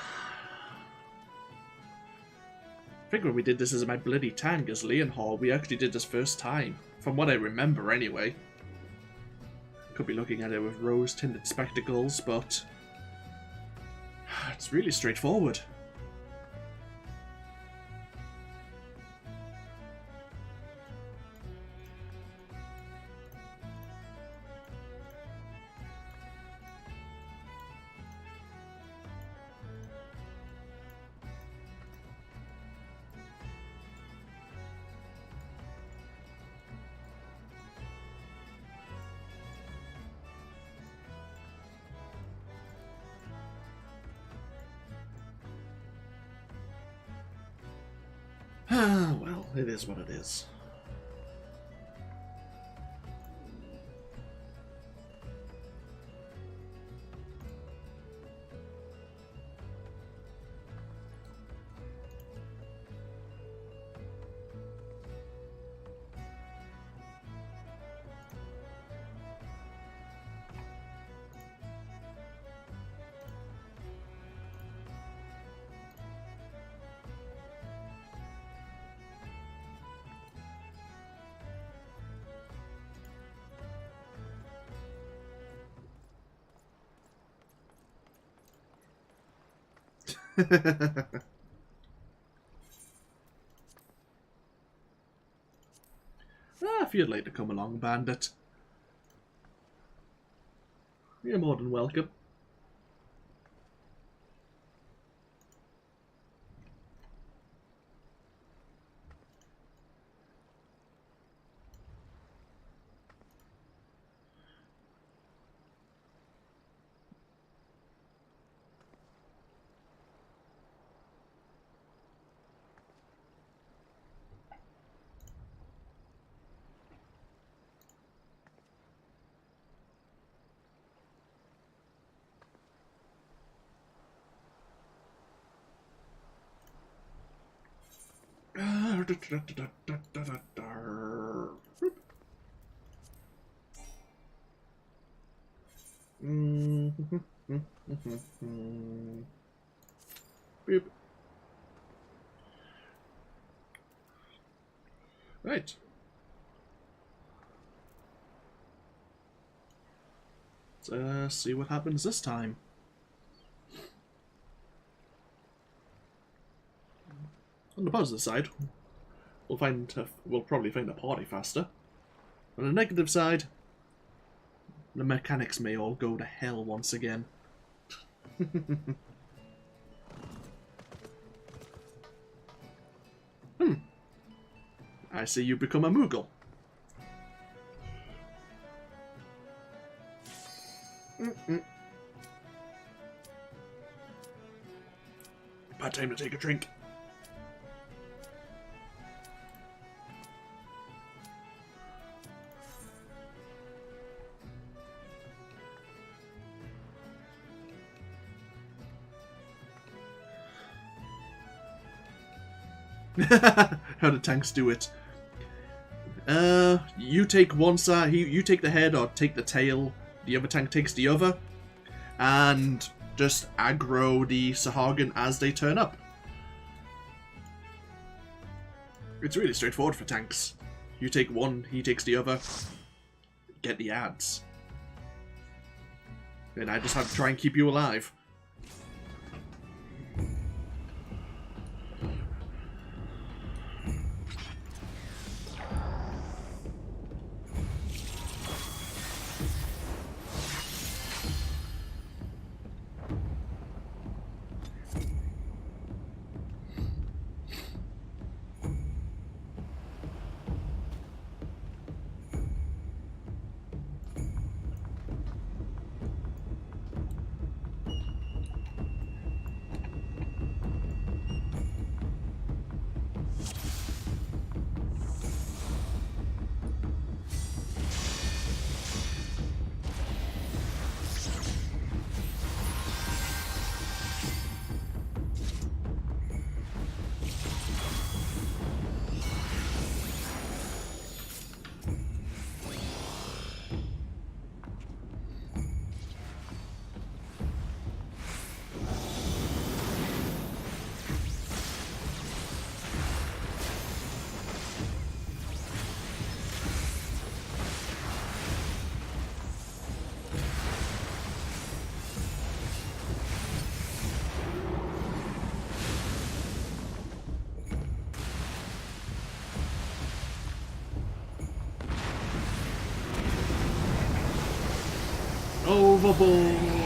think when we did this as my bloody tank as Leonhall, we actually did this first time. From what I remember, anyway. Could be looking at it with rose-tinted spectacles, but it's really straightforward. Well, it is what it is. If you'd like to come along, Bandit, you're more than welcome. Boop. Right. Let's see what happens this time. On the positive side, we'll probably find the party faster. On the negative side, the mechanics may all go to hell once again. I see you become a Moogle. Bad time to take a drink. How do tanks do it? You take one side, you take the head or take the tail, the other tank takes the other, and just aggro the Sahagin as they turn up. It's really straightforward for tanks. You take one, he takes the other, get the ads. And I just have to try and keep you alive. Overboard!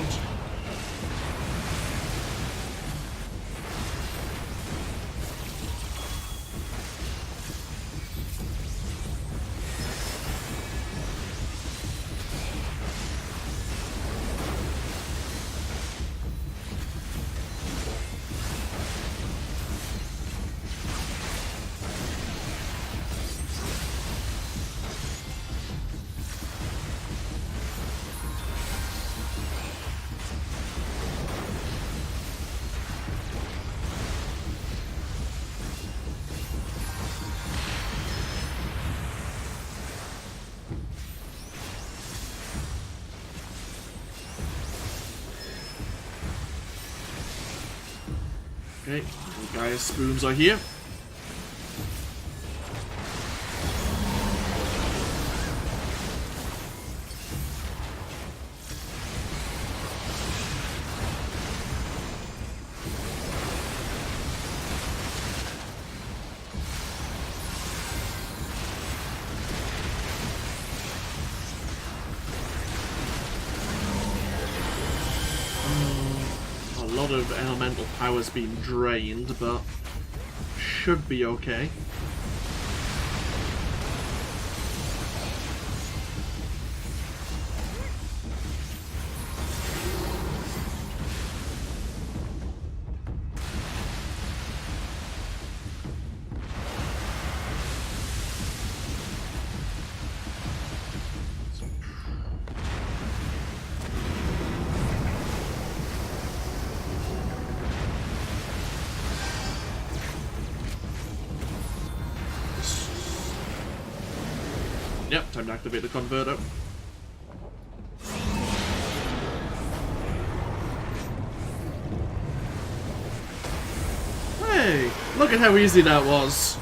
Okay, the Gaia spoons are here. A lot of elemental power's been drained, but should be okay. Yep, time to activate the converter. Hey, look at how easy that was.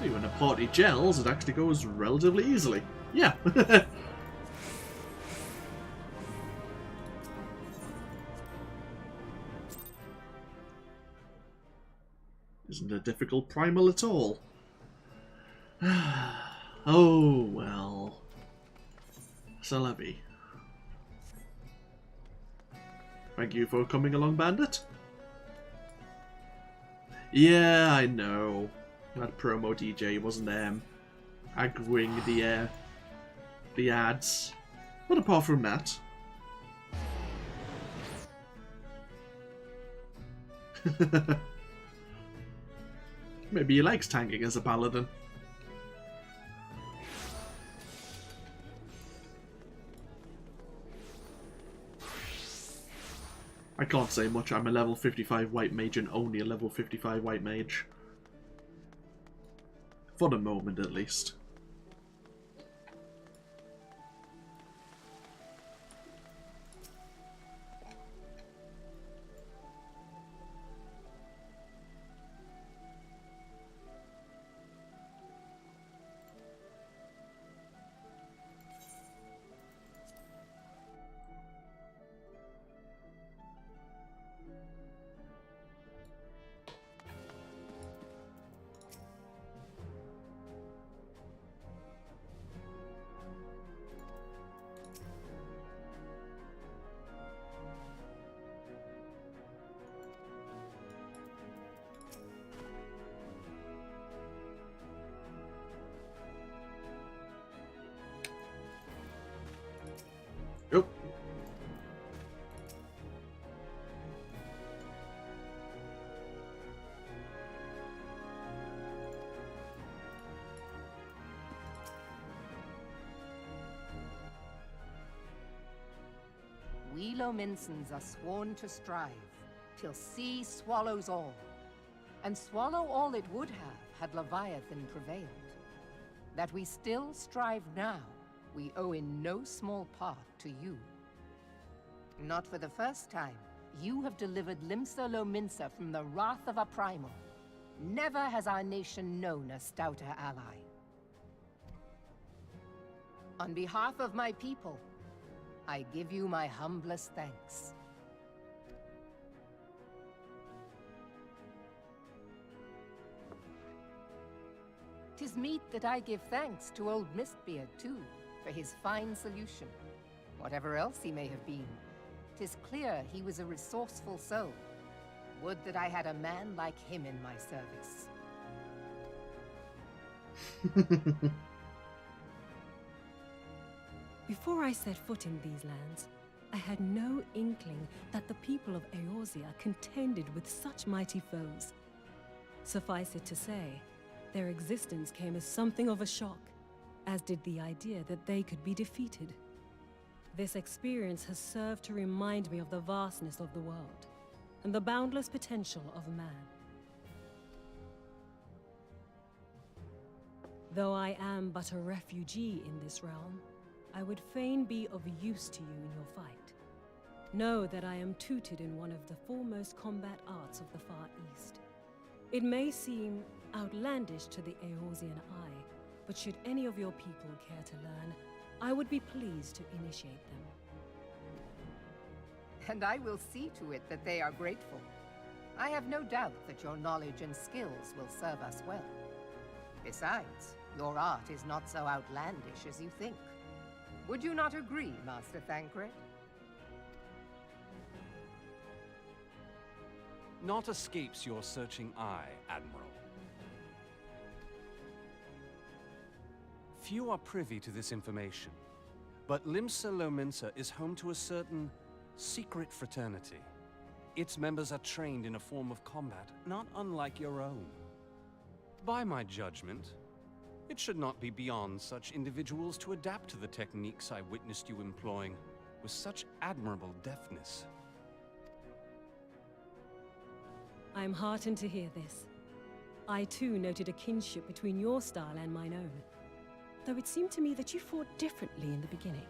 See, when a party gels, it actually goes relatively easily. Yeah. Isn't a difficult primal at all. Oh, well. Salavi. Thank you for coming along, Bandit. Yeah, I know. That promo DJ wasn't aggroing the ads. But apart from that... Maybe he likes tanking as a paladin. I can't say much. I'm a level 55 white mage and only a level 55 white mage. For the moment, at least. Yep. We Lominsons are sworn to strive, till sea swallows all. And swallow all it would have, had Leviathan prevailed. That we still strive now, we owe in no small part to you. Not for the first time, you have delivered Limsa Lominsa from the wrath of a primal. Never has our nation known a stouter ally. On behalf of my people, I give you my humblest thanks. 'Tis meet that I give thanks to old Mistbeard, too, for his fine solution. Whatever else he may have been, 'tis clear he was a resourceful soul. Would that I had a man like him in my service. Before I set foot in these lands, I had no inkling that the people of Eorzea contended with such mighty foes. Suffice it to say, their existence came as something of a shock, as did the idea that they could be defeated. This experience has served to remind me of the vastness of the world, and the boundless potential of man. Though I am but a refugee in this realm, I would fain be of use to you in your fight. Know that I am tutored in one of the foremost combat arts of the Far East. It may seem outlandish to the Eorzean eye, but should any of your people care to learn, I would be pleased to initiate them. And I will see to it that they are grateful. I have no doubt that your knowledge and skills will serve us well. Besides, your art is not so outlandish as you think. Would you not agree, Master Thancred? Naught escapes your searching eye, Admiral. Few are privy to this information, but Limsa Lominsa is home to a certain secret fraternity. Its members are trained in a form of combat not unlike your own. By my judgment, it should not be beyond such individuals to adapt to the techniques I witnessed you employing with such admirable deftness. I am heartened to hear this. I too noted a kinship between your style and mine own, though it seemed to me that you fought differently in the beginning.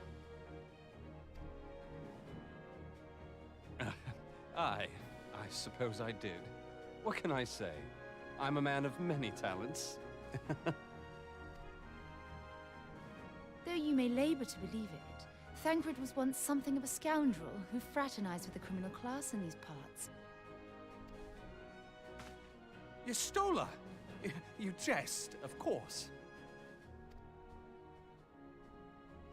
I suppose I did. What can I say? I'm a man of many talents. Though you may labor to believe it, Thancred was once something of a scoundrel who fraternized with the criminal class in these parts. You stole her! You jest, of course.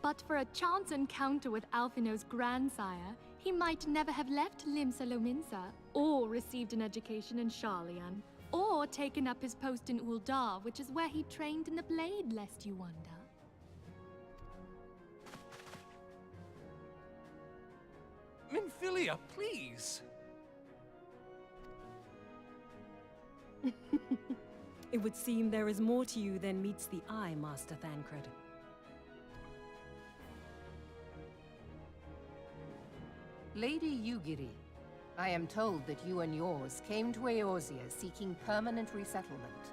But for a chance encounter with Alphino's grandsire, he might never have left Limsa Lominsa, or received an education in Sharlayan, or taken up his post in Uldar, which is where he trained in the blade, lest you wonder. Minfilia, please! It would seem there is more to you than meets the eye, Master Thancred. Lady Yugiri, I am told that you and yours came to Eorzea seeking permanent resettlement,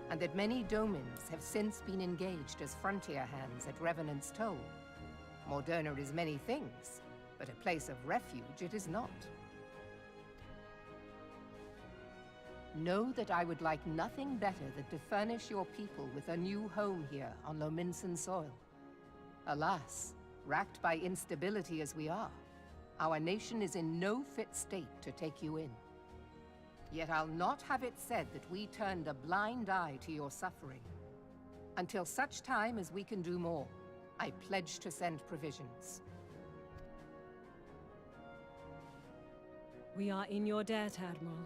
and that many Domans have since been engaged as frontier hands at Revenant's Toll. Moderna is many things, but a place of refuge it is not. Know that I would like nothing better than to furnish your people with a new home here on Lominsan soil. Alas, racked by instability as we are, our nation is in no fit state to take you in. Yet I'll not have it said that we turned a blind eye to your suffering. Until such time as we can do more, I pledge to send provisions. We are in your debt, Admiral.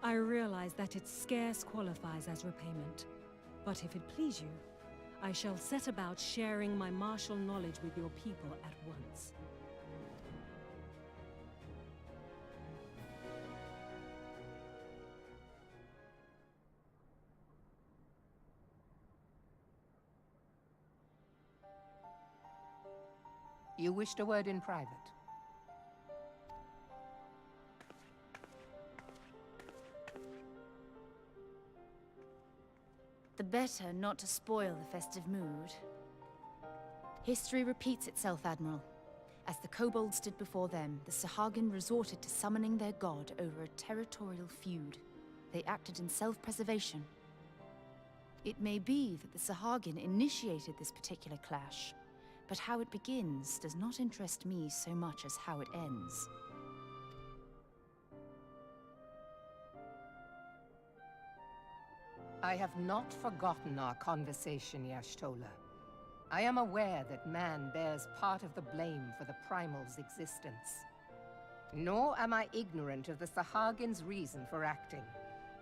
I realize that it scarce qualifies as repayment. But if it please you, I shall set about sharing my martial knowledge with your people at once. You wished a word in private. The better not to spoil the festive mood. History repeats itself, Admiral. As the kobolds did before them, the Sahagin resorted to summoning their god over a territorial feud. They acted in self-preservation. It may be that the Sahagin initiated this particular clash, but how it begins does not interest me so much as how it ends. I have not forgotten our conversation, Y'shtola. I am aware that man bears part of the blame for the Primal's existence. Nor am I ignorant of the Sahagin's reason for acting.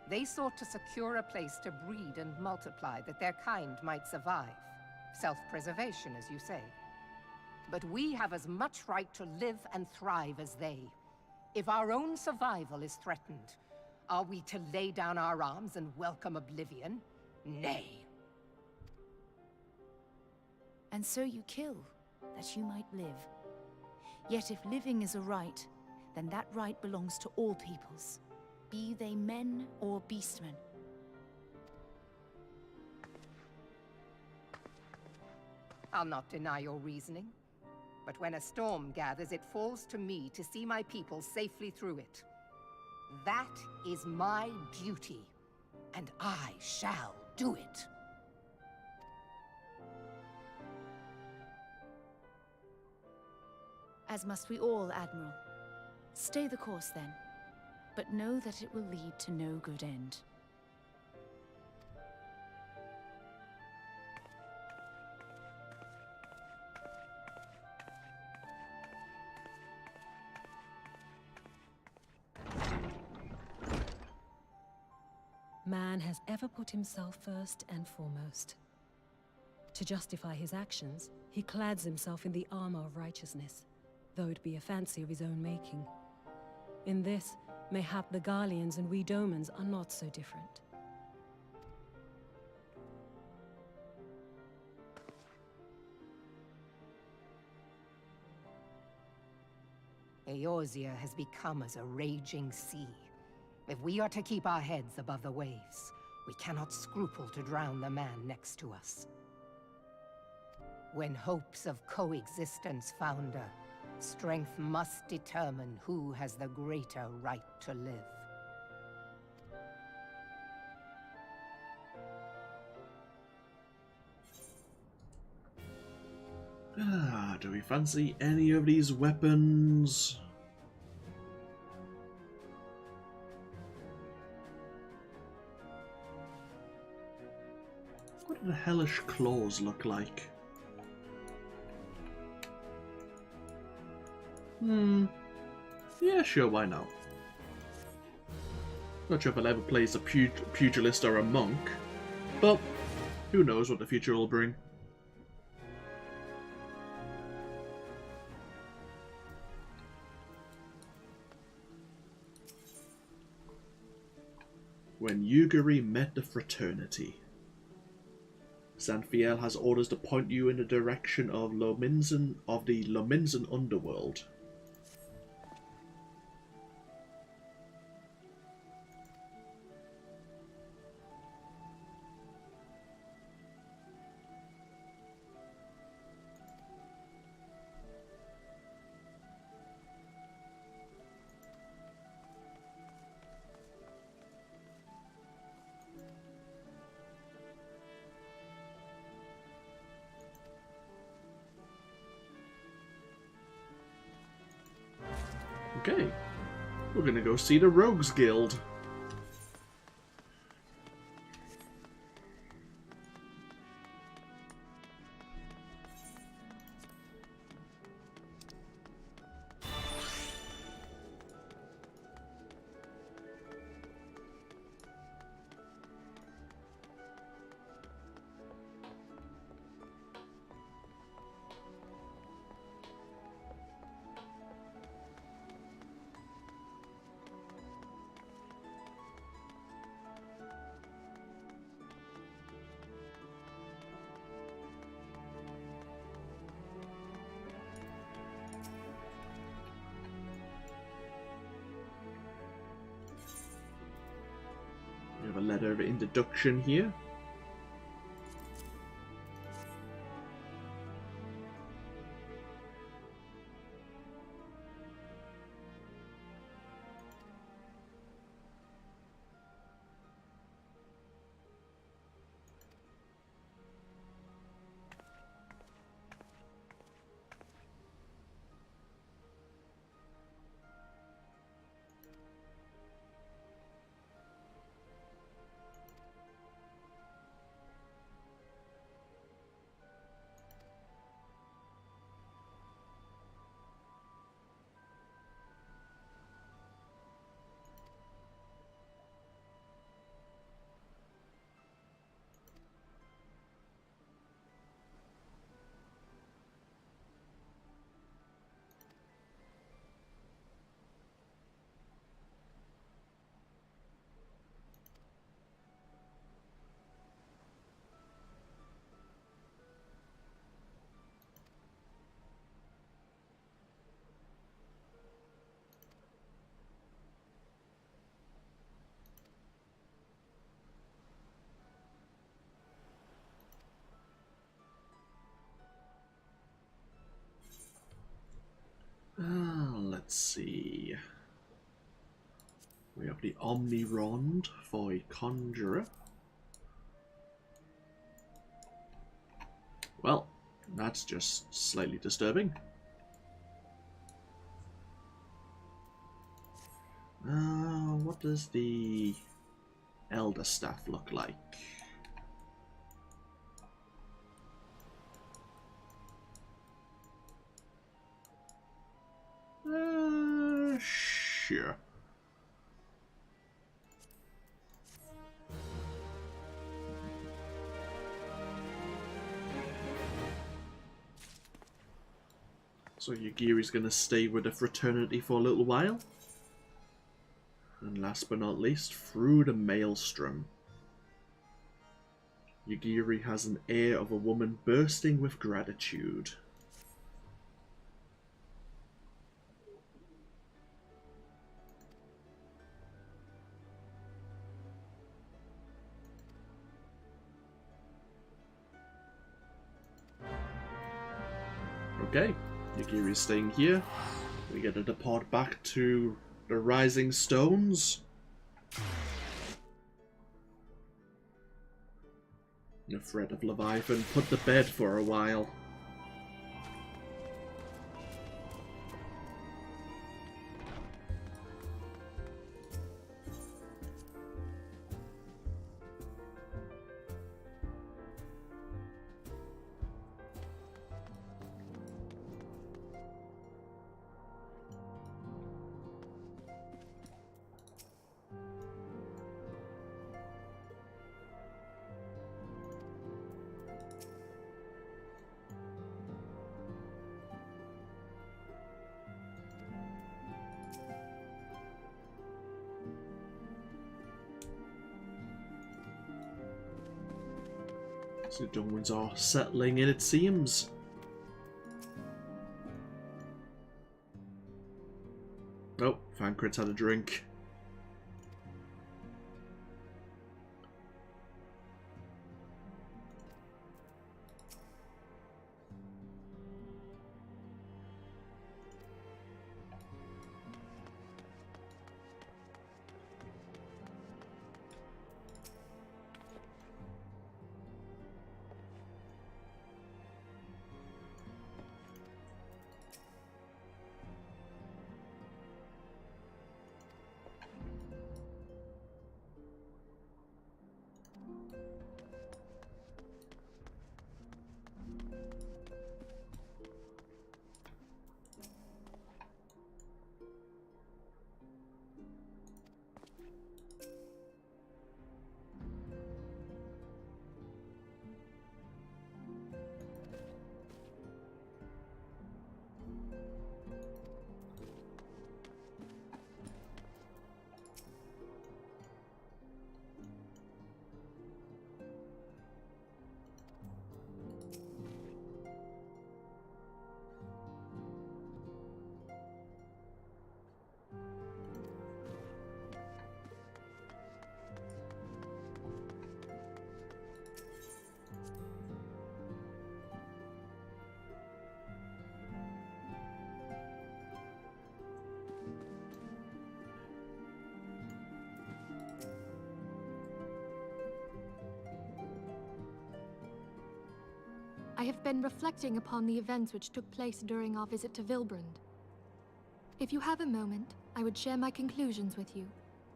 They sought to secure a place to breed and multiply that their kind might survive. Self-preservation, as you say. But we have as much right to live and thrive as they. If our own survival is threatened, are we to lay down our arms and welcome oblivion? Nay. And so you kill, that you might live. Yet if living is a right, then that right belongs to all peoples, be they men or beastmen. I'll not deny your reasoning. But when a storm gathers, it falls to me to see my people safely through it. That is my duty, and I shall do it. As must we all, Admiral. Stay the course, then. But know that it will lead to no good end. Man has ever put himself first and foremost. To justify his actions, he clads himself in the armor of righteousness, though it be a fancy of his own making. In this, mayhap the Garleans and we Domans are not so different. Eorzea has become as a raging sea. If we are to keep our heads above the waves, we cannot scruple to drown the man next to us. When hopes of coexistence founder, strength must determine who has the greater right to live. Do we fancy any of these weapons? What do the hellish claws look like? Yeah, sure, why not? Not sure if I'll ever play as a pugilist or a monk, but who knows what the future will bring. When Yugiri met the fraternity. Xanthiel has orders to point you in the direction of the Lominsan underworld. Okay, we're gonna go see the Rogues Guild. We have a letter of introduction here. Let's see. We have the Omni Rond for a Conjurer. Well, that's just slightly disturbing. What does the Elder Staff look like? Sure. So Yugiri's gonna stay with the fraternity for a little while. And last but not least, through the Maelstrom. Yugiri has an air of a woman bursting with gratitude. Okay, Yugiri's staying here. We get to depart back to the Rising Stones. The threat of Leviathan put to bed for a while. So the young ones are settling in, it seems. Oh, Fancrit's had a drink. I have been reflecting upon the events which took place during our visit to Vilbrand. If you have a moment, I would share my conclusions with you.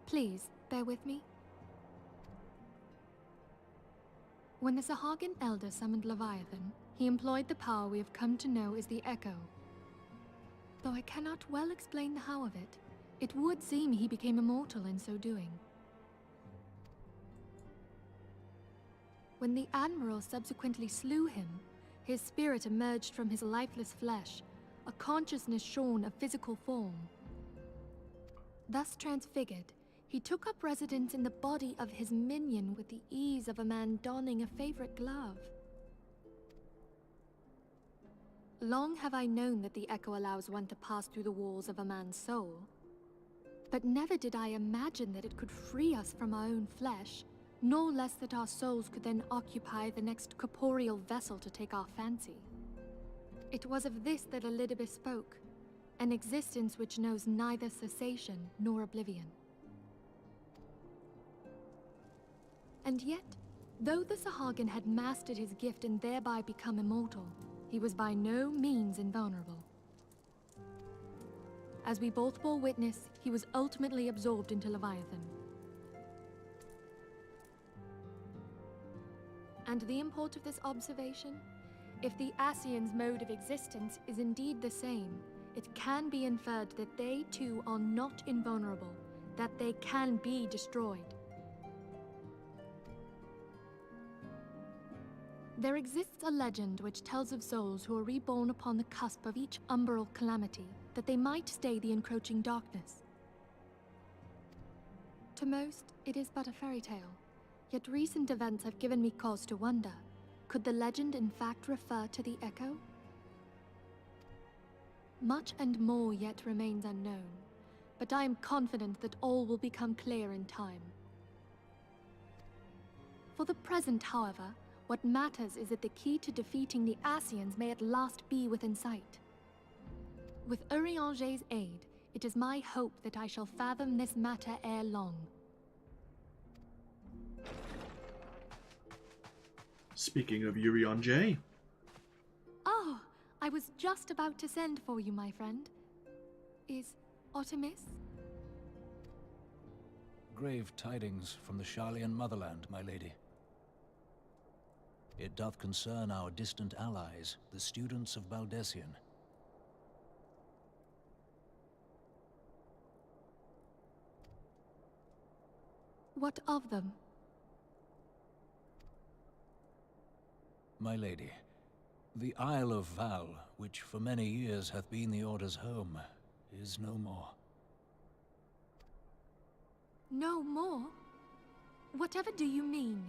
Please, bear with me. When the Sahagin Elder summoned Leviathan, he employed the power we have come to know as the Echo. Though I cannot well explain the how of it, it would seem he became immortal in so doing. When the Admiral subsequently slew him, his spirit emerged from his lifeless flesh, a consciousness shorn of physical form. Thus transfigured, he took up residence in the body of his minion with the ease of a man donning a favorite glove. Long have I known that the Echo allows one to pass through the walls of a man's soul, but never did I imagine that it could free us from our own flesh, nor less that our souls could then occupy the next corporeal vessel to take our fancy. It was of this that Elidibus spoke, an existence which knows neither cessation nor oblivion. And yet, though the Sahagin had mastered his gift and thereby become immortal, he was by no means invulnerable. As we both bore witness, he was ultimately absorbed into Leviathan. And the import of this observation? If the Ascians' mode of existence is indeed the same, it can be inferred that they too are not invulnerable, that they can be destroyed. There exists a legend which tells of souls who are reborn upon the cusp of each umbral calamity, that they might stay the encroaching darkness. To most, it is but a fairy tale. Yet recent events have given me cause to wonder, could the legend in fact refer to the Echo? Much and more yet remains unknown, but I am confident that all will become clear in time. For the present, however, what matters is that the key to defeating the Ascians may at last be within sight. With Urianger's aid, it is my hope that I shall fathom this matter ere long. Speaking of Urianger. Oh, I was just about to send for you, my friend. Is Artemis? Grave tidings from the Sharlayan motherland, my lady. It doth concern our distant allies, the students of Baldesion. What of them? My lady, the Isle of Val, which for many years hath been the Order's home, is no more. No more? Whatever do you mean?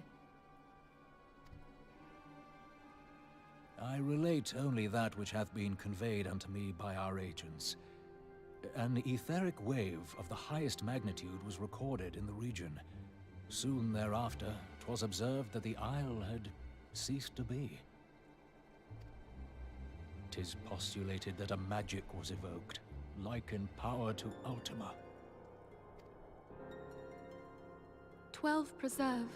I relate only that which hath been conveyed unto me by our agents. An etheric wave of the highest magnitude was recorded in the region. Soon thereafter, 'twas observed that the isle had ceased to be. 'Tis postulated that a magic was evoked, like in power to Ultima. 12 preserve.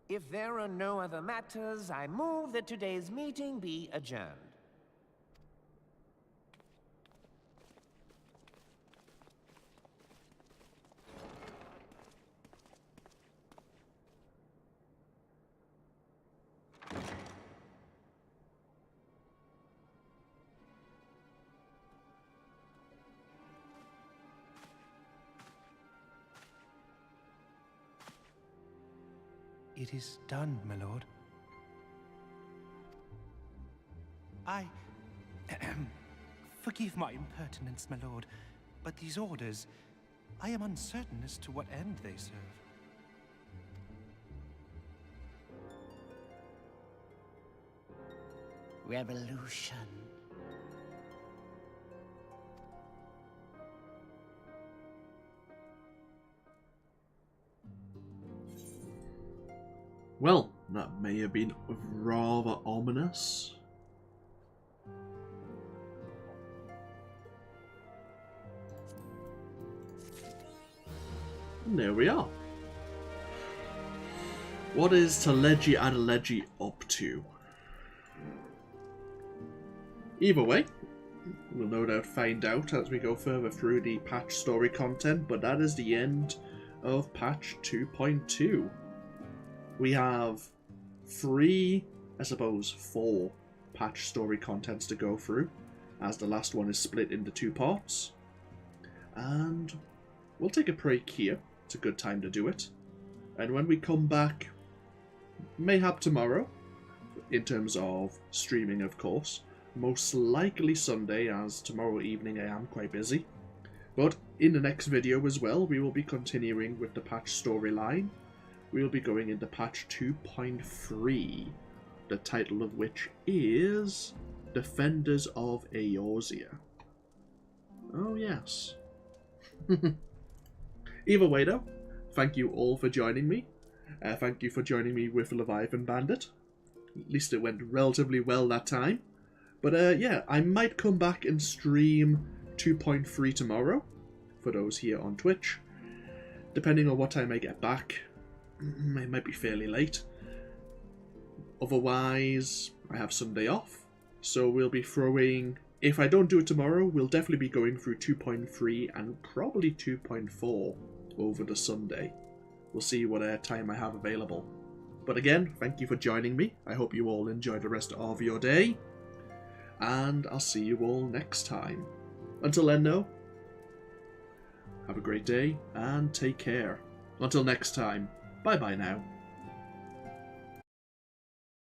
If there are no other matters, I move that today's meeting be adjourned. It is done, my lord. Forgive my impertinence, my lord, but these orders, I am uncertain as to what end they serve. Revolution. Well, that may have been rather ominous. And there we are. What is Teleji Adeleji up to? Either way, we'll no doubt find out as we go further through the patch story content, but that is the end of patch 2.2. We have 4 patch story contents to go through, as the last one is split into 2 parts. And we'll take a break here. It's a good time to do it. And when we come back, mayhap tomorrow, in terms of streaming of course, most likely Sunday, as tomorrow evening I am quite busy. But in the next video as well, we will be continuing with the patch storyline. We'll be going into patch 2.3, the title of which is Defenders of Eorzea. Oh yes. Either way though, thank you all for joining me. Thank you for joining me with Leviathan Bandit. At least it went relatively well that time. But yeah, I might come back and stream 2.3 tomorrow, for those here on Twitch. Depending on what time I get back, it might be fairly late. Otherwise, I have Sunday off, so we'll be throwing... If I don't do it tomorrow, we'll definitely be going through 2.3 and probably 2.4 over the Sunday. We'll see what time I have available. But again, thank you for joining me. I hope you all enjoy the rest of your day. And I'll see you all next time. Until then, though, have a great day and take care. Until next time, bye-bye now.